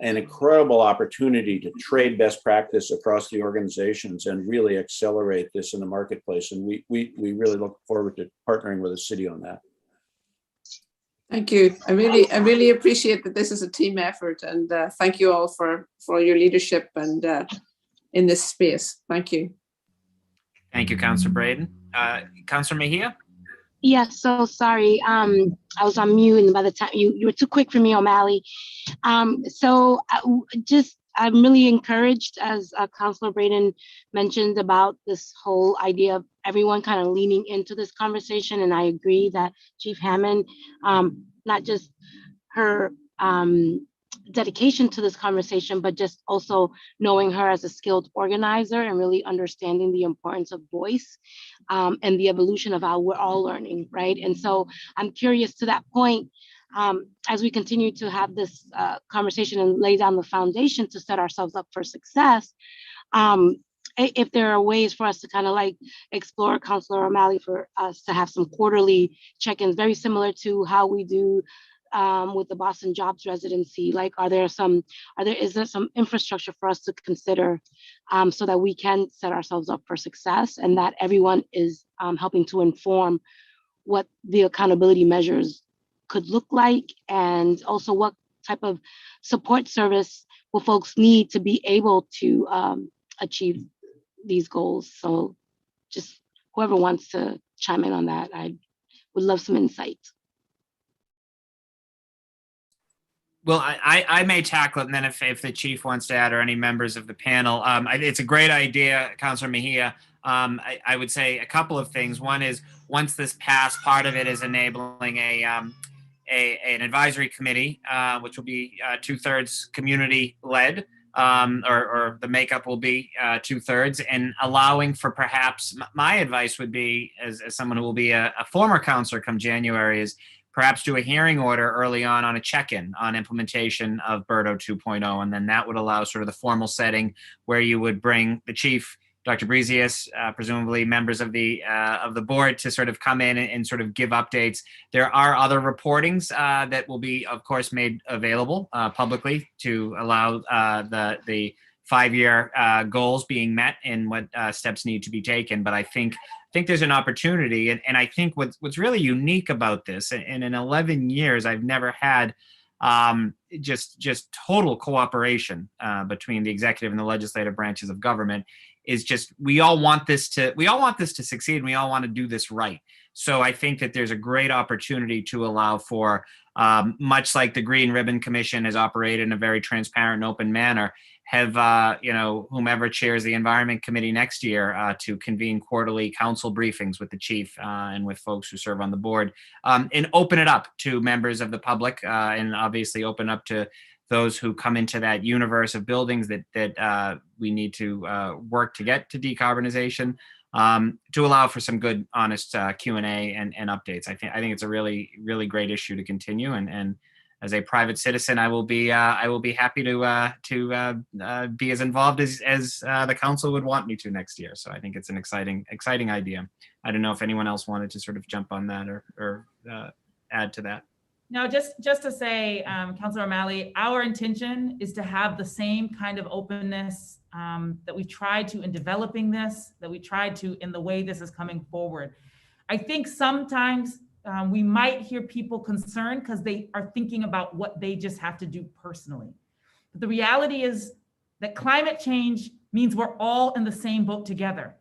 incredible opportunity to trade best practice across the organizations and really accelerate this in the marketplace. And we really look forward to partnering with the city on that. Thank you. I really appreciate that this is a team effort, and thank you all for your leadership and in this space. Thank you. Thank you, Councillor Braden. Councillor Mejia? Yeah, so sorry. I was on mute, and by the time you were too quick for me, O'Malley. I'm really encouraged, as Councillor Braden mentioned, about this whole idea of everyone kind of leaning into this conversation. And I agree that Chief Hammond, not just her dedication to this conversation, but just also knowing her as a skilled organizer and really understanding the importance of voice and the evolution of how we're all learning, right? And so I'm curious, to that point, as we continue to have this conversation and lay down the foundation to set ourselves up for success, if there are ways for us to kind of like explore, Councillor O'Malley, for us to have some quarterly check-ins, very similar to how we do with the Boston Jobs Residency. Like, is there some infrastructure for us to consider so that we can set ourselves up for success, and that everyone is helping to inform what the accountability measures could look like, and also what type of support service will folks need to be able to achieve these goals. So just whoever wants to chime in on that, I would love some insight. Well, I may tackle it, and then if the chief wants to add, or any members of the panel, it's a great idea, Councillor Mejia. I would say a couple of things. One is, once this passed, part of it is enabling an advisory committee, which will be 2/3 community-led, or the makeup will be 2/3, and allowing for, perhaps, my advice would be, as someone who will be a former councillor come January, is perhaps do a hearing order early on a check-in on implementation of BERDO 2.0, and then that would allow sort of the formal setting where you would bring the chief, Dr. Brezius, presumably members of the board, to sort of come in and sort of give updates. There are other reportings that will be, of course, made available publicly to allow the 5-year goals being met and what steps need to be taken. But I think there's an opportunity, and I think what's really unique about this, and in 11 years, I've never had just total cooperation between the executive and the legislative branches of government, is just, we all want this to succeed, and we all want to do this right. So I think that there's a great opportunity to allow for, much like the Green Ribbon Commission has operated in a very transparent and open manner, have whomever chairs the Environment Committee next year to convene quarterly council briefings with the chief and with folks who serve on the board, and open it up to members of the public, and obviously open up to those who come into that universe of buildings that we need to work to get to decarbonization, to allow for some good, honest Q&A and updates. I think it's a really, really great issue to continue, and as a private citizen, I will be happy to be as involved as the council would want me to next year. So I think it's an exciting idea. I don't know if anyone else wanted to sort of jump on that or add to that. Now, just to say, Councilor O'Malley, our intention is to have the same kind of openness that we tried to in developing this, that we tried to in the way this is coming forward. I think sometimes we might hear people concerned because they are thinking about what they just have to do personally. But the reality is that climate change means we're all in the same boat together.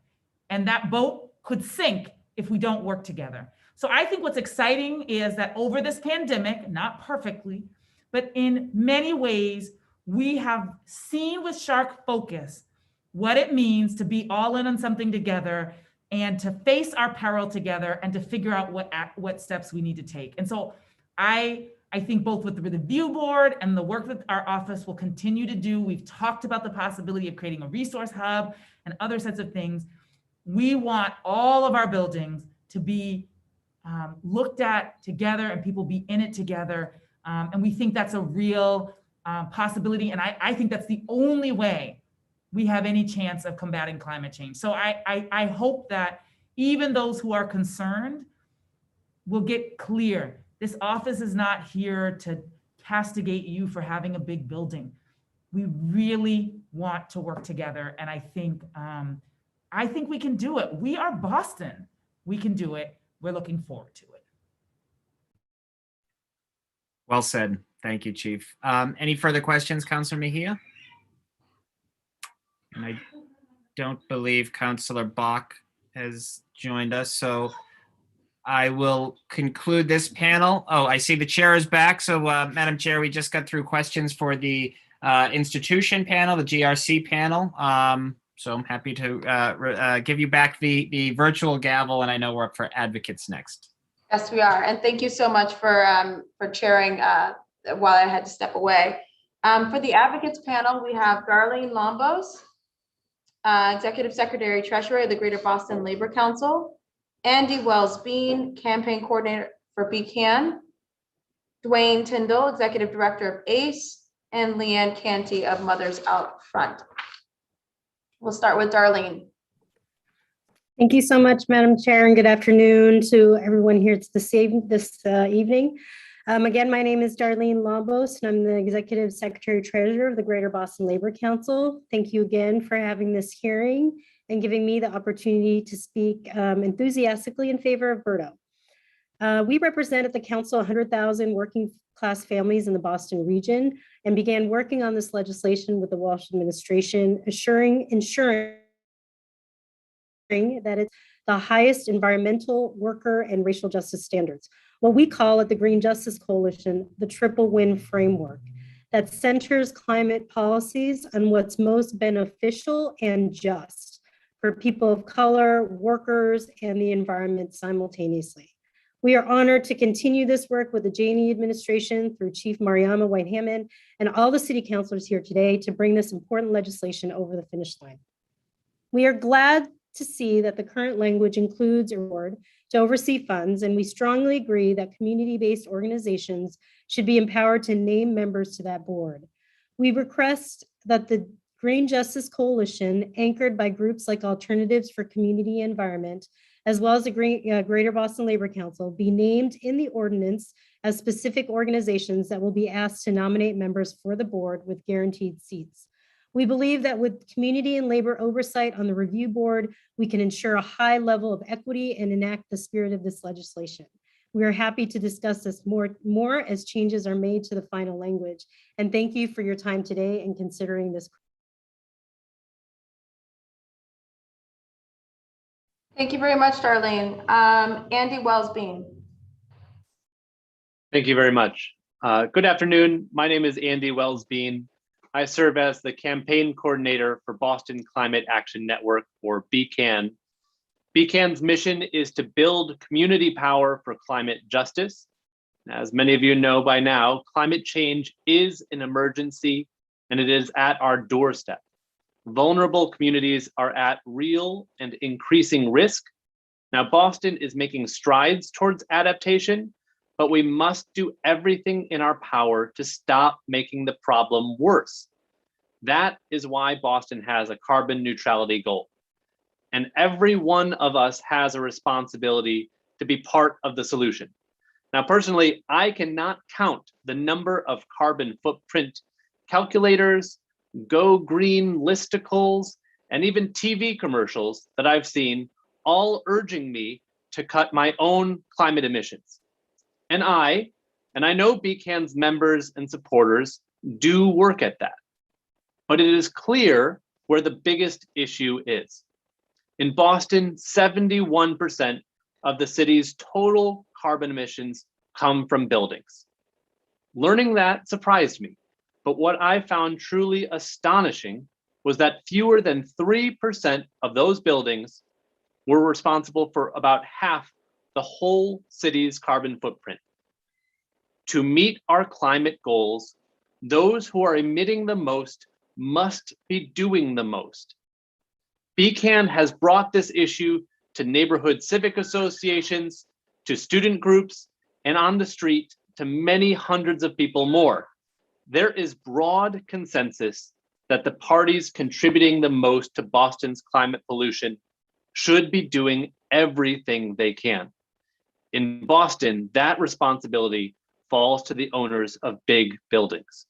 And that boat could sink if we don't work together. So I think what's exciting is that over this pandemic, not perfectly, but in many ways, we have seen with sharp focus what it means to be all in on something together and to face our peril together and to figure out what steps we need to take. And so I think both with the review board and the work that our office will continue to do, we've talked about the possibility of creating a resource hub and other sets of things. We want all of our buildings to be looked at together and people be in it together. And we think that's a real possibility. And I think that's the only way we have any chance of combating climate change. So I hope that even those who are concerned will get clear. This office is not here to castigate you for having a big building. We really want to work together. And I think we can do it. We are Boston. We can do it. We're looking forward to it. Well said. Thank you, Chief. Any further questions, Councilor Mejia? And I don't believe Councilor Bach has joined us, so I will conclude this panel. Oh, I see the chair is back. So, Madam Chair, we just got through questions for the institution panel, the GRC panel. So I'm happy to give you back the virtual gavel, and I know we're up for advocates next. Yes, we are. And thank you so much for chairing while I had to step away. For the advocates panel, we have Darlene Lombos, Executive Secretary Treasurer of the Greater Boston Labor Council, Andy Wells-Bean, Campaign Coordinator for BCAN, Dwayne Tyndall, Executive Director of ACE, and Leanne Canty of Mothers Out Front. We'll start with Darlene. Thank you so much, Madam Chair, and good afternoon to everyone here this evening. Again, my name is Darlene Lombos, and I'm the Executive Secretary Treasurer of the Greater Boston Labor Council. Thank you again for having this hearing and giving me the opportunity to speak enthusiastically in favor of BERDO. We represent at the Council 100,000 working class families in the Boston region and began working on this legislation with the Walsh administration, ensuring that it's the highest environmental, worker, and racial justice standards. What we call at the Green Justice Coalition, the triple win framework that centers climate policies on what's most beneficial and just for people of color, workers, and the environment simultaneously. We are honored to continue this work with the Janey administration through Chief Mariama White-Hammond and all the city councilors here today to bring this important legislation over the finish line. We are glad to see that the current language includes a board to oversee funds, and we strongly agree that community-based organizations should be empowered to name members to that board. We request that the Green Justice Coalition, anchored by groups like Alternatives for Community and Environment, as well as the Greater Boston Labor Council, be named in the ordinance as specific organizations that will be asked to nominate members for the board with guaranteed seats. We believe that with community and labor oversight on the review board, we can ensure a high level of equity and enact the spirit of this legislation. We are happy to discuss this more as changes are made to the final language. And thank you for your time today and considering this. Thank you very much, Darlene. Andy Wells-Bean. Thank you very much. Good afternoon. My name is Andy Wells-Bean. I serve as the campaign coordinator for Boston Climate Action Network, or BCAN. BCAN's mission is to build community power for climate justice. As many of you know by now, climate change is an emergency and it is at our doorstep. Vulnerable communities are at real and increasing risk. Now, Boston is making strides towards adaptation, but we must do everything in our power to stop making the problem worse. That is why Boston has a carbon neutrality goal. And every one of us has a responsibility to be part of the solution. Now, personally, I cannot count the number of carbon footprint calculators, go green listicles, and even TV commercials that I've seen, all urging me to cut my own climate emissions. And I know BCAN's members and supporters do work at that. But it is clear where the biggest issue is. In Boston, 71% of the city's total carbon emissions come from buildings. Learning that surprised me, but what I found truly astonishing was that fewer than 3% of those buildings were responsible for about half the whole city's carbon footprint. To meet our climate goals, those who are emitting the most must be doing the most. BCAN has brought this issue to neighborhood civic associations, to student groups, and on the street to many hundreds of people more. There is broad consensus that the parties contributing the most to Boston's climate pollution should be doing everything they can. In Boston, that responsibility falls to the owners of big buildings.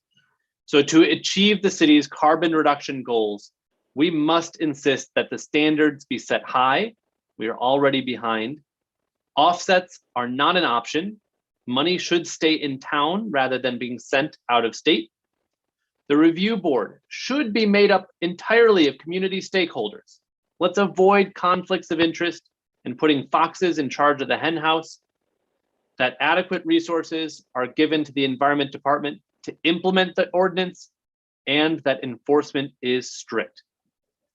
So to achieve the city's carbon reduction goals, we must insist that the standards be set high. We are already behind. Offsets are not an option. Money should stay in town rather than being sent out of state. The review board should be made up entirely of community stakeholders. Let's avoid conflicts of interest and putting foxes in charge of the hen house. That adequate resources are given to the Environment Department to implement the ordinance, and that enforcement is strict.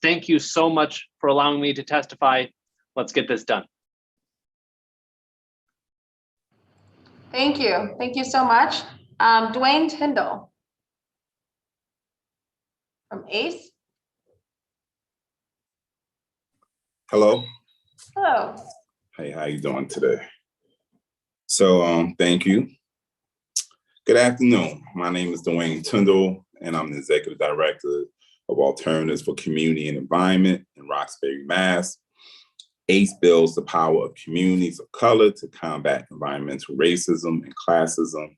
Thank you so much for allowing me to testify. Let's get this done. Thank you. Thank you so much. Dwayne Tyndall from ACE. Hello. Hello. Hey, how you doing today? So thank you. Good afternoon. My name is Dwayne Tyndall, and I'm the Executive Director of Alternatives for Community and Environment in Roxbury, Mass. ACE builds the power of communities of color to combat environmental racism and classism,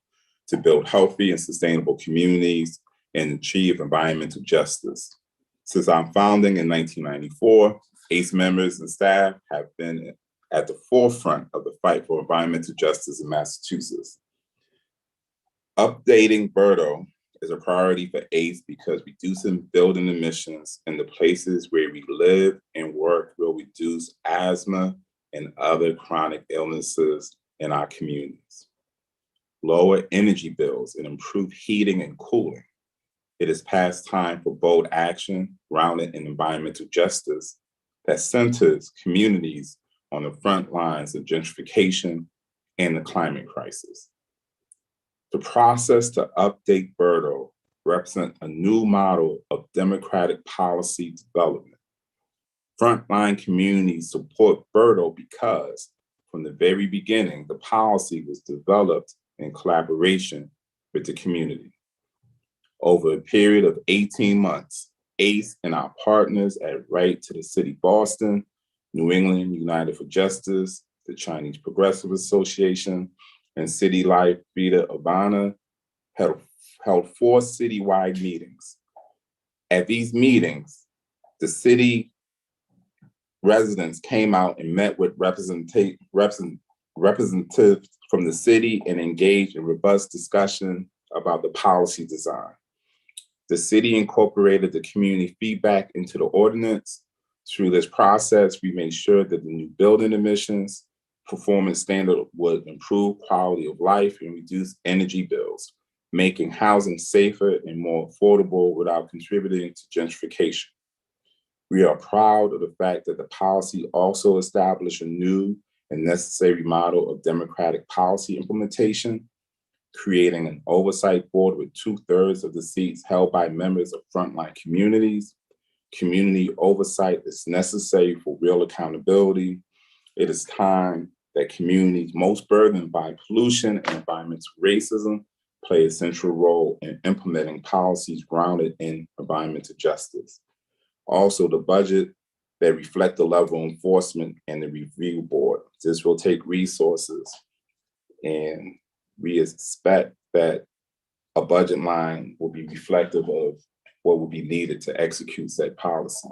to build healthy and sustainable communities and achieve environmental justice. Since our founding in 1994, ACE members and staff have been at the forefront of the fight for environmental justice in Massachusetts. Updating BERDO is a priority for ACE because reducing building emissions in the places where we live and work will reduce asthma and other chronic illnesses in our communities. Lower energy bills and improve heating and cooling. It is past time for bold action grounded in environmental justice that centers communities on the front lines of gentrification and the climate crisis. The process to update BERDO represents a new model of democratic policy development. Frontline communities support BERDO because from the very beginning, the policy was developed in collaboration with the community. Over a period of 18 months, ACE and our partners at Right to the City Boston, New England United for Justice, the Chinese Progressive Association, and City Life Vida Urbana held 4 citywide meetings. At these meetings, the city residents came out and met with representatives from the city and engaged in robust discussion about the policy design. The city incorporated the community feedback into the ordinance. Through this process, we made sure that the new building emissions performance standard would improve quality of life and reduce energy bills, making housing safer and more affordable without contributing to gentrification. We are proud of the fact that the policy also established a new and necessary model of democratic policy implementation, creating an oversight board with 2/3 of the seats held by members of frontline communities. Community oversight is necessary for real accountability. It is time that communities most burdened by pollution and environmental racism play a central role in implementing policies grounded in environmental justice. Also, the budget that reflect the level of enforcement and the review board. This will take resources And we expect that a budget line will be reflective of what will be needed to execute said policy.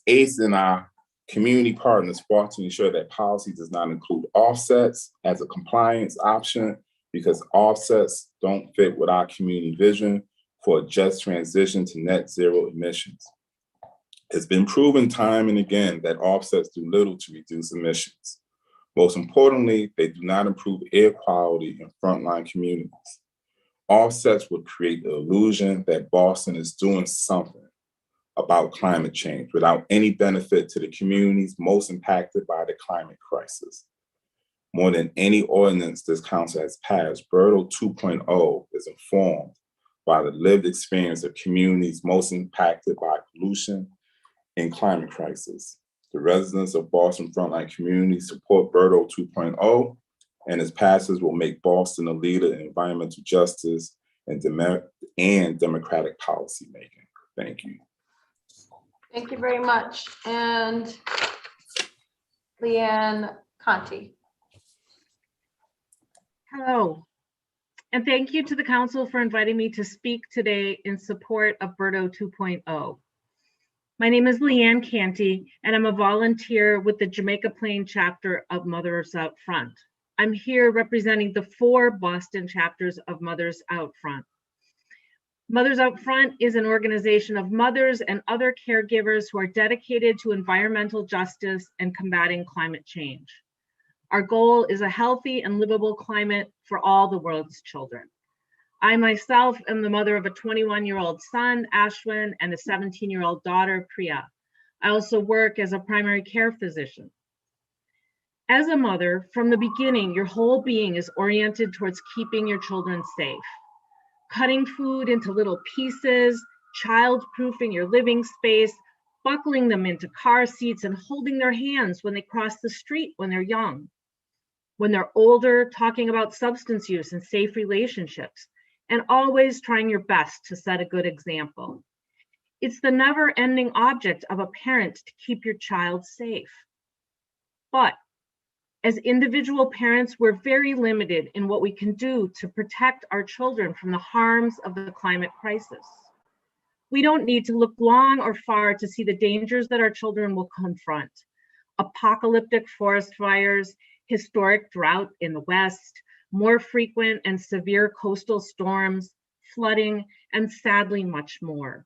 ACE and our community partners fought to ensure that policy does not include offsets as a compliance option, because offsets don't fit with our community vision for a just transition to net zero emissions. It's been proven time and again that offsets do little to reduce emissions. Most importantly, they do not improve air quality in frontline communities. Offsets would create the illusion that Boston is doing something about climate change without any benefit to the communities most impacted by the climate crisis. More than any ordinance this council has passed, Berto 2.0 is informed by the lived experience of communities most impacted by pollution and climate crisis. The residents of Boston frontline communities support Berto 2.0, and its passage will make Boston a leader in environmental justice and democratic policymaking. Thank you. Thank you very much. And Leanne Conti. Hello, and thank you to the council for inviting me to speak today in support of Berto 2.0. My name is Leanne Canty, and I'm a volunteer with the Jamaica Plain chapter of Mothers Out Front. I'm here representing the 4 Boston chapters of Mothers Out Front. Mothers Out Front is an organization of mothers and other caregivers who are dedicated to environmental justice and combating climate change. Our goal is a healthy and livable climate for all the world's children. I myself am the mother of a 21-year-old son, Ashwin, and a 17-year-old daughter, Priya. I also work as a primary care physician. As a mother, from the beginning, your whole being is oriented towards keeping your children safe. Cutting food into little pieces, child-proofing your living space, buckling them into car seats, and holding their hands when they cross the street when they're young. When they're older, talking about substance use and safe relationships, and always trying your best to set a good example. It's the never-ending object of a parent to keep your child safe. But as individual parents, we're very limited in what we can do to protect our children from the harms of the climate crisis. We don't need to look long or far to see the dangers that our children will confront. Apocalyptic forest fires, historic drought in the West, more frequent and severe coastal storms, flooding, and sadly much more.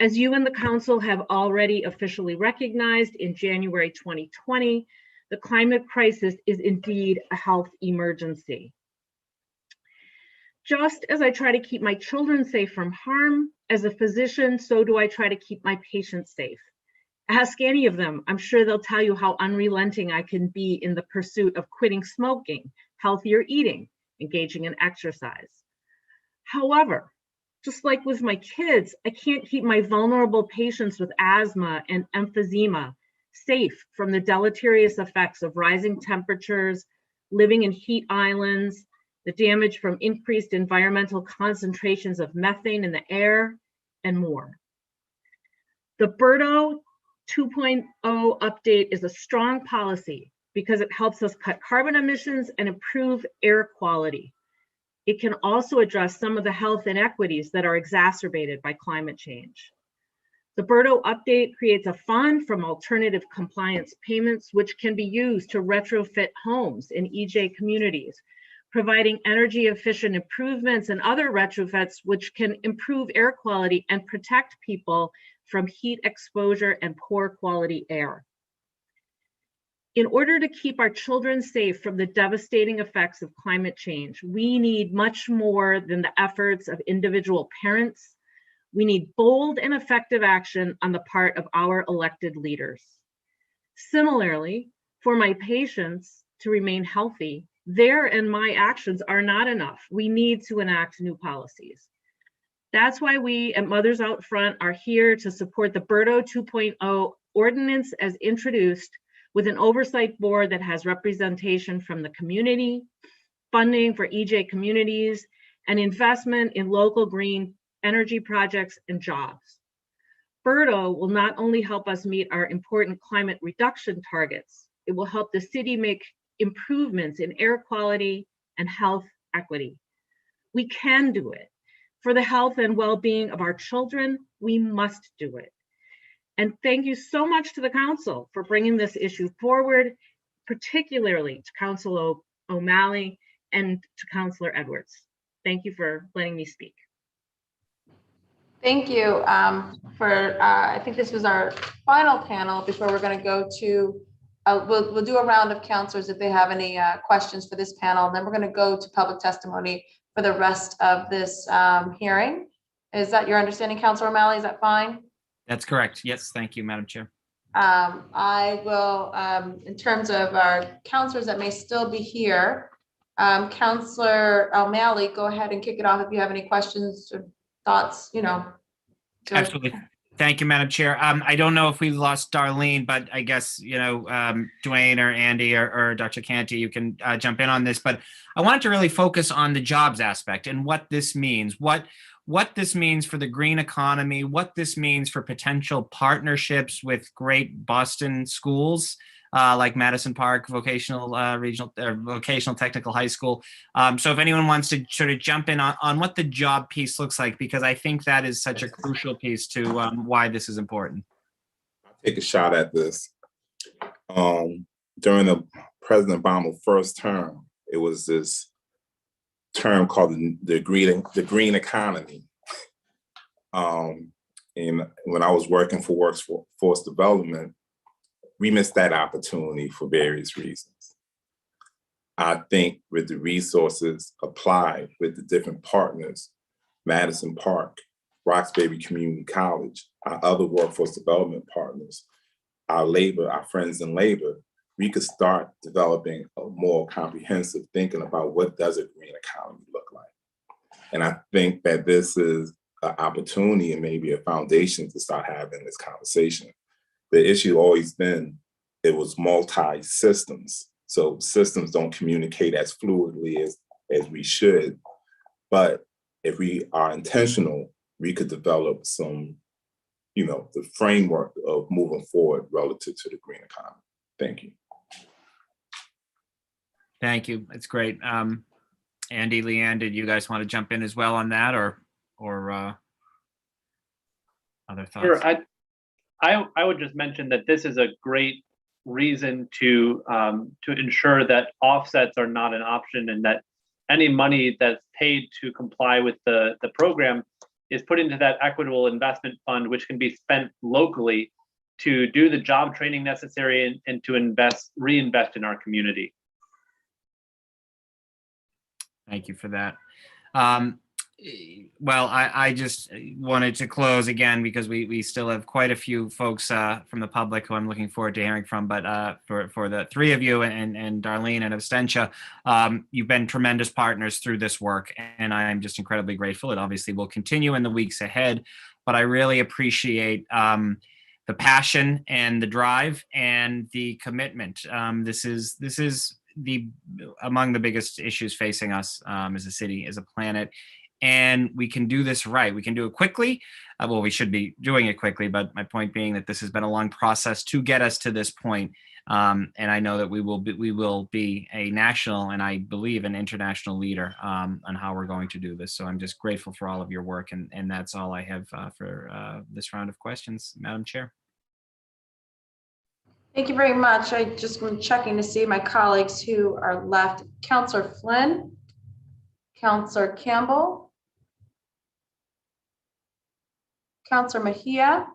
As you and the council have already officially recognized in January 2020, the climate crisis is indeed a health emergency. Just as I try to keep my children safe from harm, as a physician, so do I try to keep my patients safe. Ask any of them, I'm sure they'll tell you how unrelenting I can be in the pursuit of quitting smoking, healthier eating, engaging in exercise. However, just like with my kids, I can't keep my vulnerable patients with asthma and emphysema safe from the deleterious effects of rising temperatures, living in heat islands, the damage from increased environmental concentrations of methane in the air, and more. The Berto 2.0 update is a strong policy because it helps us cut carbon emissions and improve air quality. It can also address some of the health inequities that are exacerbated by climate change. The Berto update creates a fund from alternative compliance payments, which can be used to retrofit homes in EJ communities, providing energy efficient improvements and other retrofits which can improve air quality and protect people from heat exposure and poor quality air. In order to keep our children safe from the devastating effects of climate change, we need much more than the efforts of individual parents. We need bold and effective action on the part of our elected leaders. Similarly, for my patients to remain healthy, their and my actions are not enough. We need to enact new policies. That's why we at Mothers Out Front are here to support the Berto 2.0 ordinance as introduced, with an oversight board that has representation from the community, funding for EJ communities, and investment in local green energy projects and jobs. Berto will not only help us meet our important climate reduction targets, it will help the city make improvements in air quality and health equity. We can do it. For the health and well-being of our children, we must do it. And thank you so much to the council for bringing this issue forward, particularly to Councilor O'Malley and to Councilor Edwards. Thank you for letting me speak. Thank you I think this was our final panel before we're going to go to, we'll do a round of counselors if they have any questions for this panel. And then we're going to go to public testimony for the rest of this hearing. Is that your understanding, Councilor O'Malley? Is that fine? That's correct. Yes, thank you, Madam Chair. I will, in terms of our counselors that may still be here, Councilor O'Malley, go ahead and kick it off if you have any questions or thoughts, you know. Absolutely. Thank you, Madam Chair. I don't know if we lost Darlene, but I guess, you know, Dwayne or Andy or Dr. Canty, you can jump in on this. But I wanted to really focus on the jobs aspect and what this means, what this means for the green economy, what this means for potential partnerships with great Boston schools like Madison Park Vocational Vocational Technical High School. So if anyone wants to sort of jump in on what the job piece looks like, because I think that is such a crucial piece to why this is important. I'll take a shot at this. During the President Obama's first term, it was this term called the green economy. And when I was working for workforce development, we missed that opportunity for various reasons. I think with the resources applied with the different partners, Madison Park, Roxbury Community College, our other workforce development partners, our friends in labor, we could start developing a more comprehensive thinking about what does a green economy look like. And I think that this is an opportunity and maybe a foundation to start having this conversation. The issue always been, it was multi-systems. So systems don't communicate as fluidly as we should. But if we are intentional, we could develop some, you know, the framework of moving forward relative to the green economy. Thank you. Thank you. It's great. Andy, Leanne, did you guys want to jump in as well on that or other thoughts? Sure. I would just mention that this is a great reason to ensure that offsets are not an option, and that any money that's paid to comply with the program is put into that equitable investment fund, which can be spent locally to do the job training necessary and to reinvest in our community. Thank you for that. Well, I just wanted to close again because we still have quite a few folks from the public who I'm looking forward to hearing from. But for the three of you and Darlene and Abstentia, you've been tremendous partners through this work, and I'm just incredibly grateful. It obviously will continue in the weeks ahead, but I really appreciate the passion and the drive and the commitment. This is among the biggest issues facing us as a city, as a planet. And we can do this right. We can do it quickly. Well, we should be doing it quickly, but my point being that this has been a long process to get us to this point. And I know that we will be a national and I believe an international leader on how we're going to do this. So I'm just grateful for all of your work. And that's all I have for this round of questions, Madam Chair. Thank you very much. I just been checking to see my colleagues who are left. Councillor Flynn, Councillor Campbell, Councillor Mejia.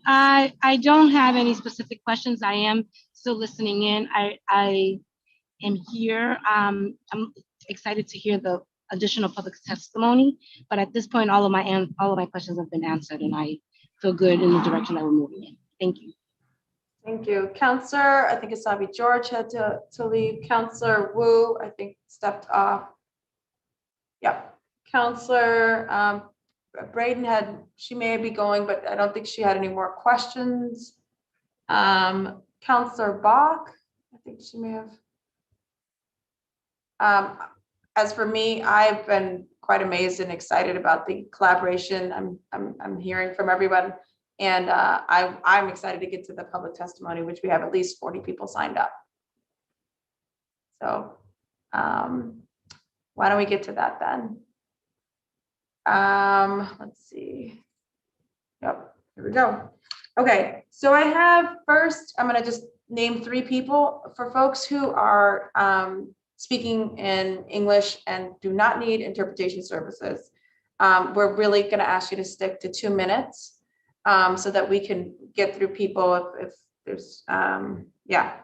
I don't have any specific questions. I am still listening in. I am here. I'm excited to hear the additional public testimony, but at this point, all of my questions have been answered, and I feel good in the direction that we're moving in. Thank you. Thank you. Councillor, I think Asabi George had to leave. Councillor Wu, I think, stepped off. Yep. Councillor Braden she may be going, but I don't think she had any more questions. Councillor Bach, I think she may have. As for me, I've been quite amazed and excited about the collaboration I'm hearing from everyone. And I'm excited to get to the public testimony, which we have at least 40 people signed up. So why don't we get to that then? Let's see. Yep, here we go. Okay, so I have first, I'm gonna just name 3 people for folks who are speaking in English and do not need interpretation services. We're really gonna ask you to stick to 2 minutes so that we can get through people if there's, yeah,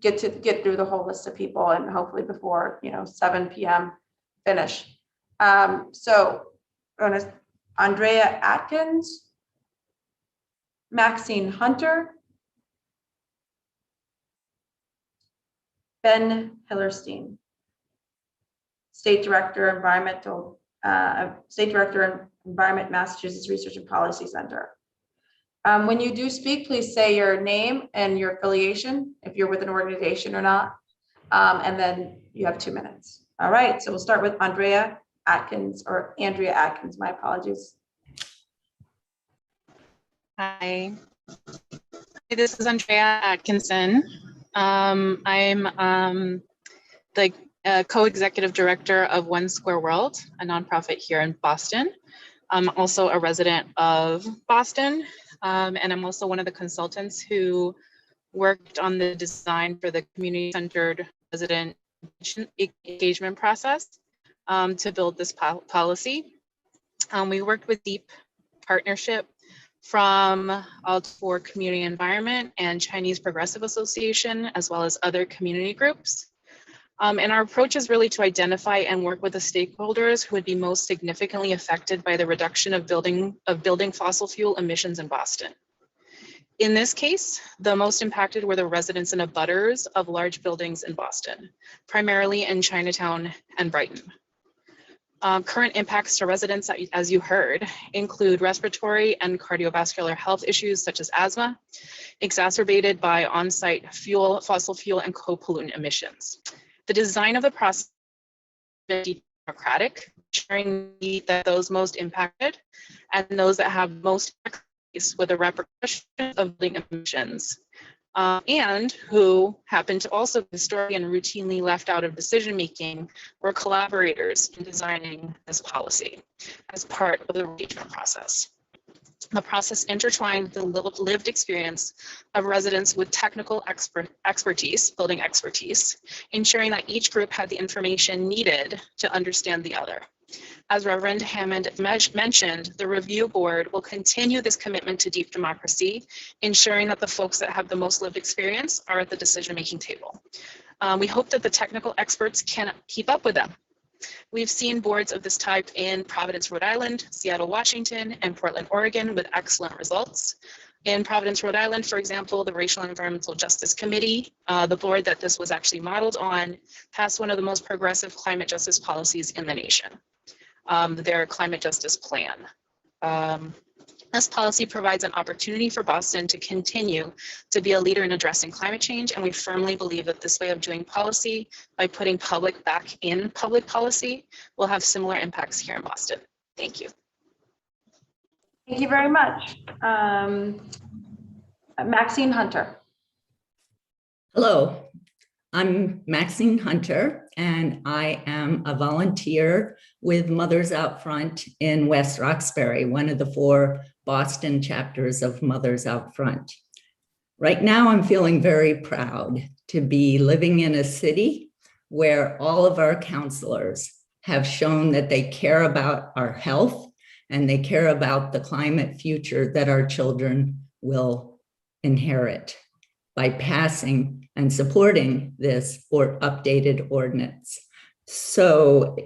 get through the whole list of people and hopefully before, 7 p.m. finish. So Andrea Atkins, Maxine Hunter, Ben Hillerstein, State Director, Environment, Massachusetts Research and Policy Center. When you do speak, please say your name and your affiliation, if you're with an organization or not, and then you have 2 minutes. All right, so we'll start with Andrea Atkins, or Andrea Atkins, my apologies. Hi, this is Andrea Atkinson. I'm the co-executive director of One Square World, a nonprofit here in Boston. I'm also a resident of Boston, and I'm also one of the consultants who worked on the design for the community-centered resident engagement process to build this policy. We worked with deep partnership from for Community Environment and Chinese Progressive Association, as well as other community groups. And our approach is really to identify and work with the stakeholders who would be most significantly affected by the reduction of building fossil fuel emissions in Boston. In this case, the most impacted were the residents and abutters of large buildings in Boston, primarily in Chinatown and Brighton. Current impacts to residents, as you heard, include respiratory and cardiovascular health issues such as asthma, exacerbated by on-site fossil fuel and co-pollutant emissions. The design of the process is democratic, ensuring that those most impacted and those that have most expertise with the repercussions of building emissions, and who happen to also be historically and routinely left out of decision-making, were collaborators in designing this policy as part of the engagement process. The process intertwined the lived experience of residents with technical expertise, building expertise, ensuring that each group had the information needed to understand the other. As Reverend Hammond mentioned, the review board will continue this commitment to deep democracy, ensuring that the folks that have the most lived experience are at the decision-making table. We hope that the technical experts can keep up with them. We've seen boards of this type in Providence, Rhode Island, Seattle, Washington, and Portland, Oregon, with excellent results. In Providence, Rhode Island, for example, the Racial and Environmental Justice Committee, the board that this was actually modeled on, passed one of the most progressive climate justice policies in the nation. Their climate justice plan. This policy provides an opportunity for Boston to continue to be a leader in addressing climate change, and we firmly believe that this way of doing policy, by putting public back in public policy, will have similar impacts here in Boston. Thank you. Thank you very much. Maxine Hunter. Hello, I'm Maxine Hunter, and I am a volunteer with Mothers Out Front in West Roxbury, one of the 4 Boston chapters of Mothers Out Front. Right now, I'm feeling very proud to be living in a city where all of our counselors have shown that they care about our health and they care about the climate future that our children will inherit by passing and supporting this updated ordinance. So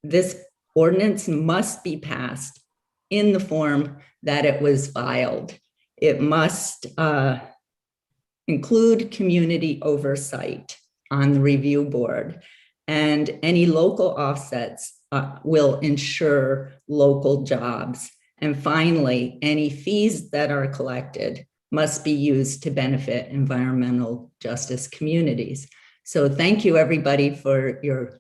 this ordinance must be passed in the form that it was filed. It must include community oversight on the review board, and any local offsets will ensure local jobs. And finally, any fees that are collected must be used to benefit environmental justice communities. So thank you, everybody, for your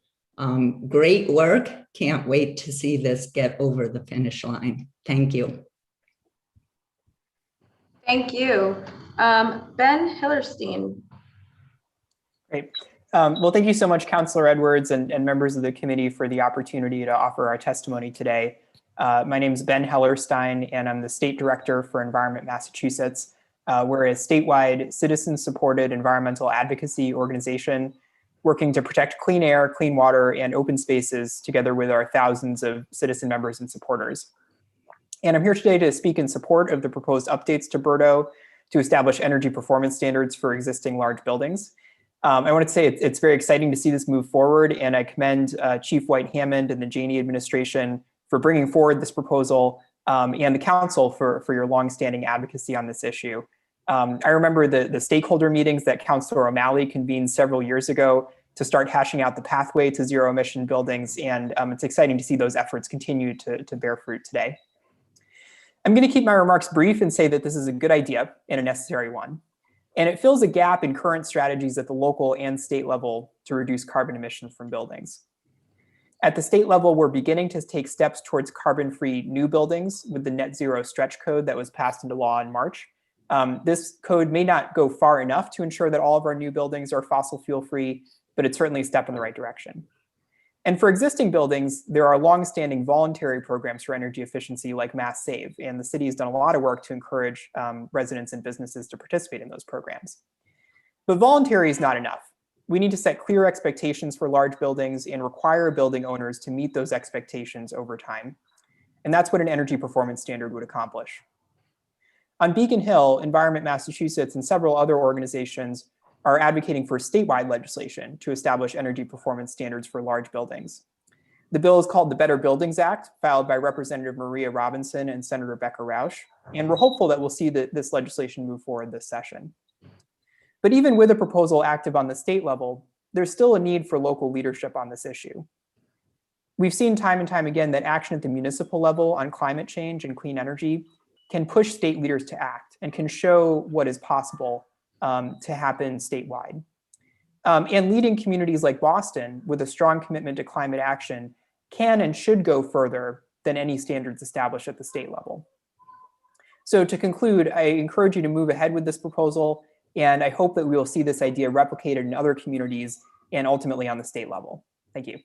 great work. Can't wait to see this get over the finish line. Thank you. Thank you. Ben Hillerstein. Great. Well, thank you so much, Councilor Edwards and members of the committee for the opportunity to offer our testimony today. My name is Ben Hellerstein, and I'm the State Director for Environment Massachusetts. We're a statewide citizen-supported environmental advocacy organization working to protect clean air, clean water, and open spaces together with our thousands of citizen members and supporters. And I'm here today to speak in support of the proposed updates to BERDO to establish energy performance standards for existing large buildings. I want to say it's very exciting to see this move forward, and I commend Chief White-Hammond and the Janey administration for bringing forward this proposal and the council for your longstanding advocacy on this issue. I remember the stakeholder meetings that Councilor O'Malley convened several years ago to start hashing out the pathway to zero emission buildings, and it's exciting to see those efforts continue to bear fruit today. I'm going to keep my remarks brief and say that this is a good idea and a necessary one. And it fills a gap in current strategies at the local and state level to reduce carbon emissions from buildings. At the state level, we're beginning to take steps towards carbon-free new buildings with the net zero stretch code that was passed into law in March. This code may not go far enough to ensure that all of our new buildings are fossil fuel free, but it's certainly a step in the right direction. And for existing buildings, there are longstanding voluntary programs for energy efficiency like Mass Save, and the city has done a lot of work to encourage residents and businesses to participate in those programs. But voluntary is not enough. We need to set clear expectations for large buildings and require building owners to meet those expectations over time. And that's what an energy performance standard would accomplish. On Beacon Hill, Environment Massachusetts and several other organizations are advocating for statewide legislation to establish energy performance standards for large buildings. The bill is called the Better Buildings Act, filed by Representative Maria Robinson and Senator Becca Rausch, and we're hopeful that we'll see this legislation move forward this session. But even with a proposal active on the state level, there's still a need for local leadership on this issue. We've seen time and time again that action at the municipal level on climate change and clean energy can push state leaders to act and can show what is possible to happen statewide. And leading communities like Boston with a strong commitment to climate action can and should go further than any standards established at the state level. So to conclude, I encourage you to move ahead with this proposal, and I hope that we will see this idea replicated in other communities and ultimately on the state level. Thank you.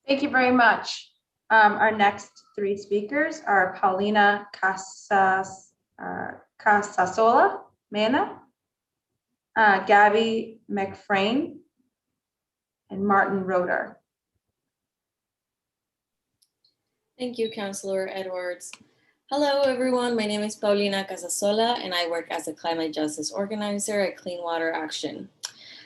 Thank you very much. Our next three speakers are Paulina Casasola Mena, Gabby McFrain, and Martin Roeder. Thank you, Councilor Edwards. Hello, everyone. My name is Paulina Casasola, and I work as a climate justice organizer at Clean Water Action.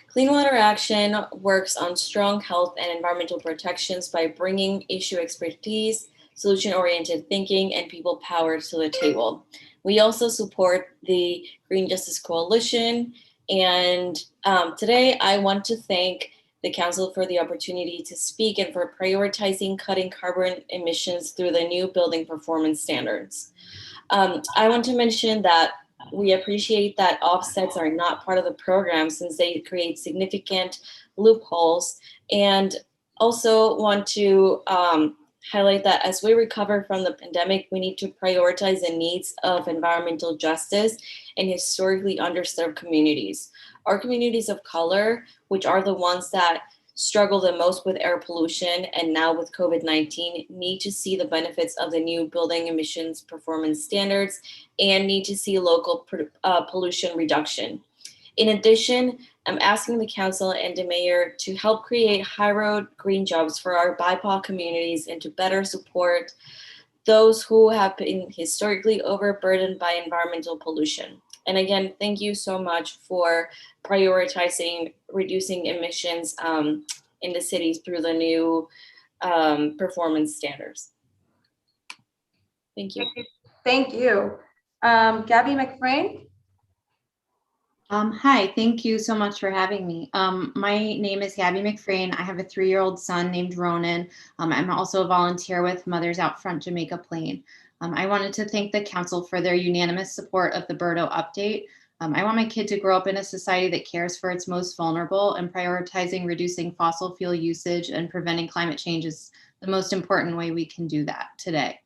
Clean Water Action works on strong health and environmental protections by bringing issue expertise, solution-oriented thinking, and people power to the table. We also support the Green Justice Coalition, and today I want to thank the Council for the opportunity to speak and for prioritizing cutting carbon emissions through the new building performance standards. I want to mention that we appreciate that offsets are not part of the program since they create significant loopholes, and also want to highlight that as we recover from the pandemic, we need to prioritize the needs of environmental justice and historically underserved communities. Our communities of color, which are the ones that struggle the most with air pollution and now with COVID-19, need to see the benefits of the new building emissions performance standards and need to see local pollution reduction. In addition, I'm asking the council and the mayor to help create high road green jobs for our BIPOC communities and to better support those who have been historically overburdened by environmental pollution. And again, thank you so much for prioritizing reducing emissions in the cities through the new performance standards. Thank you. Thank you. Gabby McFrain. Hi, thank you so much for having me. My name is Gabby McFrain. I have a 3-year-old son named Ronan. I'm also a volunteer with Mothers Out Front Jamaica Plain. I wanted to thank the council for their unanimous support of the BERDO update. I want my kid to grow up in a society that cares for its most vulnerable, and prioritizing reducing fossil fuel usage and preventing climate change is the most important way we can do that today.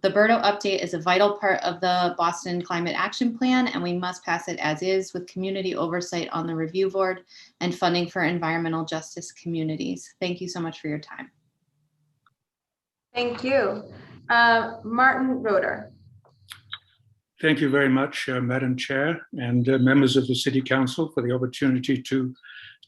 The Berto update is a vital part of the Boston Climate Action Plan, and we must pass it as is with community oversight on the review board and funding for environmental justice communities. Thank you so much for your time. Thank you. Martin Roeder. Thank you very much, Madam Chair, and members of the City Council for the opportunity to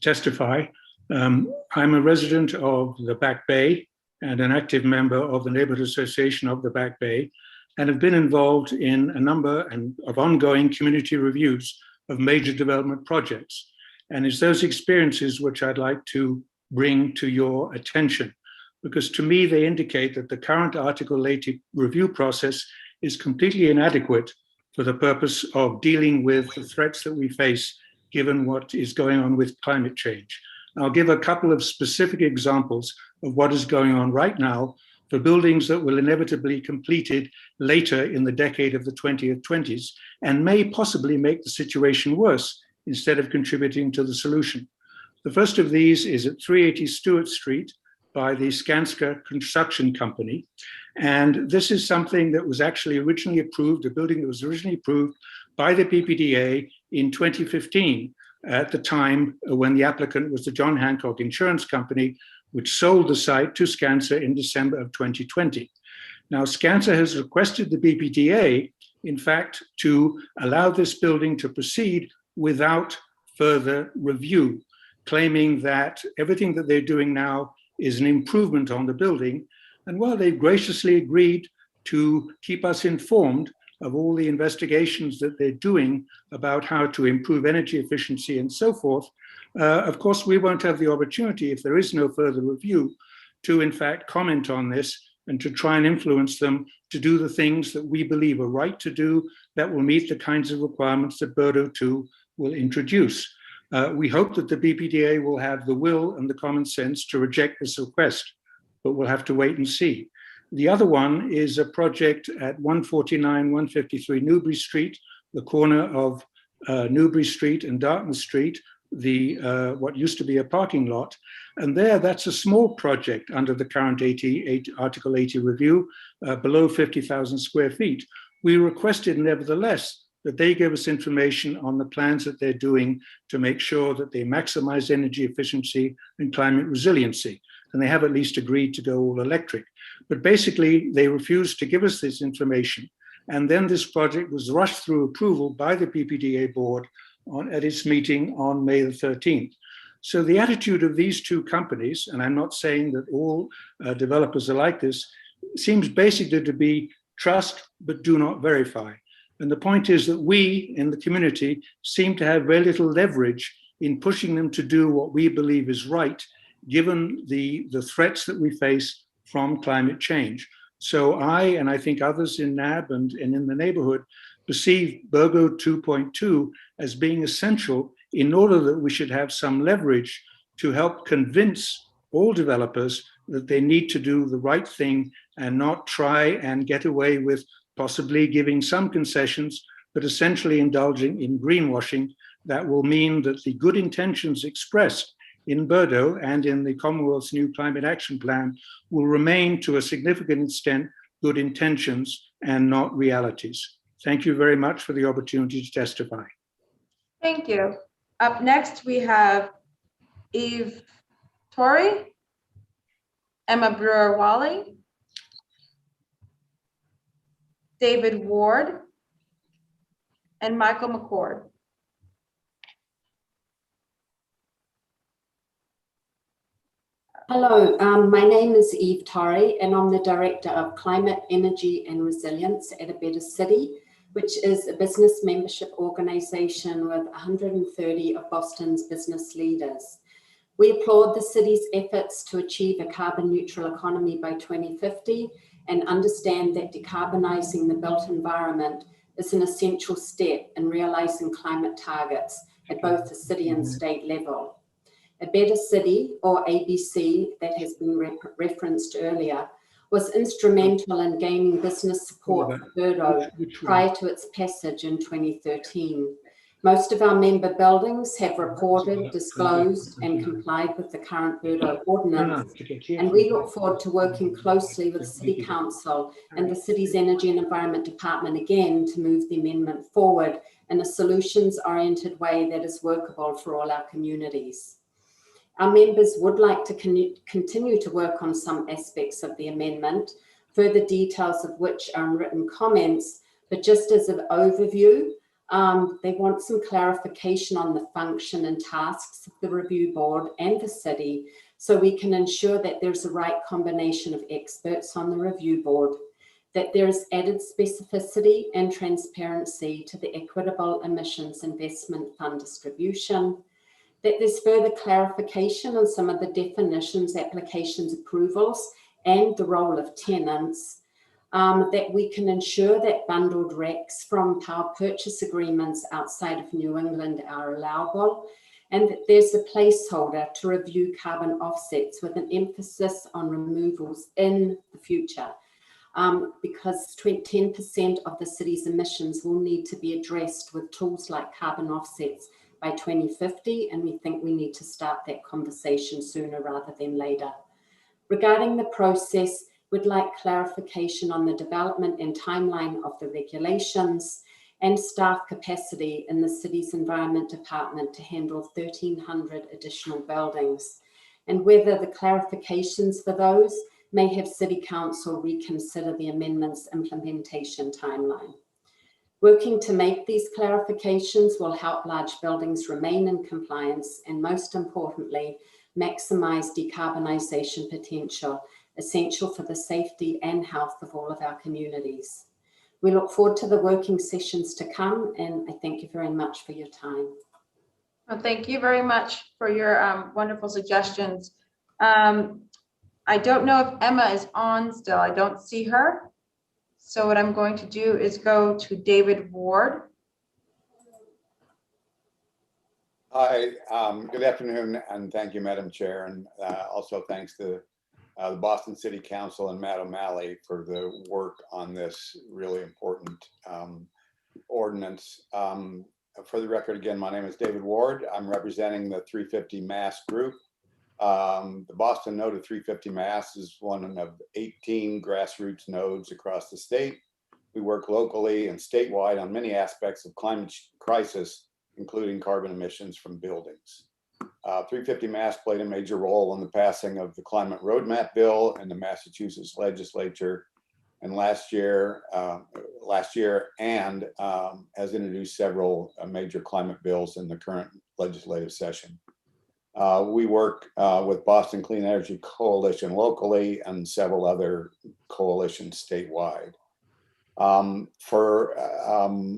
testify. I'm a resident of the Back Bay and an active member of the Neighborhood Association of the Back Bay, and have been involved in a number of ongoing community reviews of major development projects. And it's those experiences which I'd like to bring to your attention, because to me, they indicate that the current Article 80 review process is completely inadequate for the purpose of dealing with the threats that we face, given what is going on with climate change. I'll give a couple of specific examples of what is going on right now for buildings that will inevitably be completed later in the decade of the 2020s and may possibly make the situation worse instead of contributing to the solution. The first of these is at 380 Stewart Street by the Skanska Construction Company. And this is something that was actually originally approved, a building that was originally approved by the PPDA in 2015, at the time when the applicant was the John Hancock Insurance Company, which sold the site to Skanska in December of 2020. Now, Skanska has requested the BPDA, in fact, to allow this building to proceed without further review, claiming that everything that they're doing now is an improvement on the building. And while they've graciously agreed to keep us informed of all the investigations that they're doing about how to improve energy efficiency and so forth, of course, we won't have the opportunity, if there is no further review, to in fact comment on this and to try and influence them to do the things that we believe are right to do that will meet the kinds of requirements that Berto 2 will introduce. We hope that the BPDA will have the will and the common sense to reject this request, but we'll have to wait and see. The other one is a project at 149, 153 Newbury Street, the corner of Newbury Street and Dartmouth Street, what used to be a parking lot. And there, that's a small project under the current Article 80 review, below 50,000 square feet. We requested, nevertheless, that they give us information on the plans that they're doing to make sure that they maximize energy efficiency and climate resiliency. And they have at least agreed to go all electric. But basically, they refused to give us this information. And then this project was rushed through approval by the PPDA board at its meeting on May the 13th. So the attitude of these two companies, and I'm not saying that all developers are like this, seems basically to be trust, but do not verify. And the point is that we in the community seem to have very little leverage in pushing them to do what we believe is right, given the threats that we face from climate change. So I, and I think others in NAB and in the neighborhood, perceive Berto 2.2 as being essential in order that we should have some leverage to help convince all developers that they need to do the right thing and not try and get away with possibly giving some concessions, but essentially indulging in greenwashing that will mean that the good intentions expressed in Berto and in the Commonwealth's new climate action plan will remain to a significant extent good intentions and not realities. Thank you very much for the opportunity to testify. Thank you. Up next, we have Eve Torrey, Emma Brewer-Wally, David Ward, and Michael McCord. Hello, my name is Eve Torrey, and I'm the Director of Climate, Energy and Resilience at A Better City, which is a business membership organization with 130 of Boston's business leaders. We applaud the city's efforts to achieve a carbon neutral economy by 2050 and understand that decarbonizing the built environment is an essential step in realizing climate targets at both the city and state level. A Better City, or ABC, that has been referenced earlier, was instrumental in gaining business support for Berto prior to its passage in 2013. Most of our member buildings have reported, disclosed, and complied with the current Bordeaux ordinance, and we look forward to working closely with City Council and the city's Energy and Environment Department again to move the amendment forward in a solutions-oriented way that is workable for all our communities. Our members would like to continue to work on some aspects of the amendment, further details of which are in written comments, but just as an overview, they want some clarification on the function and tasks of the review board and the city, so we can ensure that there's a right combination of experts on the review board, that there's added specificity and transparency to the equitable emissions investment fund distribution, that there's further clarification on some of the definitions, applications, approvals, and the role of tenants, that we can ensure that bundled RECs from power purchase agreements outside of New England are allowable, and that there's a placeholder to review carbon offsets with an emphasis on removals in the future, because 10% of the city's emissions will need to be addressed with tools like carbon offsets by 2050, and we think we need to start that conversation sooner rather than later. Regarding the process, we'd like clarification on the development and timeline of the regulations and staff capacity in the city's Environment Department to handle 1,300 additional buildings, and whether the clarifications for those may have City Council reconsider the amendment's implementation timeline. Working to make these clarifications will help large buildings remain in compliance and, most importantly, maximize decarbonisation potential, essential for the safety and health of all of our communities. We look forward to the working sessions to come, and I thank you very much for your time. Well, thank you very much for your wonderful suggestions. I don't know if Emma is on still. I don't see her. So what I'm going to do is go to David Ward. Hi, good afternoon, and thank you, Madam Chair, and also thanks to the Boston City Council and Matt O'Malley for the work on this really important ordinance. For the record, again, my name is David Ward. I'm representing the 350 Mass group. The Boston node of 350 Mass is one of 18 grassroots nodes across the state. We work locally and statewide on many aspects of climate crisis, including carbon emissions from buildings. 350 Mass played a major role in the passing of the Climate Roadmap Bill in the Massachusetts legislature, and last year has introduced several major climate bills in the current legislative session. We work with Boston Clean Energy Coalition locally and several other coalitions statewide. For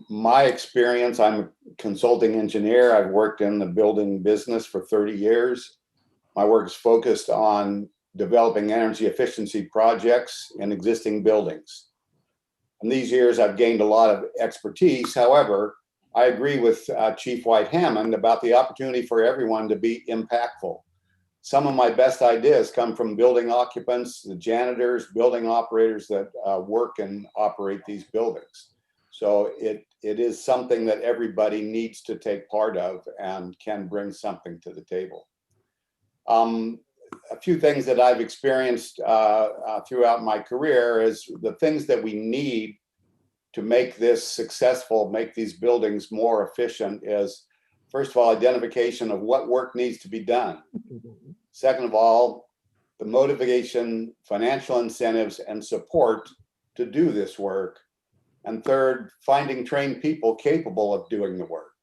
my experience, I'm a consulting engineer. I've worked in the building business for 30 years. My work is focused on developing energy efficiency projects in existing buildings. In these years, I've gained a lot of expertise. However, I agree with Chief White Hammond about the opportunity for everyone to be impactful. Some of my best ideas come from building occupants, the janitors, building operators that work and operate these buildings. So it is something that everybody needs to take part of and can bring something to the table. A few things that I've experienced throughout my career is the things that we need to make this successful, make these buildings more efficient is, first of all, identification of what work needs to be done. Second of all, the motivation, financial incentives, and support to do this work. And third, finding trained people capable of doing the work.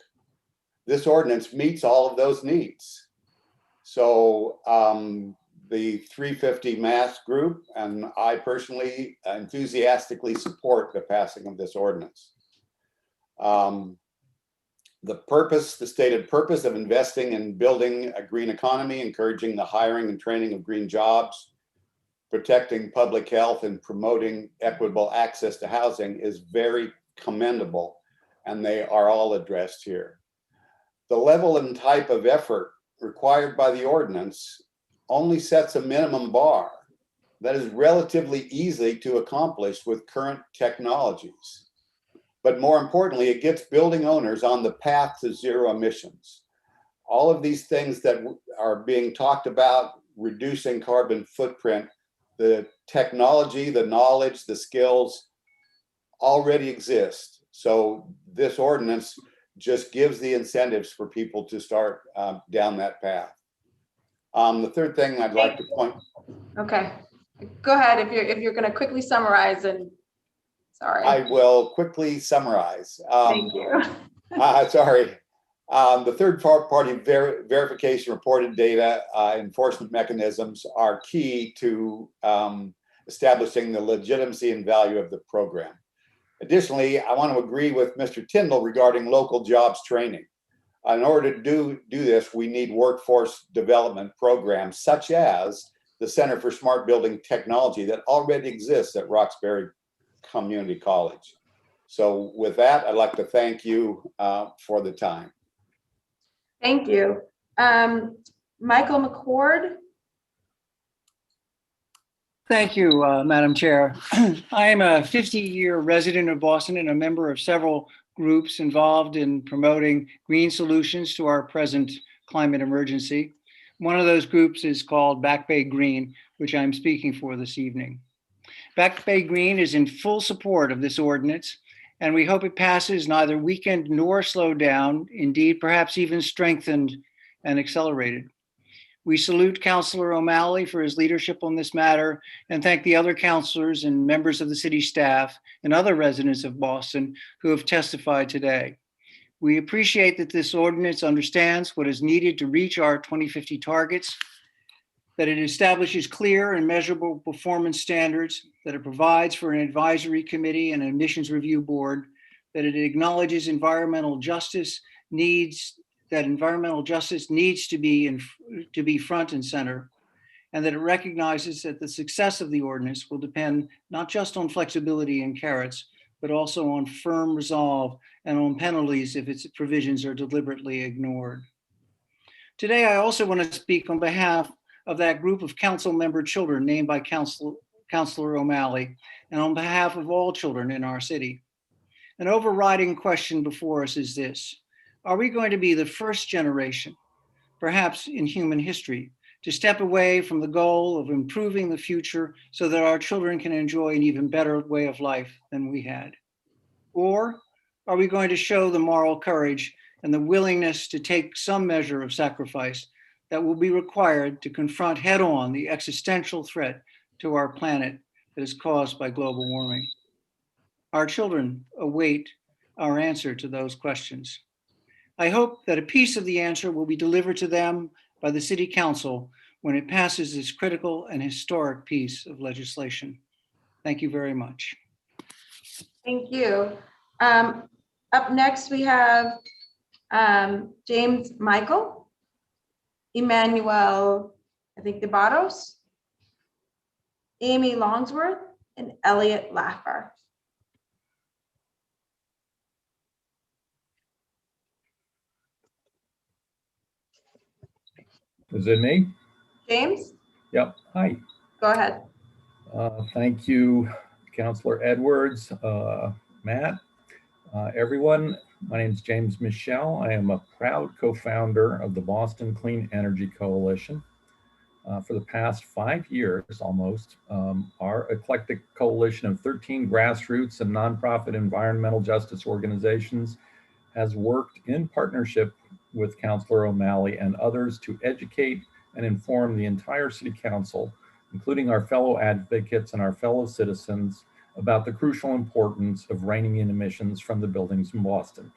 This ordinance meets all of those needs. So the 350 Mass group and I personally enthusiastically support the passing of this ordinance. The stated purpose of investing in building a green economy, encouraging the hiring and training of green jobs, protecting public health, and promoting equitable access to housing is very commendable, and they are all addressed here. The level and type of effort required by the ordinance only sets a minimum bar that is relatively easy to accomplish with current technologies. but more importantly, it gets building owners on the path to zero emissions. All of these things that are being talked about, reducing carbon footprint, the technology, the knowledge, the skills already exist. So this ordinance just gives the incentives for people to start down that path. The third thing I'd like to point. Okay, go ahead if you're going to quickly summarize and sorry. I will quickly summarize. Thank you. Sorry. The third-party verification reported data enforcement mechanisms are key to establishing the legitimacy and value of the program. Additionally, I want to agree with Mr. Tyndall regarding local jobs training. In order to do this, we need workforce development programs such as the Center for Smart Building Technology that already exists at Roxbury Community College. So with that, I'd like to thank you for the time. Thank you. Michael McCord. Thank you, Madam Chair. I am a 50-year resident of Boston and a member of several groups involved in promoting green solutions to our present climate emergency. One of those groups is called Back Bay Green, which I'm speaking for this evening. Back Bay Green is in full support of this ordinance, and we hope it passes neither weakened nor slowed down, indeed, perhaps even strengthened and accelerated. We salute Councilor O'Malley for his leadership on this matter and thank the other councilors and members of the city staff and other residents of Boston who have testified today. We appreciate that this ordinance understands what is needed to reach our 2050 targets, that it establishes clear and measurable performance standards, that it provides for an advisory committee and an emissions review board, that it acknowledges environmental justice needs to be front and center, and that it recognizes that the success of the ordinance will depend not just on flexibility and carrots, but also on firm resolve and on penalties if its provisions are deliberately ignored. Today, I also want to speak on behalf of that group of council member children named by Councilor O'Malley, and on behalf of all children in our city. An overriding question before us is this: are we going to be the first generation, perhaps in human history, to step away from the goal of improving the future so that our children can enjoy an even better way of life than we had? Or are we going to show the moral courage and the willingness to take some measure of sacrifice that will be required to confront head-on the existential threat to our planet that is caused by global warming? Our children await our answer to those questions. I hope that a piece of the answer will be delivered to them by the City Council when it passes this critical and historic piece of legislation. Thank you very much. Thank you. Up next, we have James Michael, Emmanuel, I think, DeBatos, Amy Longsworth, and Elliot Laffer. Is it me? James? Yep. Hi. Go ahead. Thank you, Councilor Edwards, Matt, everyone. My name is James Michel. I am a proud co-founder of the Boston Clean Energy Coalition. For the past 5 years, almost, our eclectic coalition of 13 grassroots and nonprofit environmental justice organizations has worked in partnership with Councilor O'Malley and others to educate and inform the entire City Council, including our fellow advocates and our fellow citizens, about the crucial importance of reining in emissions from the buildings in Boston,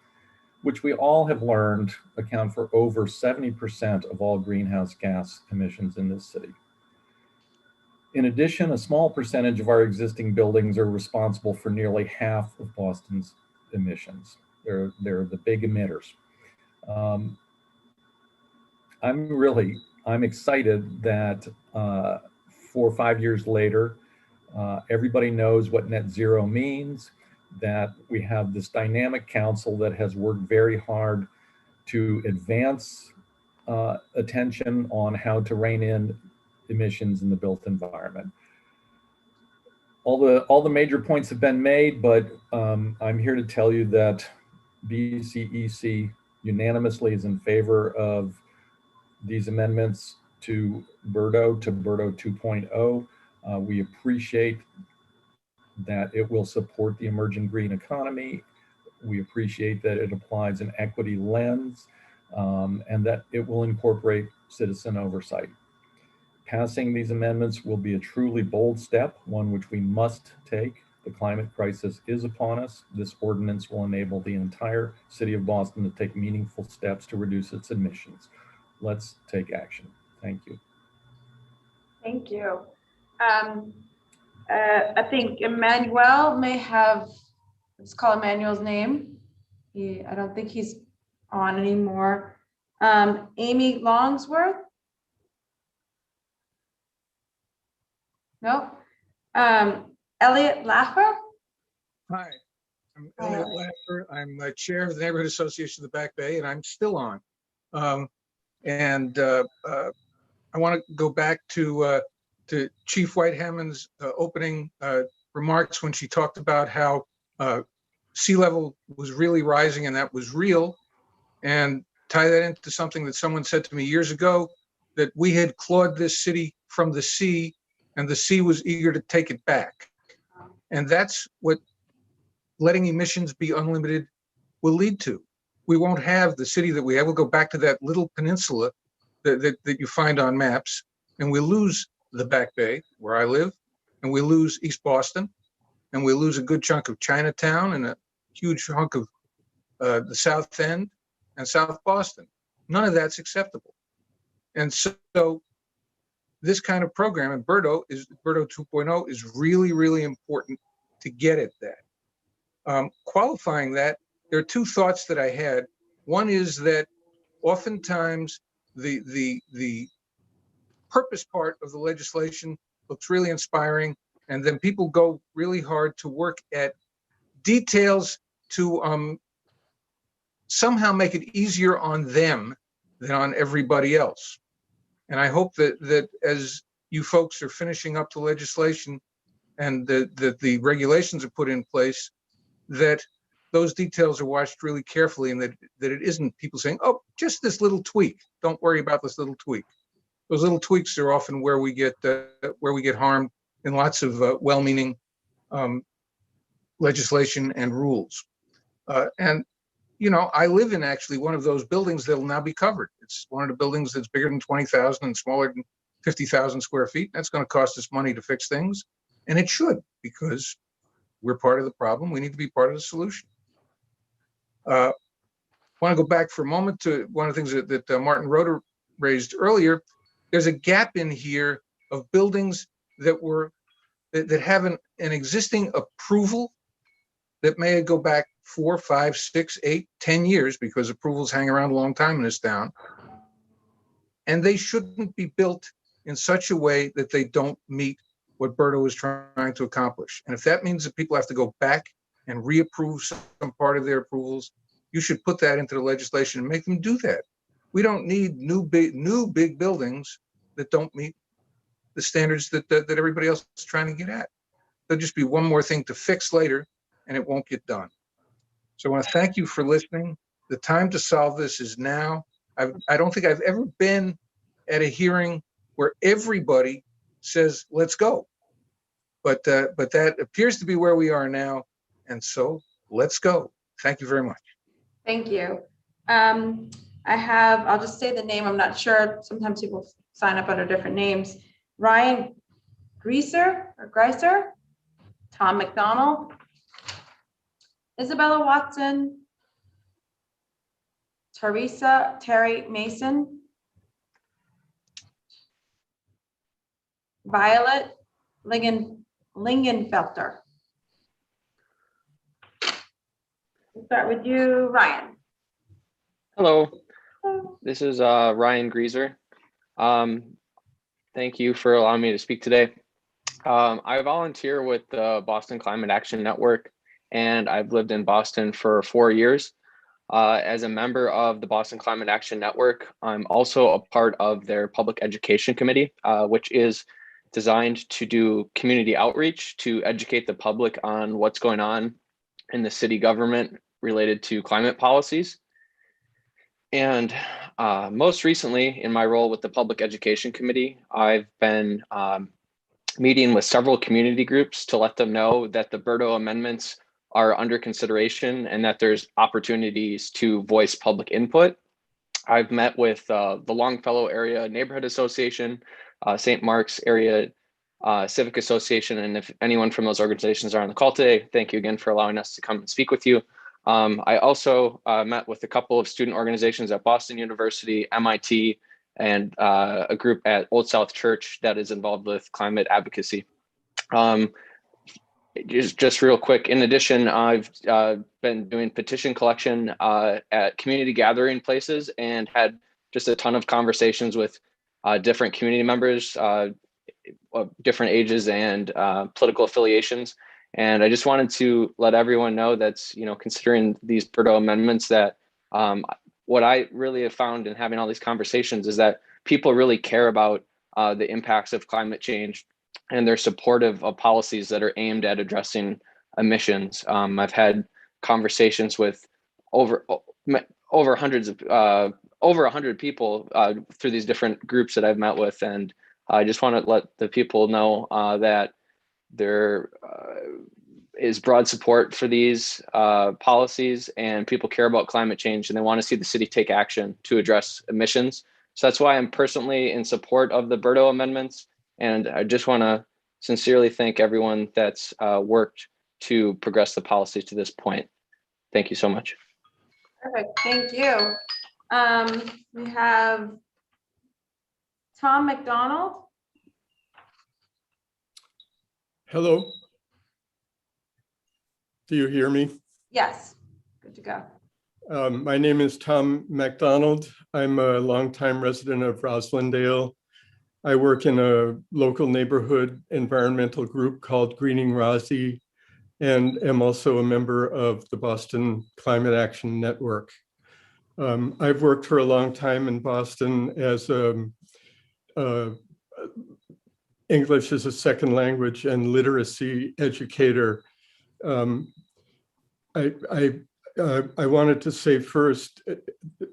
which we all have learned account for over 70% of all greenhouse gas emissions in this city. In addition, a small percentage of our existing buildings are responsible for nearly half of Boston's emissions. They're the big emitters. I'm excited that 4 or 5 years later, everybody knows what net zero means, that we have this dynamic council that has worked very hard to advance attention on how to rein in emissions in the built environment. all the major points have been made, but I'm here to tell you that BCEC unanimously is in favor of these amendments to BERDO 2.0. We appreciate that it will support the emerging green economy. We appreciate that it applies an equity lens and that it will incorporate citizen oversight. Passing these amendments will be a truly bold step, one which we must take. The climate crisis is upon us. This ordinance will enable the entire city of Boston to take meaningful steps to reduce its emissions. Let's take action. Thank you. Thank you. I think Emmanuel may have, let's call Emmanuel's name. I don't think he's on anymore. Amy Longsworth? No. Elliot Laffer? Hi, I'm Elliot Laffer. I'm chair of the Neighborhood Association of the Back Bay, and I'm still on. I want to go back to Chief White-Hammond's opening remarks when she talked about how sea level was really rising and that was real, and tie that into something that someone said to me years ago, that we had clawed this city from the sea and the sea was eager to take it back. And that's what letting emissions be unlimited will lead to. We won't have the city that we have. We'll go back to that little peninsula that you find on maps, and we lose the Back Bay, where I live, and we lose East Boston, and we lose a good chunk of Chinatown and a huge chunk of the South End and South Boston. None of that's acceptable. And so this kind of program, and BERDO 2.0 is really, really important to get at that. Qualifying that, there are two thoughts that I had. One is that oftentimes the purpose part of the legislation looks really inspiring, and then people go really hard to work at details to somehow make it easier on them than on everybody else. And I hope that as you folks are finishing up the legislation and that the regulations are put in place, that those details are watched really carefully, and that it isn't people saying, oh, just this little tweak. Don't worry about this little tweak. Those little tweaks are often where we get harmed in lots of well-meaning legislation and rules. And you know, I live in actually one of those buildings that will now be covered. It's one of the buildings that's bigger than 20,000 and smaller than 50,000 square feet. That's going to cost us money to fix things, and it should, because we're part of the problem. We need to be part of the solution. I want to go back for a moment to one of the things that Martin Roeder raised earlier. There's a gap in here of buildings that have an existing approval that may go back 4, 5, 6, 8, 10 years, because approvals hang around a long time in this town. And they shouldn't be built in such a way that they don't meet what BERDO is trying to accomplish. And if that means that people have to go back and reapprove some part of their approvals, you should put that into the legislation and make them do that. We don't need new big buildings that don't meet the standards that everybody else is trying to get at. There'll just be one more thing to fix later, and it won't get done. So I want to thank you for listening. The time to solve this is now. I don't think I've ever been at a hearing where everybody says, let's go. But that appears to be where we are now. And so let's go. Thank you very much. Thank you. I'll just say the name. I'm not sure. Sometimes people sign up under different names. Ryan Greiser, Tom McDonald, Isabella Watson, Terry Mason, Violet Lingenfelter. We'll start with you, Ryan. Hello, this is Ryan Greiser. Thank you for allowing me to speak today. I volunteer with the Boston Climate Action Network, and I've lived in Boston for 4 years. As a member of the Boston Climate Action Network, I'm also a part of their Public Education Committee, which is designed to do community outreach to educate the public on what's going on in the city government related to climate policies. And most recently, in my role with the Public Education Committee, I've been meeting with several community groups to let them know that the Berto amendments are under consideration and that there's opportunities to voice public input. I've met with the Longfellow Area Neighborhood Association, St. Mark's Area Civic Association, and if anyone from those organizations are on the call today, thank you again for allowing us to come and speak with you. I also met with a couple of student organizations at Boston University, MIT, and a group at Old South Church that is involved with climate advocacy. Just real quick, in addition, I've been doing petition collection at community gathering places and had just a ton of conversations with different community members of different ages and political affiliations. And I just wanted to let everyone know that's, considering these Berto amendments, that what I really have found in having all these conversations is that people really care about the impacts of climate change, and they're supportive of policies that are aimed at addressing emissions. I've had conversations with over 100 people through these different groups that I've met with, and I just want to let the people know that there is broad support for these policies, and people care about climate change, and they want to see the city take action to address emissions. So that's why I'm personally in support of the Berto amendments. And I just want to sincerely thank everyone that's worked to progress the policy to this point. Thank you so much. Perfect, thank you. We have Tom McDonald. Hello. Do you hear me? Yes, good to go. My name is Tom McDonald. I'm a longtime resident of Roslindale. I work in a local neighborhood environmental group called Greening Rossi, and am also a member of the Boston Climate Action Network. I've worked for a long time in Boston as English as a second language and literacy educator. I wanted to say first,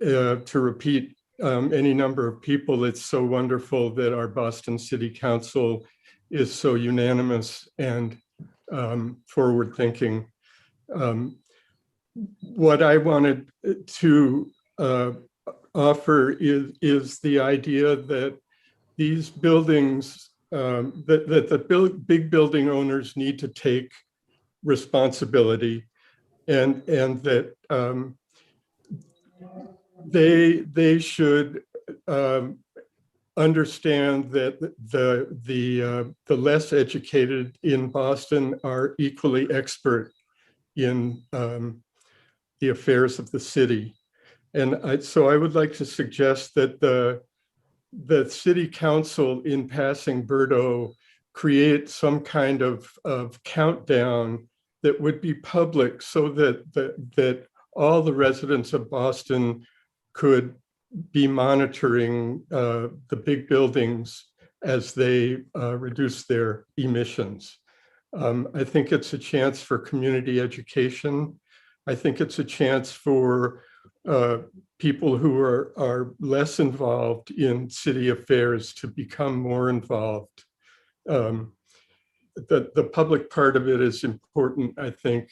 to repeat any number of people, it's so wonderful that our Boston City Council is so unanimous and forward-thinking. What I wanted to offer is the idea that these buildings, that the big building owners need to take responsibility, and that they should understand that the less educated in Boston are equally expert in the affairs of the city. And so I would like to suggest that the city council, in passing Berto, create some kind of countdown that would be public, so that all the residents of Boston could be monitoring the big buildings as they reduce their emissions. I think it's a chance for community education. I think it's a chance for people who are less involved in city affairs to become more involved. The public part of it is important, I think.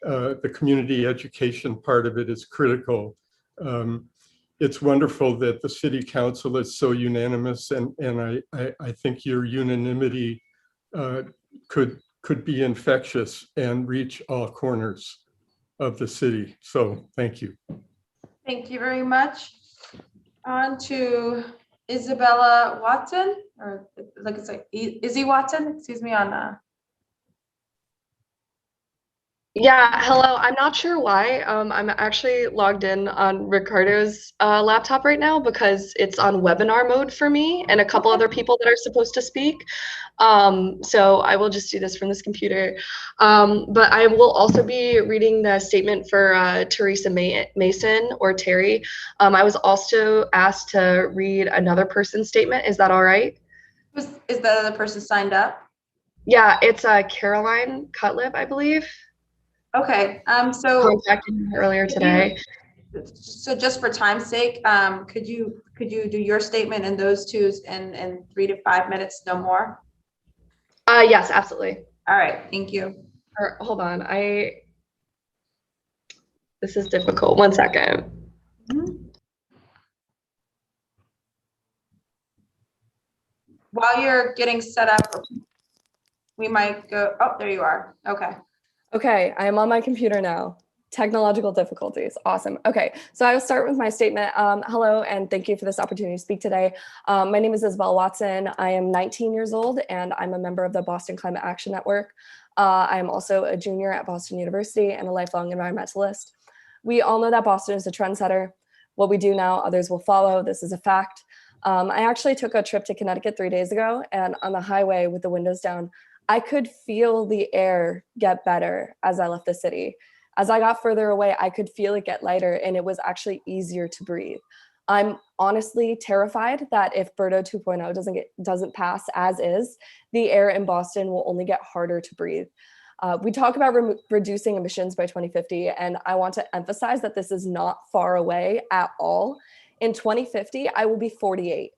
The community education part of it is critical. It's wonderful that the city council is so unanimous, and I think your unanimity could be infectious and reach all corners of the city. So thank you. Thank you very much. On to Isabella Watson, or like it's like Izzy Watson, excuse me, on Yeah, hello. I'm not sure why. I'm actually logged in on Ricardo's laptop right now because it's on webinar mode for me and a couple other people that are supposed to speak. So I will just do this from this computer. But I will also be reading the statement for Teresa Mason, or Terry. I was also asked to read another person's statement. Is that all right? Is that other person signed up? Yeah, it's Caroline Cutlip, I believe. Okay, so Contacted me earlier today. So just for time's sake, could you do your statement and those two's in 3 to 5 minutes, no more? Yes, absolutely. All right, thank you. Or, hold on, this is difficult. 1 second. While you're getting set up, we might go, oh, there you are. Okay. Okay, I am on my computer now. Technological difficulties. Awesome. Okay, so I will start with my statement. Hello, and thank you for this opportunity to speak today. My name is Isabel Watson. I am 19 years old, and I'm a member of the Boston Climate Action Network. I am also a junior at Boston University and a lifelong environmentalist. We all know that Boston is a trendsetter. What we do now, others will follow. This is a fact. I actually took a trip to Connecticut 3 days ago, and on the highway with the windows down, I could feel the air get better as I left the city. As I got further away, I could feel it get lighter, and it was actually easier to breathe. I'm honestly terrified that if Birdo 2.0 doesn't pass as is, the air in Boston will only get harder to breathe. We talk about reducing emissions by 2050, and I want to emphasize that this is not far away at all. In 2050, I will be 48.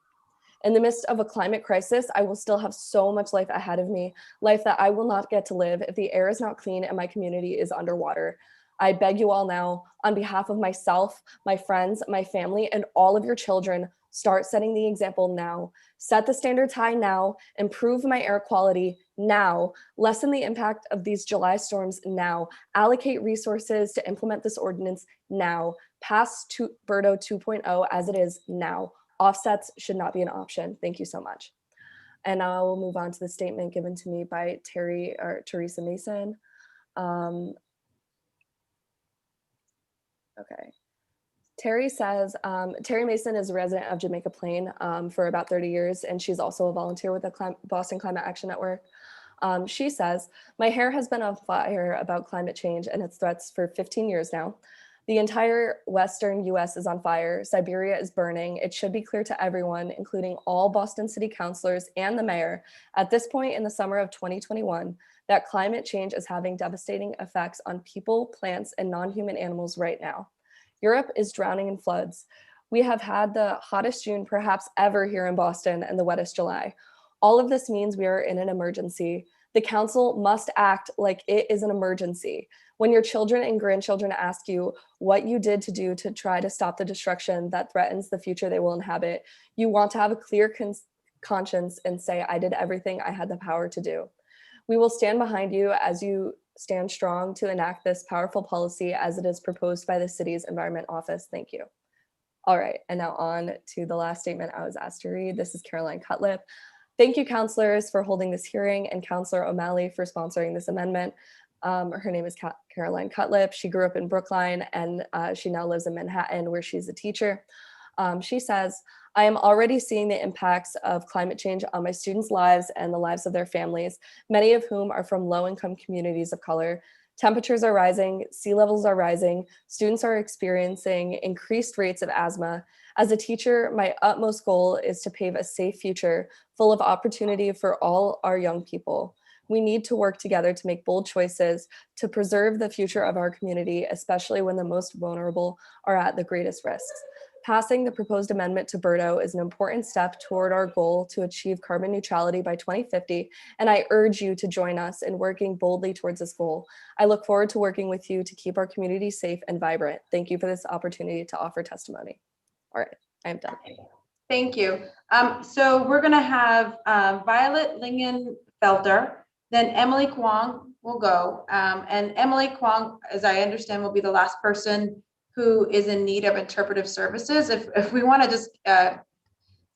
In the midst of a climate crisis, I will still have so much life ahead of me, life that I will not get to live if the air is not clean and my community is underwater. I beg you all now, on behalf of myself, my friends, my family, and all of your children, start setting the example now. Set the standards high now, improve my air quality now, lessen the impact of these July storms now, allocate resources to implement this ordinance now, pass Birdo 2.0 as it is now. Offsets should not be an option. Thank you so much. And now I will move on to the statement given to me by Teresa Mason. Okay. Terry says, Terry Mason is a resident of Jamaica Plain for about 30 years, and she's also a volunteer with the Boston Climate Action Network. She says, my hair has been on fire about climate change and its threats for 15 years now. The entire Western US is on fire. Siberia is burning. It should be clear to everyone, including all Boston City councilors and the mayor, at this point in the summer of 2021, that climate change is having devastating effects on people, plants, and non-human animals right now. Europe is drowning in floods. We have had the hottest June perhaps ever here in Boston and the wettest July. All of this means we are in an emergency. The council must act like it is an emergency. When your children and grandchildren ask you what you did to do to try to stop the destruction that threatens the future they will inhabit, you want to have a clear conscience and say, I did everything I had the power to do. We will stand behind you as you stand strong to enact this powerful policy as it is proposed by the city's Environment Office. Thank you. All right, and now on to the last statement I was asked to read. This is Caroline Cutlip. Thank you, councilors, for holding this hearing, and Councilor O'Malley for sponsoring this amendment. Her name is Caroline Cutlip. She grew up in Brookline, and she now lives in Manhattan, where she's a teacher. She says, I am already seeing the impacts of climate change on my students' lives and the lives of their families, many of whom are from low-income communities of color. Temperatures are rising, sea levels are rising, students are experiencing increased rates of asthma. As a teacher, my utmost goal is to pave a safe future full of opportunity for all our young people. We need to work together to make bold choices to preserve the future of our community, especially when the most vulnerable are at the greatest risks. Passing the proposed amendment to Birdo is an important step toward our goal to achieve carbon neutrality by 2050, and I urge you to join us in working boldly towards this goal. I look forward to working with you to keep our community safe and vibrant. Thank you for this opportunity to offer testimony. All right, I am done. Thank you. So we're going to have Violet Lingenfelter, then Emily Kwong will go. And Emily Kwong, as I understand, will be the last person who is in need of interpretive services. If we want to just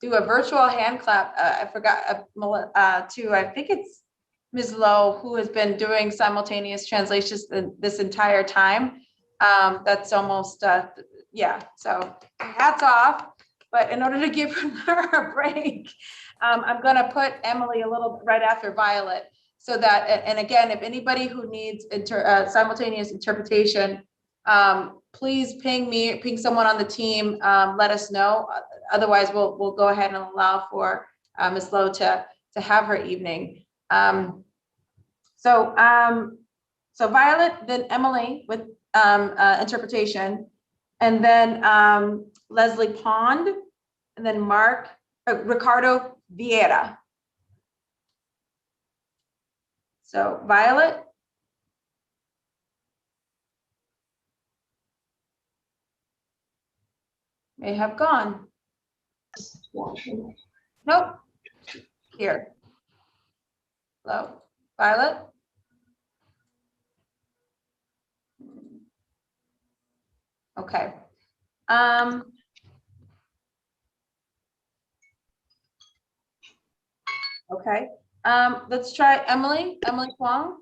do a virtual hand clap, I forgot to, I think it's Ms. Lowe, who has been doing simultaneous translations this entire time. That's almost, yeah, so hats off. But in order to give her a break, I'm going to put Emily a little right after Violet, so that, and again, if anybody who needs simultaneous interpretation, please ping someone on the team, let us know. Otherwise, we'll go ahead and allow for Ms. Lowe to have her evening. So Violet, then Emily with interpretation, and then Leslie Pond, and then Ricardo Vieira. So Violet. May have gone. Nope. Here. Hello, Violet. Okay. Okay. Let's try Emily Kwong.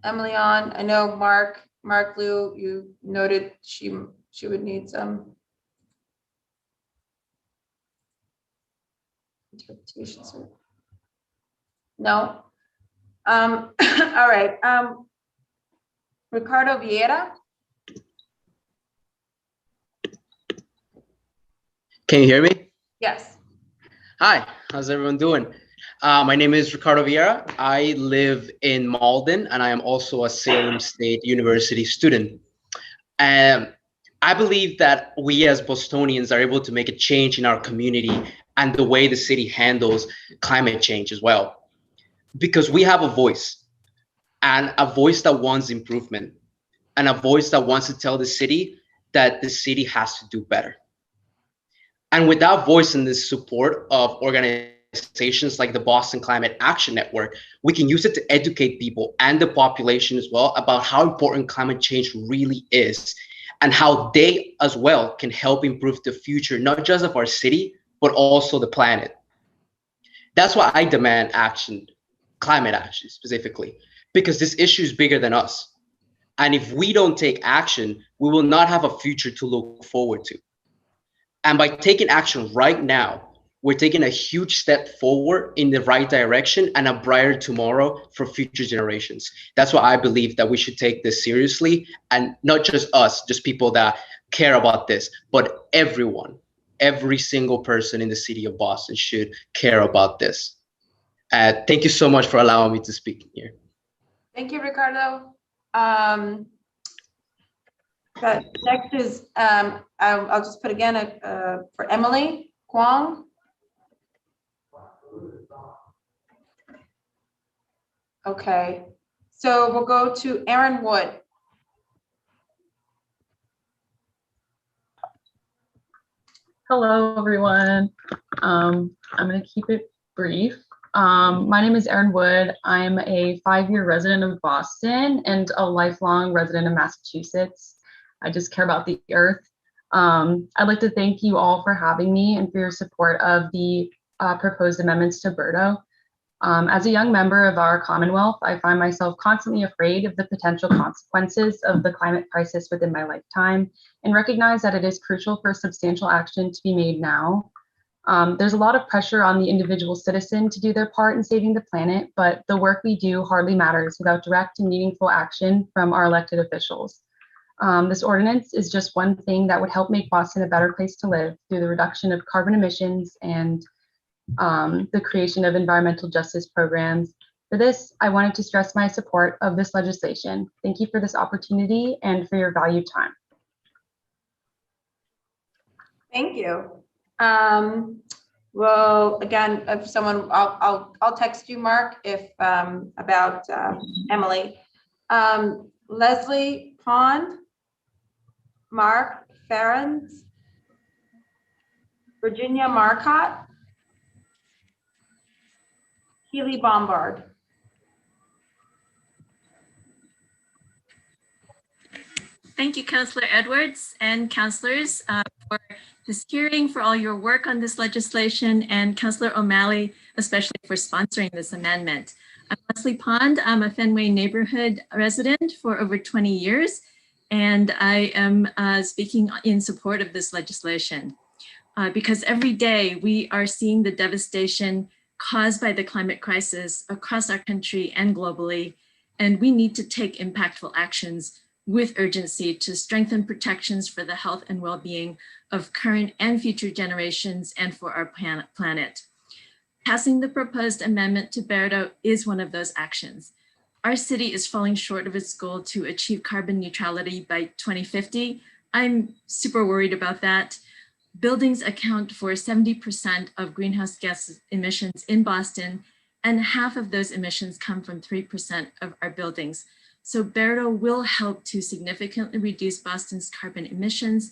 Emily on. I know Mark Liu, you noted she would need some interpretation. No. All right. Ricardo Vieira. Can you hear me? Yes. Hi, how's everyone doing? My name is Ricardo Vieira. I live in Malden, and I am also a Salem State University student. I believe that we as Bostonians are able to make a change in our community and the way the city handles climate change as well. Because we have a voice, and a voice that wants improvement, and a voice that wants to tell the city that the city has to do better. And with that voice and the support of organizations like the Boston Climate Action Network, we can use it to educate people and the population as well about how important climate change really is, and how they as well can help improve the future, not just of our city, but also the planet. That's why I demand action, climate action specifically, because this issue is bigger than us. And if we don't take action, we will not have a future to look forward to. And by taking action right now, we're taking a huge step forward in the right direction and a brighter tomorrow for future generations. That's why I believe that we should take this seriously, and not just us, just people that care about this, but everyone, every single person in the city of Boston should care about this. Thank you so much for allowing me to speak here. Thank you, Ricardo. Next is, I'll just put again for Emily Kwong. Okay, so we'll go to Aaron Wood. Hello, everyone. I'm going to keep it brief. My name is Erin Wood. I'm a 5-year resident of Boston and a lifelong resident of Massachusetts. I just care about the earth. I'd like to thank you all for having me and for your support of the proposed amendments to BERDO. As a young member of our Commonwealth, I find myself constantly afraid of the potential consequences of the climate crisis within my lifetime, and recognize that it is crucial for substantial action to be made now. There's a lot of pressure on the individual citizen to do their part in saving the planet, but the work we do hardly matters without direct and meaningful action from our elected officials. This ordinance is just one thing that would help make Boston a better place to live through the reduction of carbon emissions and the creation of environmental justice programs. For this, I wanted to stress my support of this legislation. Thank you for this opportunity and for your valued time. Thank you. Well, again, if someone, I'll text you, Mark, if about Emily. Leslie Pond, Mark Ferens, Virginia Marcotte, Keely Bombard. Thank you, Councillor Edwards and councillors for this hearing, for all your work on this legislation, and Councillor O'Malley, especially for sponsoring this amendment. I'm Leslie Pond. I'm a Fenway neighborhood resident for over 20 years, and I am speaking in support of this legislation because every day we are seeing the devastation caused by the climate crisis across our country and globally, and we need to take impactful actions with urgency to strengthen protections for the health and well-being of current and future generations and for our planet. Passing the proposed amendment to BERDO is one of those actions. Our city is falling short of its goal to achieve carbon neutrality by 2050. I'm super worried about that. Buildings account for 70% of greenhouse gas emissions in Boston, and half of those emissions come from 3% of our buildings. So BERDO will help to significantly reduce Boston's carbon emissions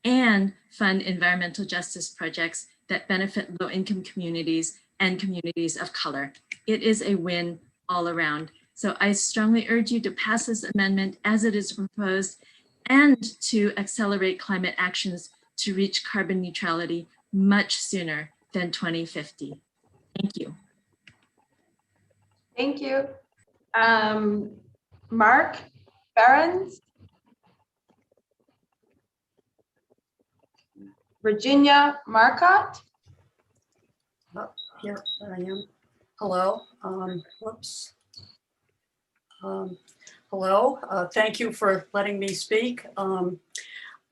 and fund environmental justice projects that benefit low-income communities and communities of color. It is a win all around. So I strongly urge you to pass this amendment as it is proposed and to accelerate climate actions to reach carbon neutrality much sooner than 2050. Thank you. Thank you. Mark Behrens. Virginia Marcotte. Here I am. Hello. Whoops. Hello. Thank you for letting me speak.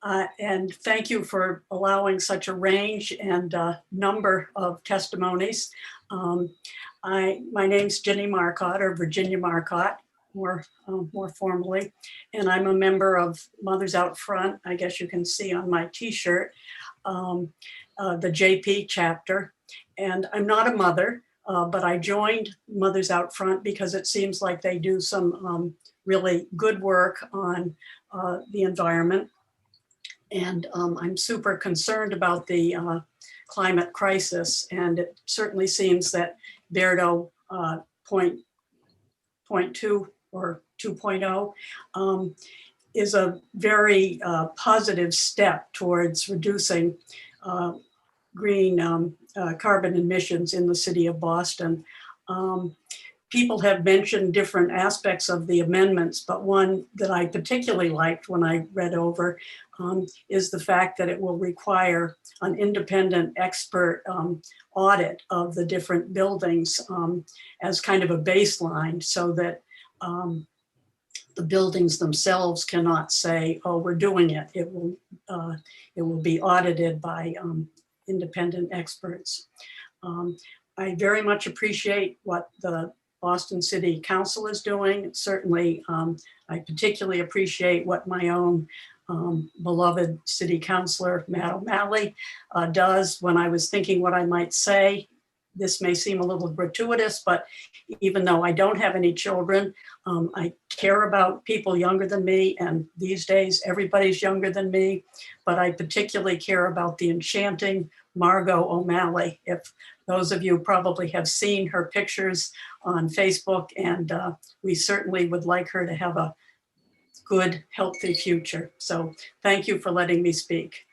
And thank you for allowing such a range and number of testimonies. My name's Jenny Marcotte, or Virginia Marcotte, more formally, and I'm a member of Mothers Out Front. I guess you can see on my t-shirt, the JP chapter. And I'm not a mother, but I joined Mothers Out Front because it seems like they do some really good work on the environment. And I'm super concerned about the climate crisis. And it certainly seems that BERDO point 2 or 2.0 is a very positive step towards reducing green carbon emissions in the city of Boston. People have mentioned different aspects of the amendments, but one that I particularly liked when I read over is the fact that it will require an independent expert audit of the different buildings as kind of a baseline, so that the buildings themselves cannot say, oh, we're doing it. It will be audited by independent experts. I very much appreciate what the Boston City Council is doing. Certainly, I particularly appreciate what my own beloved city councilor, Matt O'Malley, does. When I was thinking what I might say, this may seem a little gratuitous, but even though I don't have any children, I care about people younger than me, and these days everybody's younger than me, but I particularly care about the enchanting Margot O'Malley. If those of you probably have seen her pictures on Facebook, and we certainly would like her to have a good, healthy future. So thank you for letting me speak.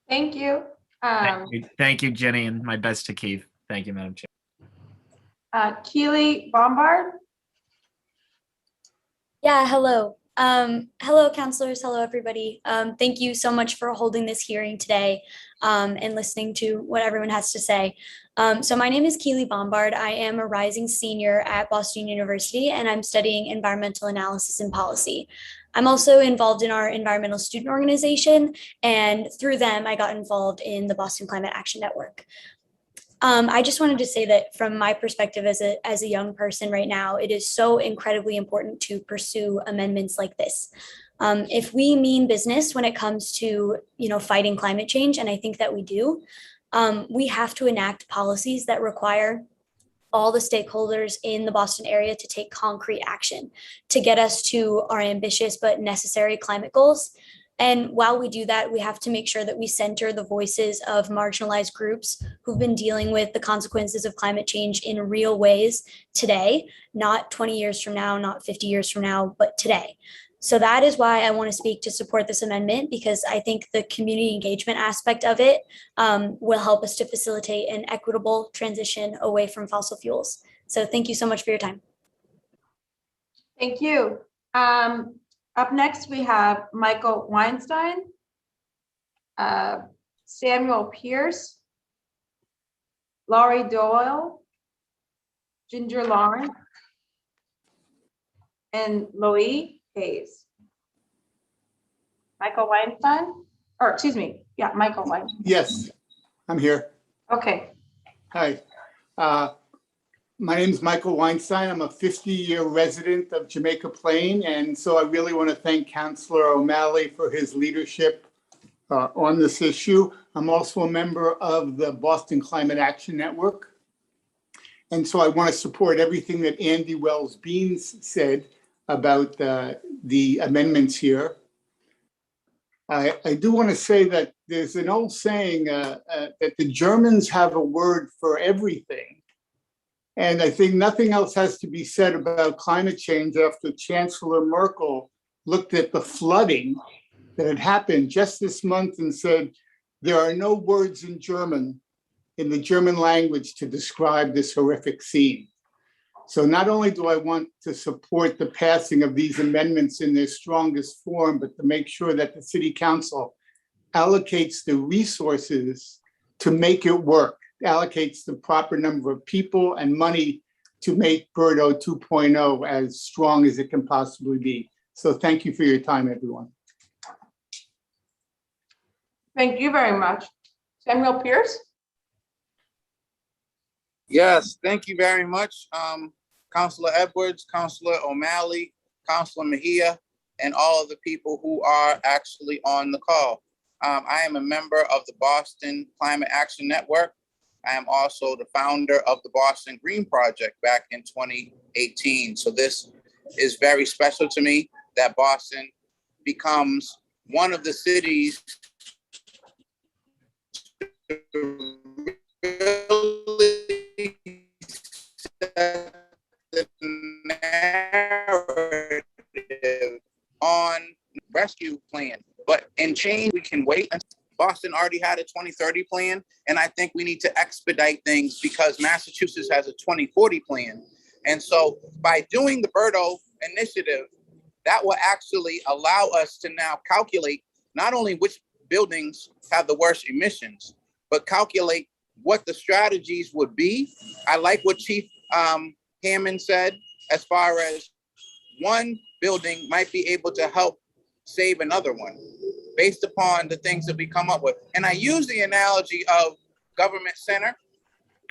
Thank you. Thank you, Jenny, and my best to Keith. Thank you, Madam Chair. Keely Bombard. Yeah, hello. Hello, counselors. Hello, everybody. Thank you so much for holding this hearing today and listening to what everyone has to say. So my name is Keely Bombard. I am a rising senior at Boston University, and I'm studying environmental analysis and policy. I'm also involved in our environmental student organization, and through them, I got involved in the Boston Climate Action Network. I just wanted to say that from my perspective as a young person right now, it is so incredibly important to pursue amendments like this. If we mean business when it comes to, fighting climate change, and I think that we do, we have to enact policies that require all the stakeholders in the Boston area to take concrete action to get us to our ambitious but necessary climate goals. And while we do that, we have to make sure that we center the voices of marginalized groups who've been dealing with the consequences of climate change in real ways today, not 20 years from now, not 50 years from now, but today. So that is why I want to speak to support this amendment, because I think the community engagement aspect of it will help us to facilitate an equitable transition away from fossil fuels. So thank you so much for your time. Thank you. Up next, we have Michael Weinstein, Samuel Pierce, Laurie Doyle, Ginger Lawrence, and Loie Hayes. Michael Weinstein, or excuse me, yeah, Michael Weinstein. Yes, I'm here. Okay. Hi. My name is Michael Weinstein. I'm a 50-year resident of Jamaica Plain. And so I really want to thank Councillor O'Malley for his leadership on this issue. I'm also a member of the Boston Climate Action Network. And so I want to support everything that Andy Wells-Beans said about the amendments here. I do want to say that there's an old saying that the Germans have a word for everything. And I think nothing else has to be said about climate change after Chancellor Merkel looked at the flooding that had happened just this month and said, there are no words in German, in the German language, to describe this horrific scene. So not only do I want to support the passing of these amendments in their strongest form, but to make sure that the City Council allocates the resources to make it work, allocates the proper number of people and money to make Birdo 2.0 as strong as it can possibly be. So thank you for your time, everyone. Thank you very much. Samuel Pierce? Yes, thank you very much. Councillor Edwards, Councillor O'Malley, Councillor Mejia, and all of the people who are actually on the call. I am a member of the Boston Climate Action Network. I am also the founder of the Boston Green Project back in 2018. So this is very special to me that Boston becomes one of the cities to really set the narrative on rescue plan. But in change, we can wait. Boston already had a 2030 plan, and I think we need to expedite things because Massachusetts has a 2040 plan. And so by doing the Birdo initiative, that will actually allow us to now calculate not only which buildings have the worst emissions, but calculate what the strategies would be. I like what Chief Hammond said as far as one building might be able to help save another one based upon the things that we come up with. And I use the analogy of Government Center,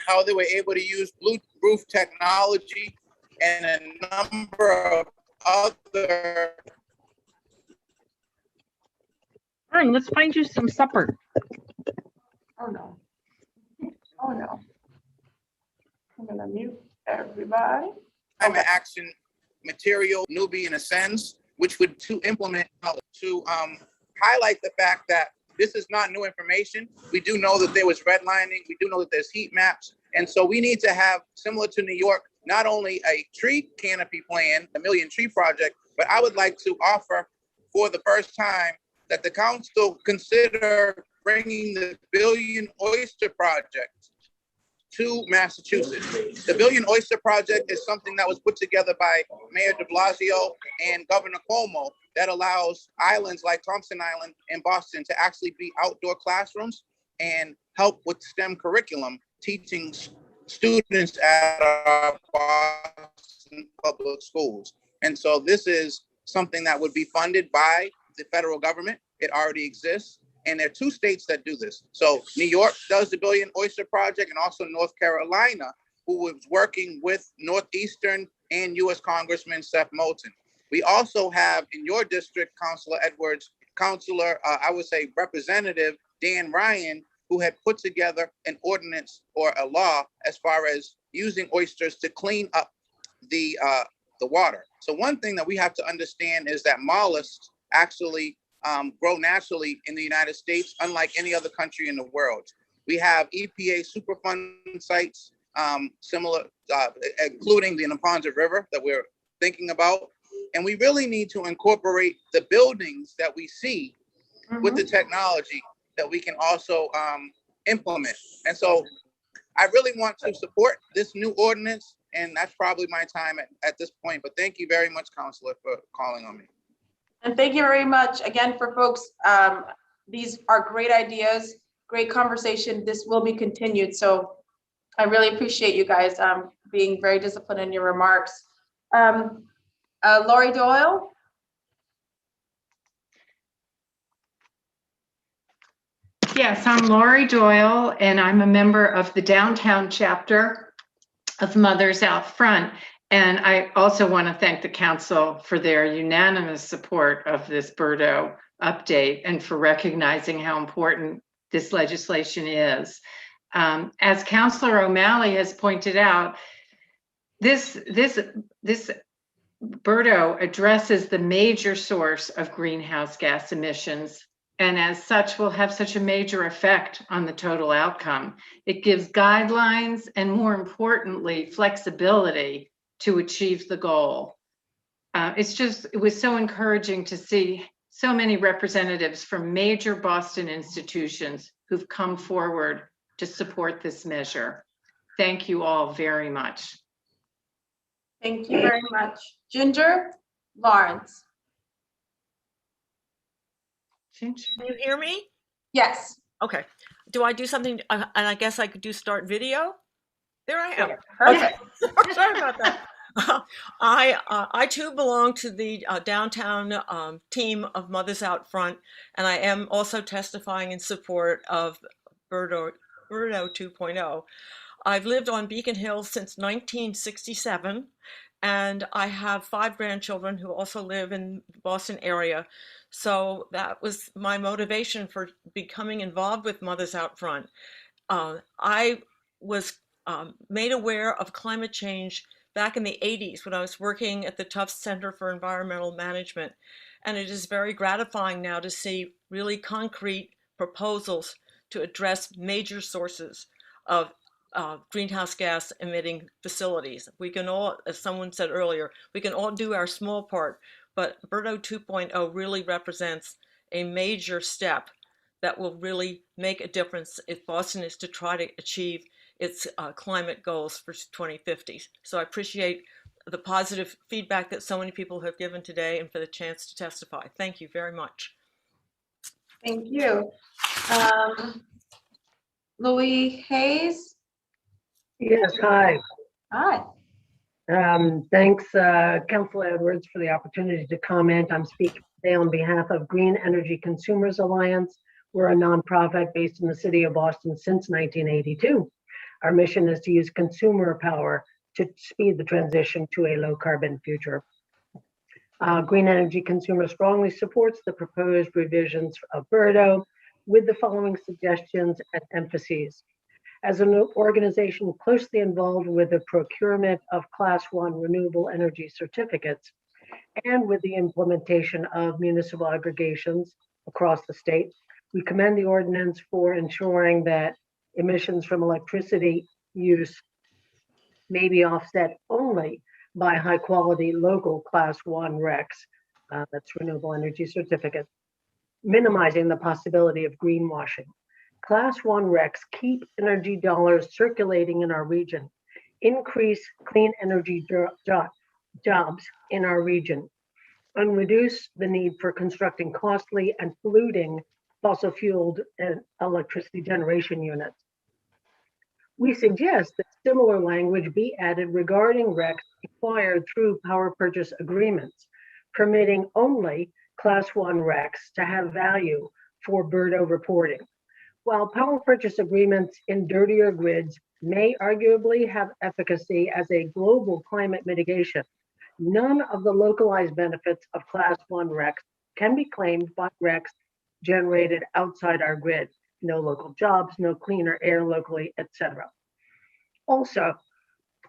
how they were able to use blue roof technology and a number of other. All right, let's find you some supper. Oh no. Oh no. I'm gonna mute everybody. Climate action material, newbie in a sense, which would to implement, to highlight the fact that this is not new information. We do know that there was redlining. We do know that there's heat maps. And so we need to have, similar to New York, not only a tree canopy plan, a million tree project, but I would like to offer for the first time that the council consider bringing the Billion Oyster Project to Massachusetts. The Billion Oyster Project is something that was put together by Mayor de Blasio and Governor Cuomo that allows islands like Thompson Island in Boston to actually be outdoor classrooms and help with STEM curriculum, teaching students at our Boston public schools. And so this is something that would be funded by the federal government. It already exists. And there are 2 states that do this. So New York does the Billion Oyster Project, and also North Carolina, who was working with Northeastern and U.S. Congressman Seth Moulton. We also have in your district, Councilor Edwards, I would say Representative Dan Ryan, who had put together an ordinance or a law as far as using oysters to clean up the water. So one thing that we have to understand is that mollusks actually grow naturally in the United States, unlike any other country in the world. We have EPA Superfund sites, similar, including the Neponset River that we're thinking about. And we really need to incorporate the buildings that we see with the technology that we can also implement. And so I really want to support this new ordinance, and that's probably my time at this point. But thank you very much, Councilor, for calling on me. And thank you very much again for folks. These are great ideas, great conversation. This will be continued. So I really appreciate you guys being very disciplined in your remarks. Lori Doyle. Yes, I'm Lori Doyle, and I'm a member of the downtown chapter of Mothers Out Front. And I also want to thank the council for their unanimous support of this Birdo update and for recognizing how important this legislation is. As Councilor O'Malley has pointed out, this Birdo addresses the major source of greenhouse gas emissions, and as such will have such a major effect on the total outcome. It gives guidelines and, more importantly, flexibility to achieve the goal. It was so encouraging to see so many representatives from major Boston institutions who've come forward to support this measure. Thank you all very much. Thank you very much. Ginger Lawrence. Can you hear me? Yes. Okay. Do I do something? And I guess I could do start video. There I am. Perfect. Sorry about that. I too belong to the downtown team of Mothers Out Front, and I am also testifying in support of Birdo 2.0. I've lived on Beacon Hill since 1967, and I have 5 grandchildren who also live in the Boston area. So that was my motivation for becoming involved with Mothers Out Front. I was made aware of climate change back in the 80s when I was working at the Tufts Center for Environmental Management. And it is very gratifying now to see really concrete proposals to address major sources of greenhouse gas emitting facilities. We can all, as someone said earlier, we can all do our small part, but Birdo 2.0 really represents a major step that will really make a difference if Boston is to try to achieve its climate goals for 2050. So I appreciate the positive feedback that so many people have given today and for the chance to testify. Thank you very much. Thank you. Louis Hayes. Yes, hi. Hi. Thanks, Councilor Edwards, for the opportunity to comment. I'm speaking today on behalf of Green Energy Consumers Alliance. We're a nonprofit based in the city of Boston since 1982. Our mission is to use consumer power to speed the transition to a low carbon future. Green Energy Consumer strongly supports the proposed revisions of Birdo with the following suggestions and emphases. As an organization closely involved with the procurement of Class 1 renewable energy certificates and with the implementation of municipal aggregations across the state, we commend the ordinance for ensuring that emissions from electricity use may be offset only by high quality local Class 1 RECs, that's renewable energy certificates, minimizing the possibility of greenwashing. Class 1 RECs keep energy dollars circulating in our region, increase clean energy jobs in our region, and reduce the need for constructing costly and polluting fossil fueled electricity generation units. We suggest that similar language be added regarding RECs acquired through power purchase agreements, permitting only Class 1 RECs to have value for Birdo reporting. While power purchase agreements in dirtier grids may arguably have efficacy as a global climate mitigation, none of the localized benefits of Class 1 RECs can be claimed by RECs generated outside our grid. No local jobs, no cleaner air locally, etc. Also,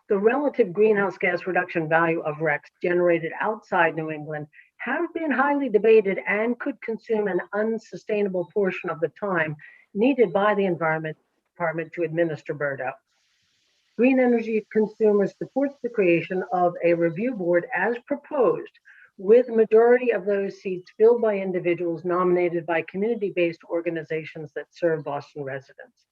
the relative greenhouse gas reduction value of RECs generated outside New England have been highly debated and could consume an unsustainable portion of the time needed by the Environment Department to administer Birdo. Green Energy Consumers supports the creation of a review board as proposed, with majority of those seats filled by individuals nominated by community-based organizations that serve Boston residents.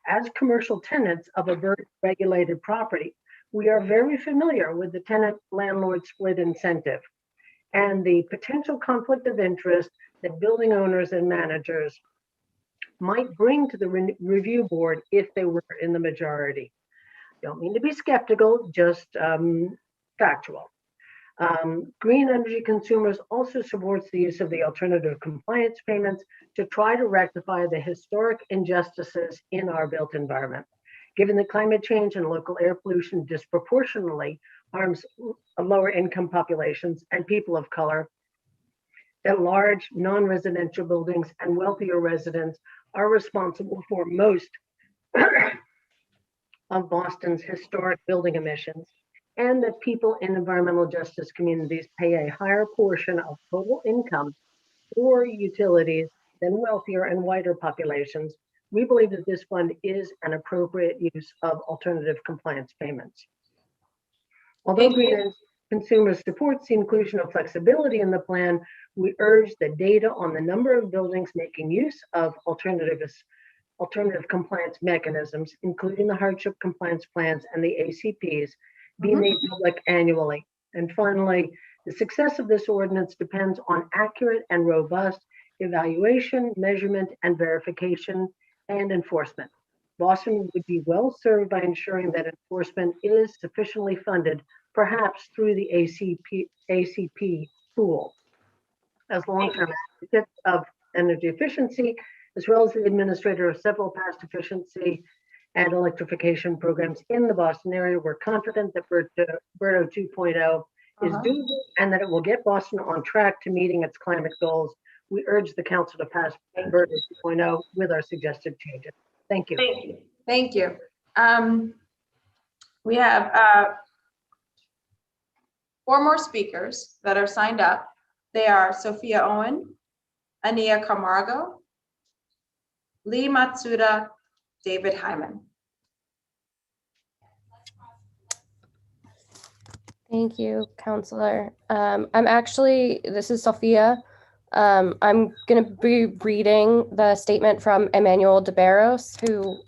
As commercial tenants of a Birdo-regulated property, we are very familiar with the tenant-landlord split incentive and the potential conflict of interest that building owners and managers might bring to the review board if they were in the majority. Don't mean to be skeptical, just factual. Green Energy Consumers also supports the use of the alternative compliance payments to try to rectify the historic injustices in our built environment. Given that climate change and local air pollution disproportionately harms lower income populations and people of color, that large non-residential buildings and wealthier residents are responsible for most of Boston's historic building emissions, and that people in environmental justice communities pay a higher portion of total income for utilities than wealthier and whiter populations, we believe that this fund is an appropriate use of alternative compliance payments. Although Green Energy Consumers supports the inclusion of flexibility in the plan, we urge that data on the number of buildings making use of alternative compliance mechanisms, including the hardship compliance plans and the ACPs, be made public annually. And finally, the success of this ordinance depends on accurate and robust evaluation, measurement, and verification and enforcement. Boston would be well served by ensuring that enforcement is sufficiently funded, perhaps through the ACP pool. As long-term advocate of energy efficiency, as well as the administrator of several past efficiency and electrification programs in the Boston area, we're confident that BERTO 2.0 is doable and that it will get Boston on track to meeting its climate goals. We urge the council to pass BERTO 2.0 with our suggested changes. Thank you. Thank you. Thank you. We have 4 more speakers that are signed up. They are Sophia Owen, Ania Camargo, Lee Matsuda, David Hyman. Thank you, Counselor. This is Sophia. I'm going to be reading the statement from Emmanuel de Barros, who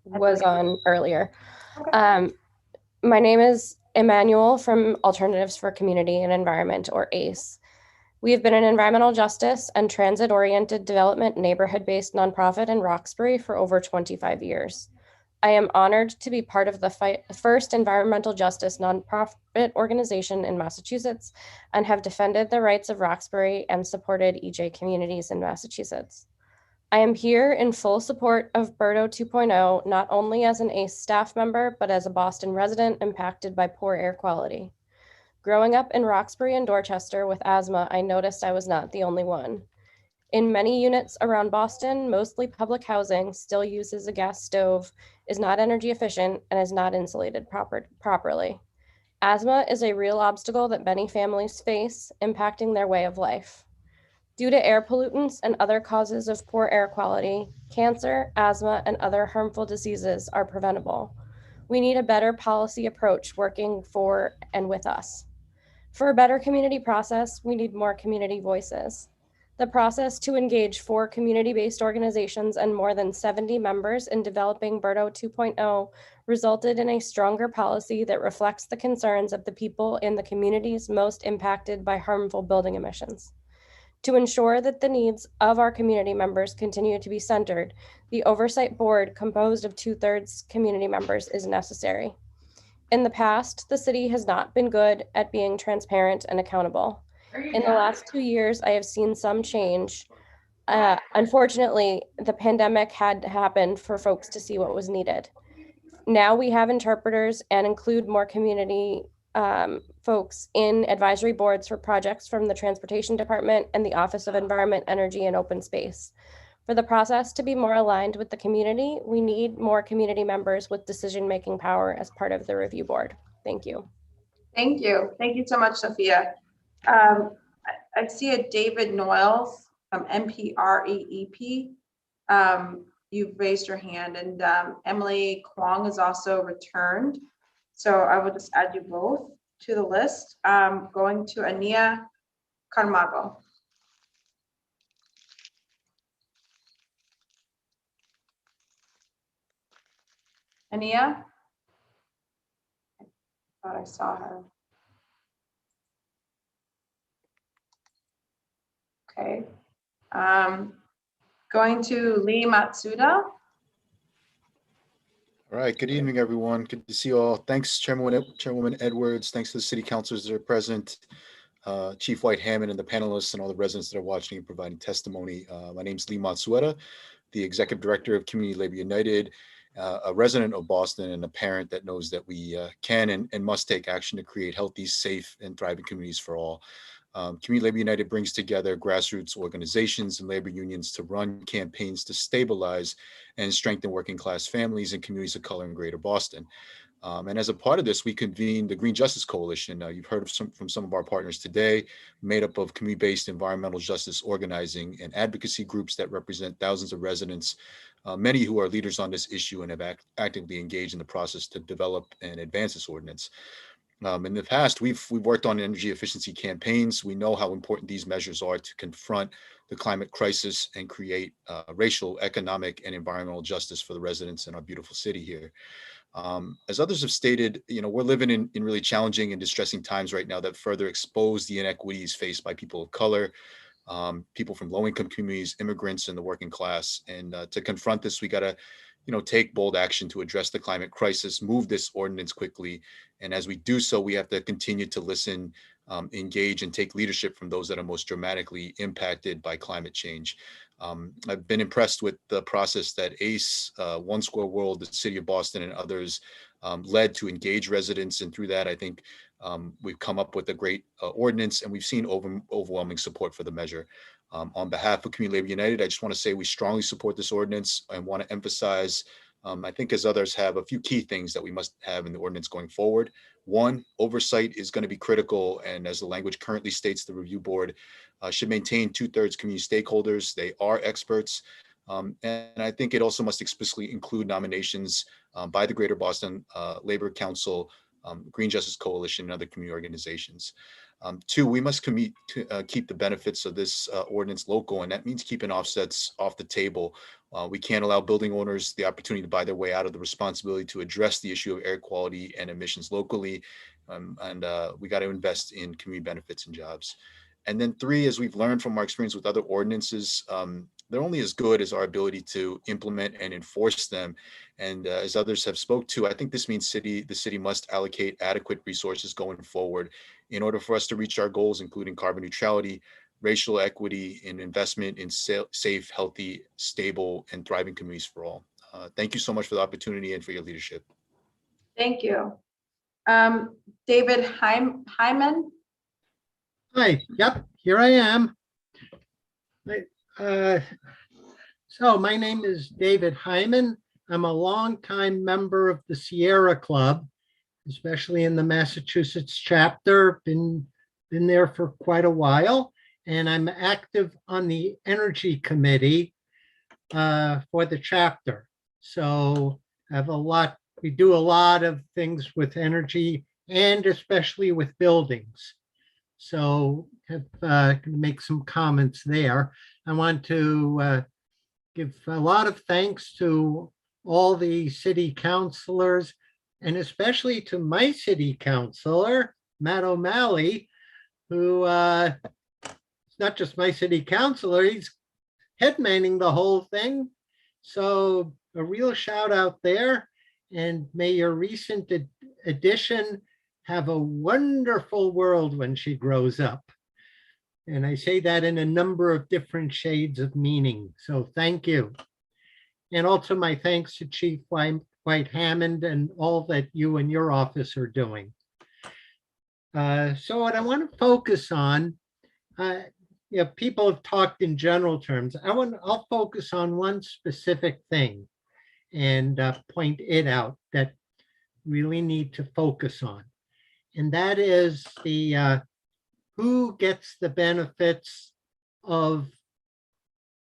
was on earlier. My name is Emmanuel from Alternatives for Community and Environment, or ACE. We have been an environmental justice and transit-oriented development neighborhood-based nonprofit in Roxbury for over 25 years. I am honored to be part of the first environmental justice nonprofit organization in Massachusetts and have defended the rights of Roxbury and supported EJ communities in Massachusetts. I am here in full support of BERTO 2.0, not only as an ACE staff member, but as a Boston resident impacted by poor air quality. Growing up in Roxbury and Dorchester with asthma, I noticed I was not the only one. In many units around Boston, mostly public housing still uses a gas stove, is not energy efficient, and is not insulated properly. Asthma is a real obstacle that many families face, impacting their way of life. Due to air pollutants and other causes of poor air quality, cancer, asthma, and other harmful diseases are preventable. We need a better policy approach working for and with us. For a better community process, we need more community voices. The process to engage 4 community-based organizations and more than 70 members in developing BERTO 2.0 resulted in a stronger policy that reflects the concerns of the people in the communities most impacted by harmful building emissions. To ensure that the needs of our community members continue to be centered, the Oversight Board, composed of 2/3 community members, is necessary. In the past, the city has not been good at being transparent and accountable. In the last 2 years, I have seen some change. Unfortunately, the pandemic had to happen for folks to see what was needed. Now we have interpreters and include more community folks in advisory boards for projects from the Transportation Department and the Office of Environment, Energy, and Open Space. For the process to be more aligned with the community, we need more community members with decision-making power as part of the review board. Thank you. Thank you. Thank you so much, Sophia. I see a David Noyles from MPREEP. You've raised your hand, and Emily Kwong is also returned. So I will just add you both to the list. Going to Ania Camargo. Ania? I thought I saw her. Okay. Going to Lee Matsuda. All right, good evening, everyone. Good to see you all. Thanks, Chairwoman Edwards. Thanks to the city councilors that are present, Chief White Hammond and the panelists and all the residents that are watching and providing testimony. My name is Lee Matsueta, the Executive Director of Community Labor United, a resident of Boston and a parent that knows that we can and must take action to create healthy, safe, and thriving communities for all. Community Labor United brings together grassroots organizations and labor unions to run campaigns to stabilize and strengthen working class families and communities of color in Greater Boston. And as a part of this, we convened the Green Justice Coalition. You've heard from some of our partners today, made up of community-based environmental justice organizing and advocacy groups that represent thousands of residents, many who are leaders on this issue and have actively engaged in the process to develop and advance this ordinance. In the past, we've worked on energy efficiency campaigns. We know how important these measures are to confront the climate crisis and create racial, economic, and environmental justice for the residents in our beautiful city here. As others have stated, we're living in really challenging and distressing times right now that further expose the inequities faced by people of color, people from low-income communities, immigrants, and the working class. And to confront this, we got to take bold action to address the climate crisis, move this ordinance quickly. And as we do so, we have to continue to listen, engage, and take leadership from those that are most dramatically impacted by climate change. I've been impressed with the process that ACE, One Square World, the City of Boston, and others led to engage residents. And through that, I think we've come up with a great ordinance, and we've seen overwhelming support for the measure. On behalf of Community Labor United, I just want to say we strongly support this ordinance and want to emphasize, I think as others have, a few key things that we must have in the ordinance going forward. One, oversight is going to be critical. And as the language currently states, the review board should maintain 2/3 community stakeholders. They are experts. And I think it also must explicitly include nominations by the Greater Boston Labor Council, Green Justice Coalition, and other community organizations. Two, we must keep the benefits of this ordinance local, and that means keeping offsets off the table. We can't allow building owners the opportunity to buy their way out of the responsibility to address the issue of air quality and emissions locally. And we got to invest in community benefits and jobs. And then three, as we've learned from our experience with other ordinances, they're only as good as our ability to implement and enforce them. And as others have spoke to, I think this means the city must allocate adequate resources going forward in order for us to reach our goals, including carbon neutrality, racial equity, and investment in safe, healthy, stable, and thriving communities for all. Thank you so much for the opportunity and for your leadership. Thank you. David Hyman. Hi, yep, here I am. So my name is David Hyman. I'm a longtime member of the Sierra Club, especially in the Massachusetts chapter. Been there for quite a while, and I'm active on the Energy Committee for the chapter. So I have we do a lot of things with energy and especially with buildings. So can make some comments there. I want to give a lot of thanks to all the city councilors, and especially to my city councilor, Matt O'Malley, who is not just my city councilor, he's headmaning the whole thing. So a real shout out there, and may your recent addition have a wonderful world when she grows up. And I say that in a number of different shades of meaning. So thank you. And also my thanks to Chief White Hammond and all that you and your office are doing. So what I want to focus on, people have talked in general terms. I'll focus on one specific thing and point it out that really need to focus on. And that is the who gets the benefits of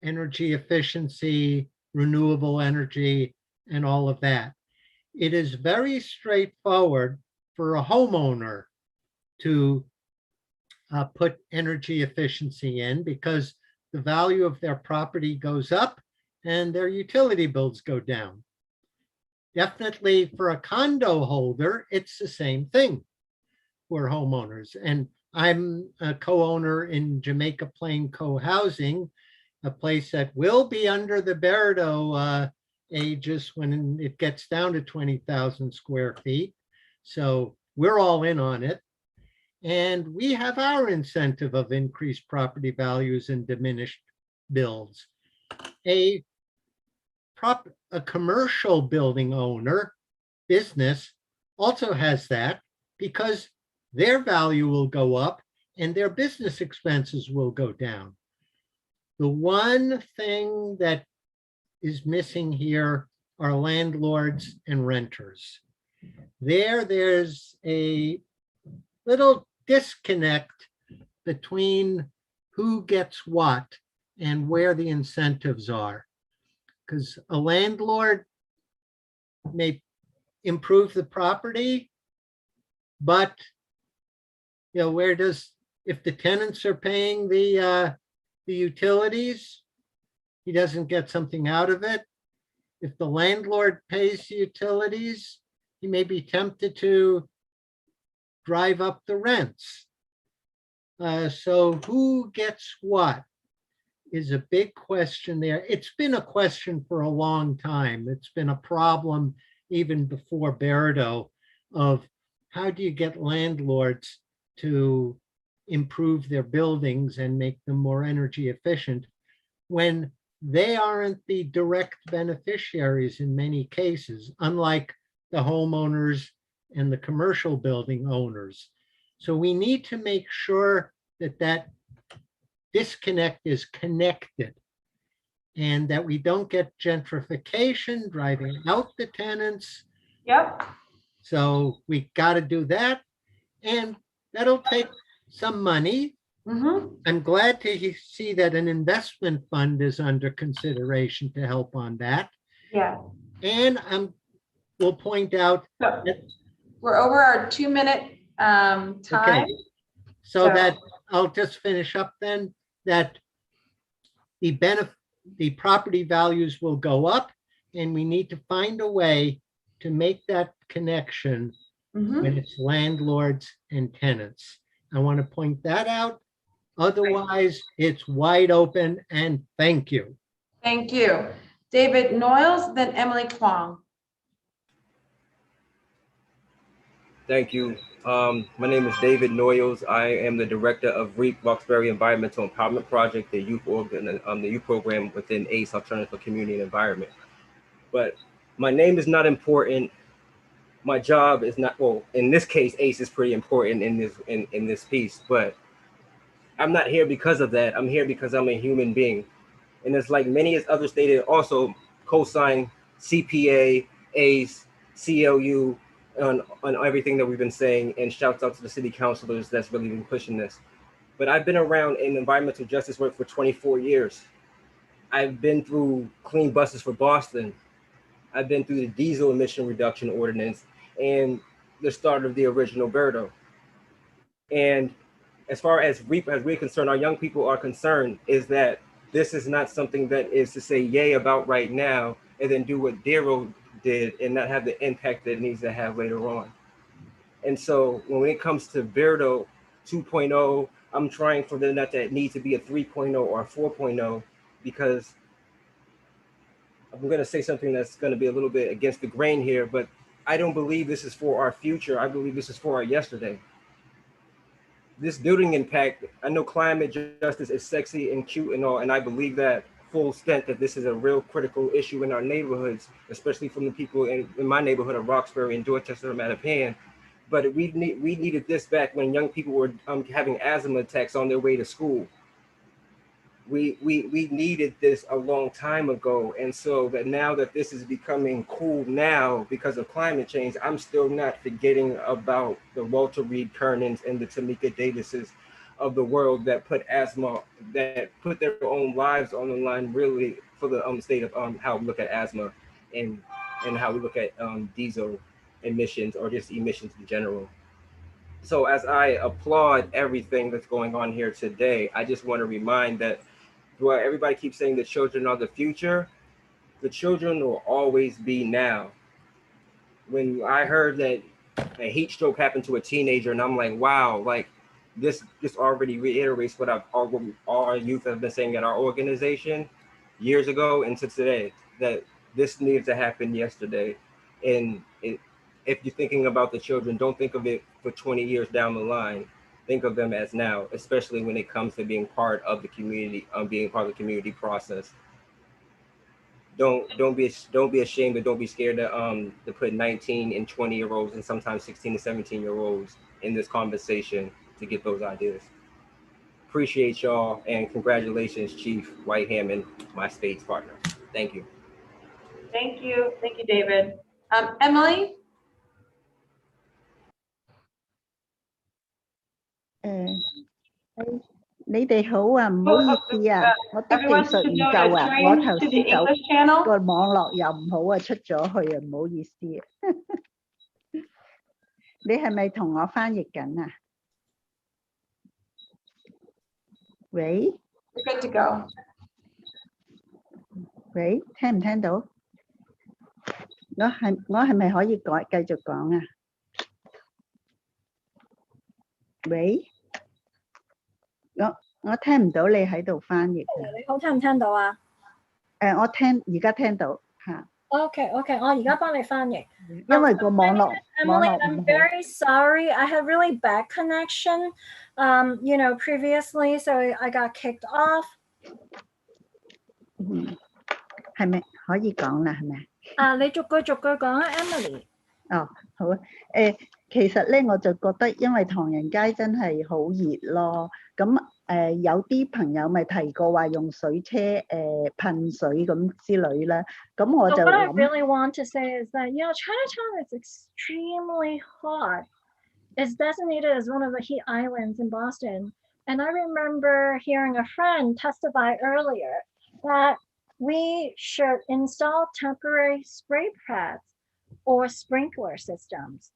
energy efficiency, renewable energy, and all of that. It is very straightforward for a homeowner to put energy efficiency in because the value of their property goes up and their utility bills go down. Definitely for a condo holder, it's the same thing for homeowners. And I'm a co-owner in Jamaica Plain Co-Housing, a place that will be under the Berardo ages when it gets down to 20,000 square feet. So we're all in on it. And we have our incentive of increased property values and diminished builds. A commercial building owner business also has that because their value will go up and their business expenses will go down. The one thing that is missing here are landlords and renters. There's a little disconnect between who gets what and where the incentives are. Because a landlord may improve the property, but if the tenants are paying the utilities, he doesn't get something out of it. If the landlord pays the utilities, he may be tempted to drive up the rents. So who gets what is a big question there. It's been a question for a long time. It's been a problem even before Berdo of how do you get landlords to improve their buildings and make them more energy efficient when they aren't the direct beneficiaries in many cases, unlike the homeowners and the commercial building owners. So we need to make sure that that disconnect is connected and that we don't get gentrification driving out the tenants. Yep. So we got to do that. And that'll take some money. I'm glad to see that an investment fund is under consideration to help on that. Yeah. And we'll point out that we're over our 2-minute time. okay. So that I'll just finish up then that the property values will go up and we need to find a way to make that connection when it's landlords and tenants. I want to point that out. Otherwise, it's wide open and thank you. Thank you. David Noyles, then Emily Kwong. Thank you. My name is David Noyles. I am the director of REAP, Roxbury Environmental Empowerment Project, the youth program within ACE, Alternative for Community and Environment. But my name is not important. My job is not, well, in this case, ACE is pretty important in this piece, but I'm not here because of that. I'm here because I'm a human being. And it's like many as others stated, also co-sign CPA, ACE, CLU, on everything that we've been saying, and shouts out to the city councilors that's really been pushing this. But I've been around in environmental justice work for 24 years. I've been through clean buses for Boston. I've been through the diesel emission reduction ordinance and the start of the original Berdo. And as far as we're concerned, our young people are concerned, is that this is not something that is to say yay about right now and then do what Dero did and not have the impact that it needs to have later on. And so when it comes to Berdo 2.0, I'm trying for them not to need to be a 3.0 or a 4.0, because I'm going to say something that's going to be a little bit against the grain here, but I don't believe this is for our future. I believe this is for our yesterday. This building impact, I know climate justice is sexy and cute and all, and I believe that full extent that this is a real critical issue in our neighborhoods, especially from the people in my neighborhood of Roxbury and Dorchester and Mattapan. But we needed this back when young people were having asthma attacks on their way to school. We needed this a long time ago. And so that now that this is becoming cool now because of climate change, I'm still not forgetting about the Walter Reed Kernans and the Tamika Davises of the world that put their own lives on the line, really, for the state of how we look at asthma and how we look at diesel emissions or just emissions in general. So as I applaud everything that's going on here today, I just want to remind that while everybody keeps saying the children are the future, the children will always be now. When I heard that a heat stroke happened to a teenager, and I'm like, wow, like this already reiterates what all our youth have been saying at our organization years ago into today, that This needs to happen yesterday. And if you're thinking about the children, don't think of it for 20 years down the line. Think of them as now, especially when it comes to being part of the community, being part of the community process. Don't be ashamed, and don't be scared to put 19 and 20-year-olds and sometimes 16 and 17-year-olds in this conversation to get those ideas. Appreciate y'all, and congratulations, Chief White Hammond, my state's partner. Thank you. Thank you, David. Emily? 你哋好啊，唔好意思啊，我啲技術唔夠啊，我頭先走個網絡又唔好啊，出咗去啊，唔好意思啊。你係咪同我翻譯緊啊？喂 We're good to go. 喂，聽唔聽到？我係咪可以繼續講啊？喂？我聽唔到你喺度翻譯啊！你好，聽唔聽到啊？我而家聽到嚇。OK，我而家幫你翻譯。因為個網絡 Emily, I'm very sorry. I had really bad connection, previously, so I got kicked off. 係咪可以講啦？係咪？你逐句講啊 ，Emily。哦，好啊。其實咧，我就覺得因為唐人街真係好熱咯。咁有啲朋友咪提過話用水車噴水咁之類啦。咁我就 What I really want to say is that Chinatown is extremely hot. It's designated as one of the heat islands in Boston, and I remember hearing a friend testify earlier that we should install temporary spray pads or sprinkler systems.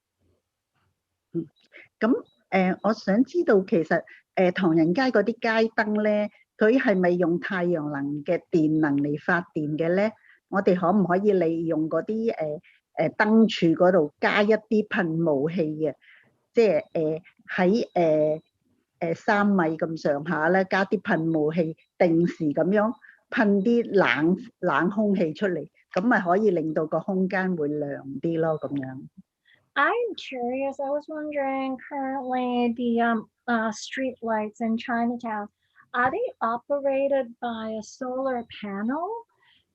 咁我想知道其實唐人街嗰啲街燈咧，佢係咪用太陽能嘅電能嚟發電嘅咧？我哋可唔可以利用嗰啲燈柱嗰度加一啲噴霧器嘅？即係喺3米咁上下咧，加啲噴霧器，定時咁樣噴啲冷空氣出嚟，咁咪可以令到個空間會涼啲咯，咁樣。I'm curious. I was wondering, currently the street lights in Chinatown, are they operated by a solar panel?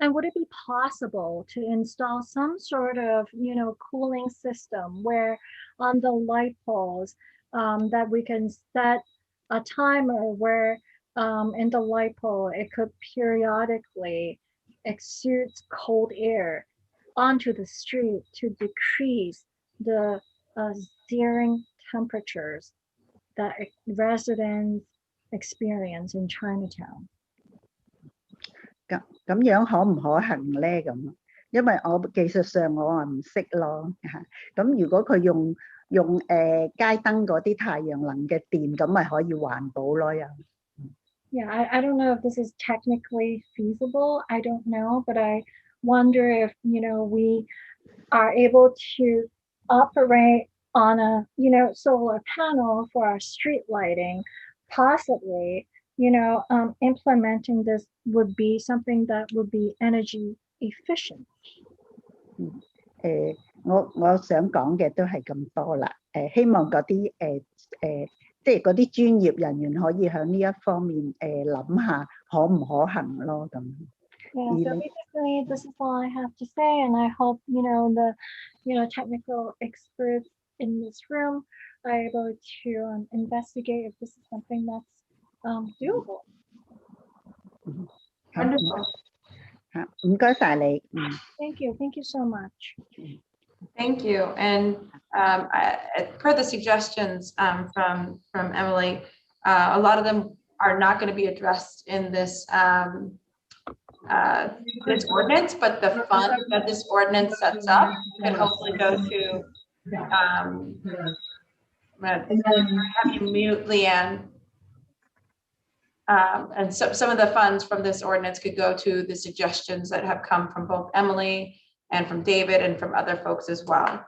And would it be possible to install some sort of, cooling system where on the light poles that we can set a timer where in the light pole, it could periodically exude cold air onto the street to decrease the searing temperatures that residents experience in Chinatown. 咁樣可唔可行咧？咁，因為我技術上我唔識咯嚇。咁如果佢用街燈嗰啲太陽能嘅電，咁咪可以環保咯又。Yeah, I don't know if this is technically feasible. I don't know, but I wonder if we are able to operate on a solar panel for our street lighting. Possibly, implementing this would be something that would be energy efficient. 我想講嘅都係咁多啦。希望嗰啲即係嗰啲專業人員可以喺呢一方面諗下可唔可行咯咁。Yeah, so basically this is all I have to say, and I hope the technical experts in this room are able to investigate if this is something that's doable. Wonderful. 唔該晒你。Thank you so much. Thank you. And per the suggestions from Emily, a lot of them are not going to be addressed in this this ordinance, but the fund that this ordinance sets up could hopefully go to. I'm going to have you mute, Leanne. And so some of the funds from this ordinance could go to the suggestions that have come from both Emily and from David and from other folks as well.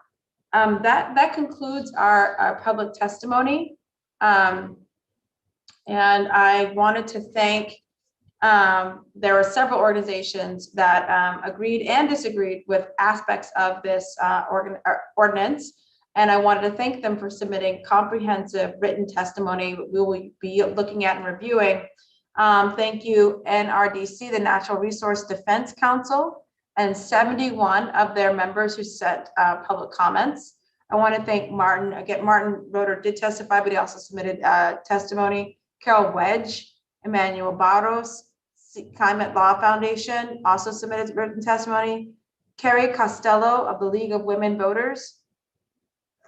That concludes our public testimony. And I wanted to thank There were several organizations that agreed and disagreed with aspects of this ordinance. And I wanted to thank them for submitting comprehensive written testimony we will be looking at and reviewing. Thank you, NRDC, the Natural Resource Defense Council, and 71 of their members who sent public comments. I want to thank Martin. Again, Martin Roeder did testify, but he also submitted testimony. Carol Wedge, Emmanuel Barros, Climate Law Foundation also submitted written testimony. Carrie Costello of the League of Women Voters,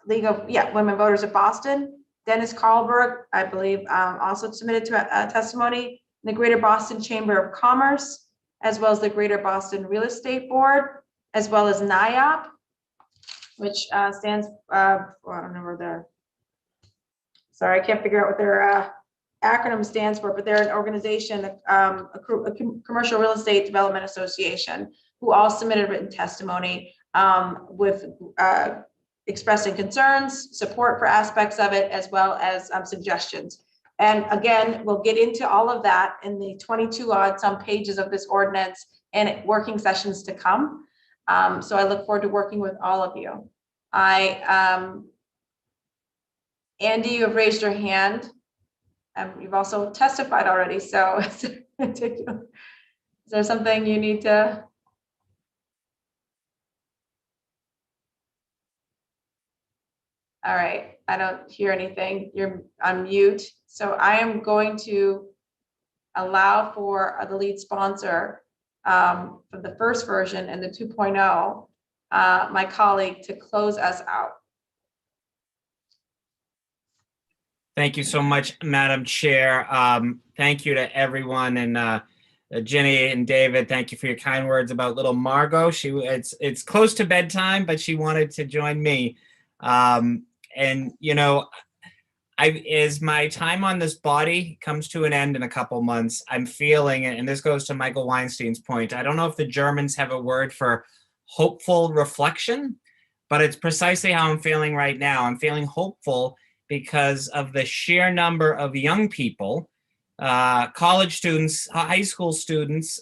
Women Voters of Boston. Dennis Carlberg, I believe, also submitted testimony. The Greater Boston Chamber of Commerce, as well as the Greater Boston Real Estate Board, as well as NIOP, which stands for, I don't know where they're, sorry, I can't figure out what their acronym stands for, but they're an organization, a commercial real estate development association, who all submitted written testimony with expressing concerns, support for aspects of it, as well as suggestions. And again, we'll get into all of that in the 22 odd some pages of this ordinance and working sessions to come. So I look forward to working with all of you. Andy, you have raised your hand. You've also testified already, so is there something you need to? All right, I don't hear anything. You're on mute. So I am going to allow for the lead sponsor for the first version and the 2.0, my colleague, to close us out. Thank you so much, Madam Chair. Thank you to everyone, and Jenny and David, thank you for your kind words about little Margot. It's close to bedtime, but she wanted to join me. And you know, as my time on this body comes to an end in a couple months, I'm feeling, and this goes to Michael Weinstein's point, I don't know if the Germans have a word for hopeful reflection, but it's precisely how I'm feeling right now. I'm feeling hopeful because of the sheer number of young people, college students, high school students,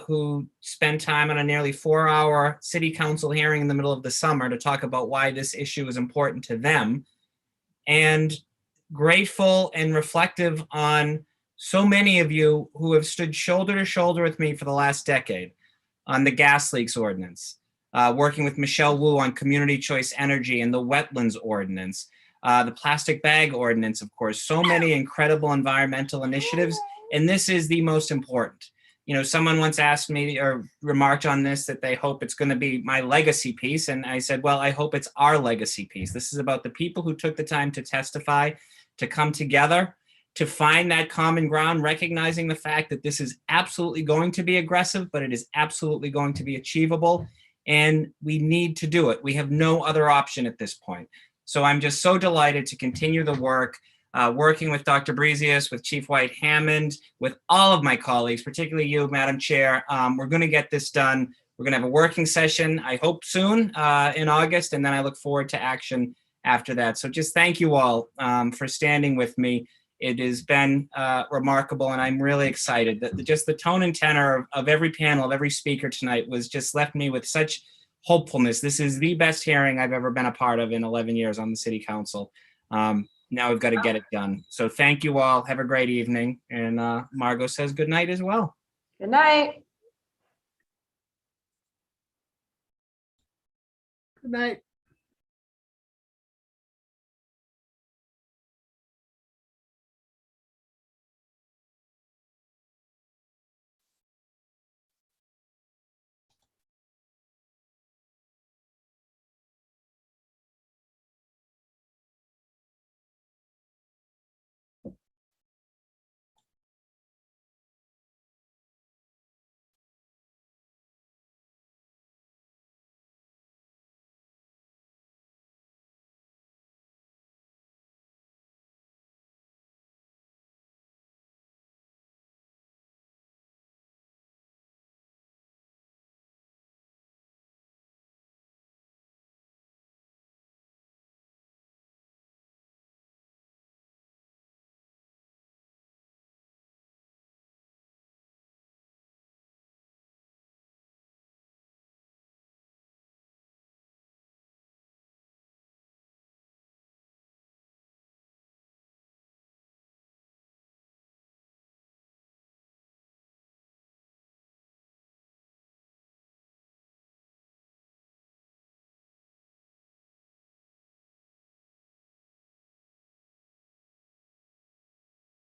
who spend time on a nearly 4-hour city council hearing in the middle of the summer to talk about why this issue is important to them, and grateful and reflective on so many of you who have stood shoulder to shoulder with me for the last decade on the gas leaks ordinance, working with Michelle Wu on community choice energy and the wetlands ordinance, the plastic bag ordinance, of course, so many incredible environmental initiatives. And this is the most important. You know, someone once asked me or remarked on this that they hope it's going to be my legacy piece. And I said, well, I hope it's our legacy piece. This is about the people who took the time to testify, to come together, to find that common ground, recognizing the fact that this is absolutely going to be aggressive, but it is absolutely going to be achievable. And we need to do it. We have no other option at this point. So I'm just so delighted to continue the work, working with Dr. Brezius, with Chief White Hammond, with all of my colleagues, particularly you, Madam Chair. We're going to get this done. We're going to have a working session, I hope soon in August, and then I look forward to action after that. So just thank you all for standing with me. It has been remarkable, and I'm really excited. Just the tone and tenor of every panel, of every speaker tonight was just left me with such hopefulness. This is the best hearing I've ever been a part of in 11 years on the City Council. Now we've got to get it done. So thank you all. Have a great evening. And Margot says good night as well. Good night. Good night.